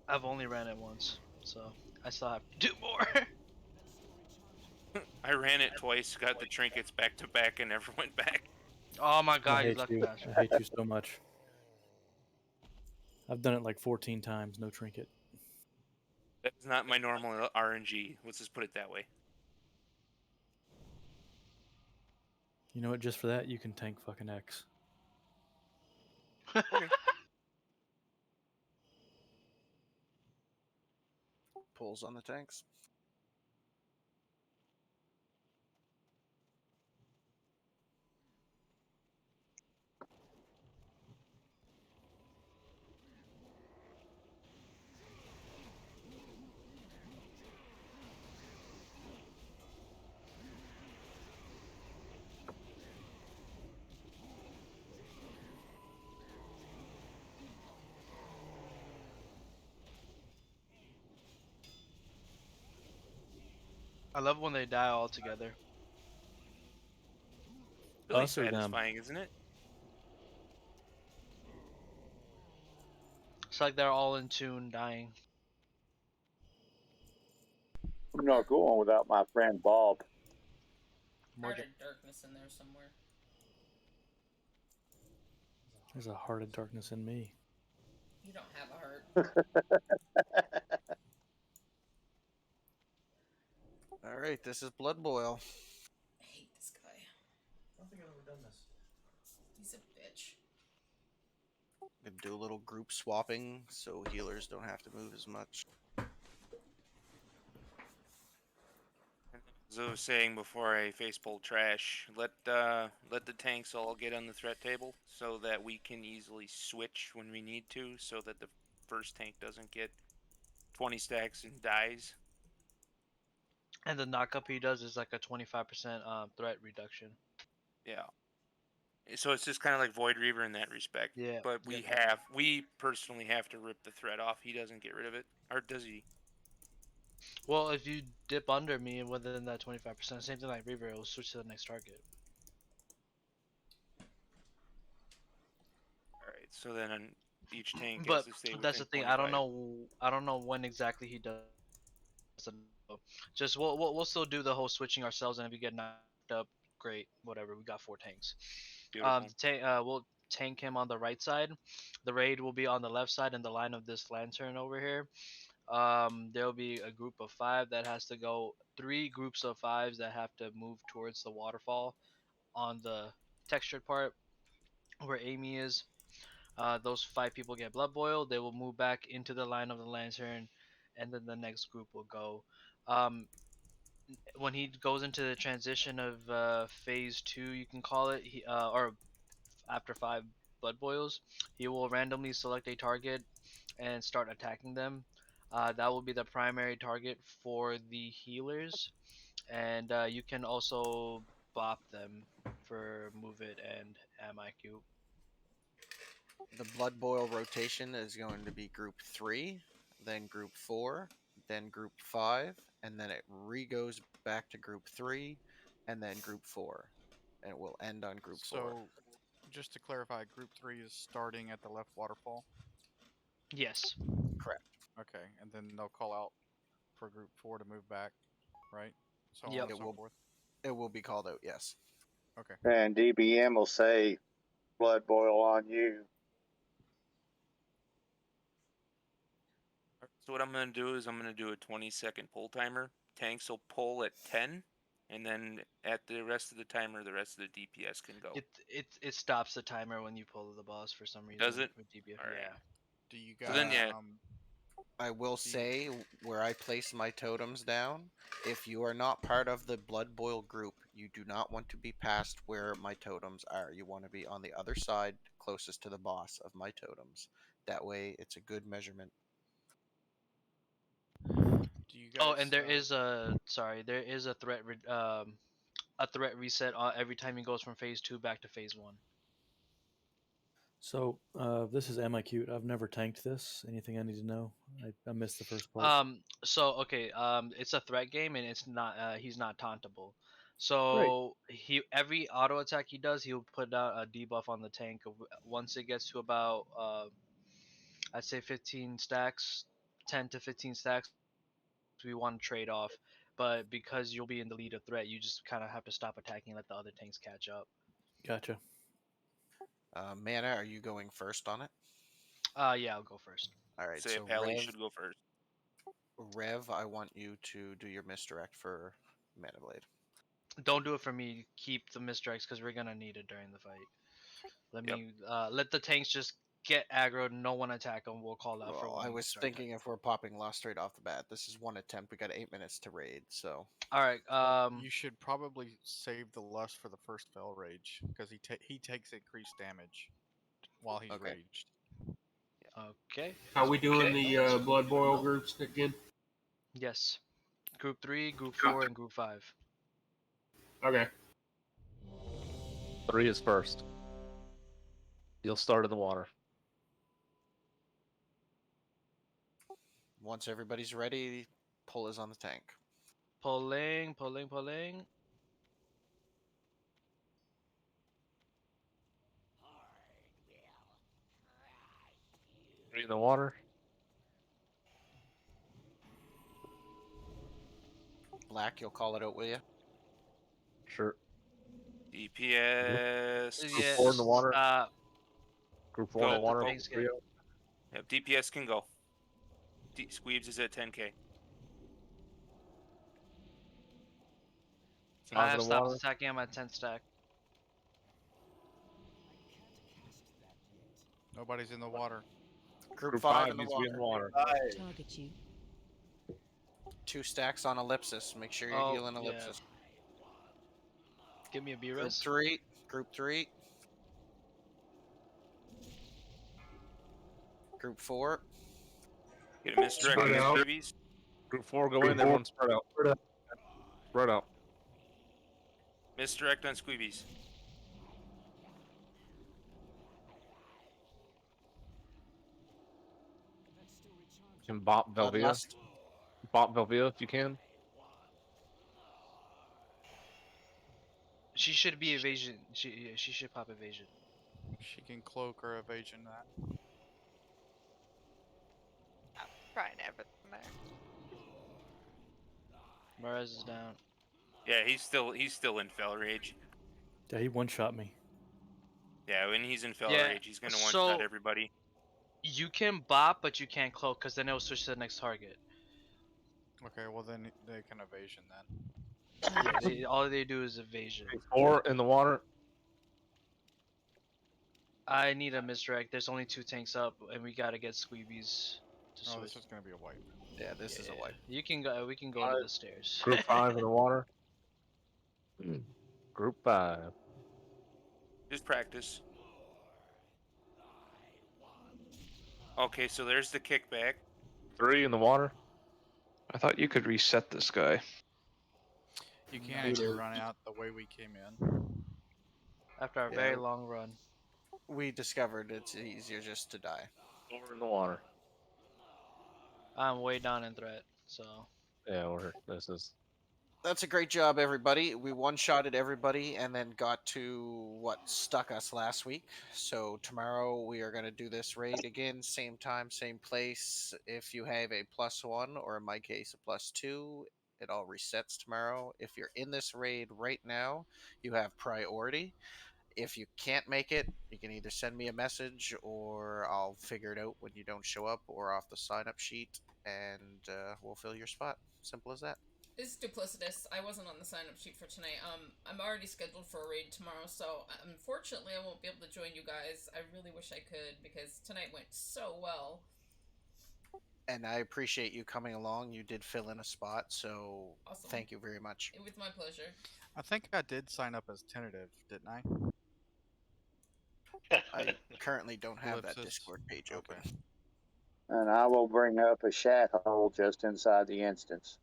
I've only ran it once, so I still have to do more. I ran it twice, got the trinkets back to back, and never went back. Oh my I god, you hate lucky you. bastard. I hate you so much. I've done it like 14 times, no trinket. That's not my normal RNG. Let's just put it that way. You know what? Just for that, you can tank fucking X. Okay. Pulls on the tanks. I love when they die all together. Really Us or them? satisfying, isn't it? It's like they're all in tune dying. I'm not going without my friend Bob. Heart of Darkness in there somewhere. There's a heart of darkness in me. You don't have a heart. All right, this is Blood Boil. I hate this guy. I don't think I've ever done this. He's a bitch. Gonna do a little group swapping so healers don't have to move as much. As I was saying before I facepull trash, let the tanks all get on the threat table so that we can easily switch when we need to, so that the first tank doesn't get 20 stacks and dies. And the knockup he does is like a 25% threat reduction. Yeah. So it's just kind of like Void Reaver in that respect. Yeah. But we personally have to rip the threat off. He doesn't get rid of it, or does he? Well, if you dip under me within that 25%, same thing like Reaver, it will switch to the next target. All right. So then on each tank But has to stay that's the within thing. I 25. don't know when exactly he does. Just we'll still do the whole switching ourselves, and if you get knocked up, great. Whatever. We got 4 tanks. Beautiful. We'll tank him on the right side. The raid will be on the left side in the line of this lantern over here. There'll be a group of 5 that has to go. 3 groups of 5s that have to move towards the waterfall on the textured part where Amy is. Those 5 people get blood boiled. They will move back into the line of the lantern, and then the next group will go. When he goes into the transition of phase 2, you can call it, or after 5 blood boils, he will randomly select a target and start attacking them. That will be the primary target for the healers, and you can also bop them for move it and MIQ. The Blood Boil rotation is going to be Group 3, then Group 4, then Group 5, and then it re-goes back to Group 3, and then Group 4. And it will end on Group 4. So, just to clarify, Group 3 is starting at the left waterfall? Yes. Correct. Okay, and then they'll call out for Group 4 to move back, right? So Yep. on and so forth. It will be called out, yes. Okay. And DBM will say, blood boil on you. So what I'm gonna do is I'm gonna do a 20-second pull timer. Tanks will pull at 10, and then at the rest of the timer, the rest of the DPS can go. It stops the timer when you pull the boss for some reason. Does it? With DBF. All right. Yeah. Do you guys? So then, yeah. I will say, where I place my totems down, if you are not part of the Blood Boil group, you do not want to be past where my totems are. You want to be on the other side, closest to the boss of my totems. That way, it's a good measurement. Do you guys? Oh, and there is a a threat reset every time he goes from phase 2 back to phase 1. So this is MIQ. I've never tanked this. Anything I need to know? I missed the first part. It's a threat game and it's not he's not tauntable. So every auto attack he does, he'll put out a debuff on the tank. Once it gets to about I'd say 15 stacks, 10 to 15 stacks, we want to trade off. But because you'll be in the lead of threat, you just kind of have to stop attacking and let the other tanks catch up. Gotcha. Mana, are you going first on it? Yeah, I'll go first. All right, Say so Pally should go first. Rev, I want you to do your misdirect for Mana Blade. Don't do it for me. Keep the misdirects because we're gonna need it during the fight. Let the tanks just get aggroed. No one attack them. We'll call out for Well, when I we was start thinking if we're popping Lost straight off the bat, this is one attempt. We got 8 minutes to raid, so. All right. You should probably save the lust for the first Fel Rage because he takes increased damage while he's raged. Okay. How we doing the blood boil groups again? Yes. Group 3, Group 4, and Group 5. Okay. 3 is first. You'll start in the water. Once everybody's ready, pull is on the tank. Pulling. 3 in the water. Black, you'll call it out, will you? Sure. DPS. Group 4 in the water. Group 4 in the Go. water. Yep, DPS can go. Squeebs is at 10k. I have stopped attacking. I'm at 10 stack. Nobody's in the water. Group 5 in the needs to be in the water. Target you. 2 stacks on ellipsis. Make sure you're healing ellipsis. Give me a B Group res. 3. Group 3. Group 4. Get a misdirect on Squeebies. Group 4, go in. Everyone spread out. Spread out. Misdirect on Squeebies. You can bop Velvia. Bop Velvia if you can. She should be evasion. She should pop evasion. She can cloak or evasion that. I'm trying everything there. Mirez is down. Yeah, he's still in Fel Rage. Yeah, he one-shot me. Yeah, when he's in Fell Yeah, Rage, he's gonna one-shot so everybody. you can bop, but you can't cloak, because then it'll switch to the next target. Okay, well then they can evasion then. Yeah, all they do is evasion. 4 in the water. I need a misdirect. There's only 2 tanks up, and we gotta get squeebies to Oh, switch. this is gonna be a wipe. Yeah, this is a wipe. You can go. We can go to the stairs. Group 5 in the water. Group 5. Just practice. Okay, so there's the kickback. 3 in the water. I thought you could reset this guy. You can if you run out the way we came in. After a Yeah. very long run. We discovered it's easier just to die. 4 in the water. I'm way down in threat, so. Yeah, this is. That's a great job, everybody. We one-shotted everybody and then got to what stuck us last week. So tomorrow we are going to do this raid again, same time, same place. If you have a +1, or in my case a +2, it all resets tomorrow. If you're in this raid right now, you have priority. If you can't make it, you can either send me a message or I'll figure it out when you don't show up or off the sign-up sheet, and we'll fill your spot. Simple as that. This is duplicitous. I wasn't on the sign-up sheet for tonight. I'm already scheduled for a raid tomorrow, so unfortunately I won't be able to join you guys. I really wish I could, because tonight went so well. And I appreciate you coming along. You did fill in a spot, so Awesome. thank you very much. It was my pleasure. I think I did sign up as tentative, didn't I? I currently don't have that Ellipsis. Discord page open. And I will bring up a chat hole just inside the instance.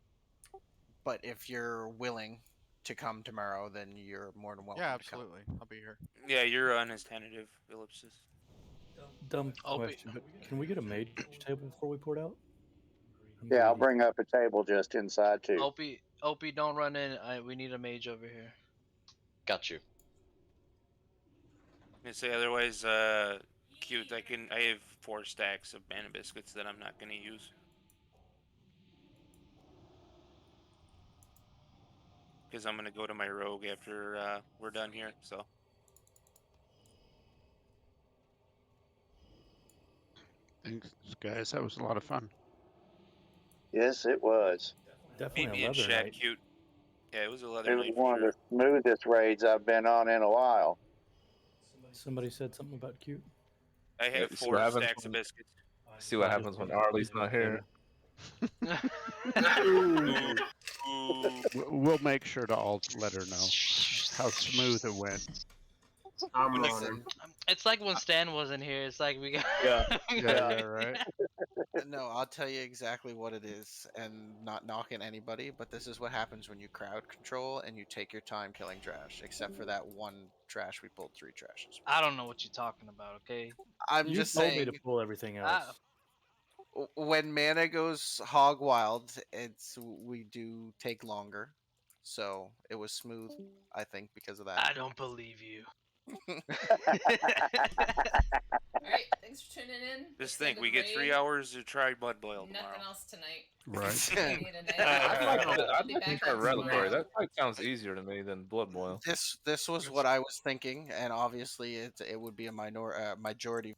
But if you're willing to come tomorrow, then you're more than welcome Yeah, to come. absolutely. I'll be here. Yeah, you're on his tentative ellipsis. Dumb question, but can we get a mage table before we port out? Yeah, I'll bring up a table just inside too. Opie, don't run in. We need a mage over here. Got you. I say otherwise, cute. I have 4 stacks of banana biscuits that I'm not gonna use. Because I'm gonna go to my rogue after we're done here. So. Thanks, guys. That was a lot of fun. Yes, it was. Definitely Meet me a in leather chat, night. cute. Yeah, it was a leather It was night one for of the smoothest raids I've been on in a while. Somebody said something about cute. I Yeah, have see 4 what happens stacks of when- biscuits. See what happens when Arlie's not here. We'll make sure to all let her know how smooth it went. I'm Listen, honored. It's like when Stan wasn't here. It's like we got. Yeah, right. no, I'll tell you exactly what it is, and not knocking anybody, but this is what happens when you crowd control and you take your time killing trash, except for that one trash we pulled 3 trashes. I don't know what you're talking about. Okay. I'm You just told saying, me to pull everything else. when mana goes hog wild, we do take longer. So it was smooth, I think, because of that. I don't believe you. Alright, thanks for tuning in. Just Let's think, end we the get 3 raid. hours to try Mud Boil tomorrow. Nothing else tonight. Right. I need a night. I'd Be like to back try on Reliquary. tomorrow. That sounds easier to me than Blood Boil. This was what I was thinking, and obviously it would be a majority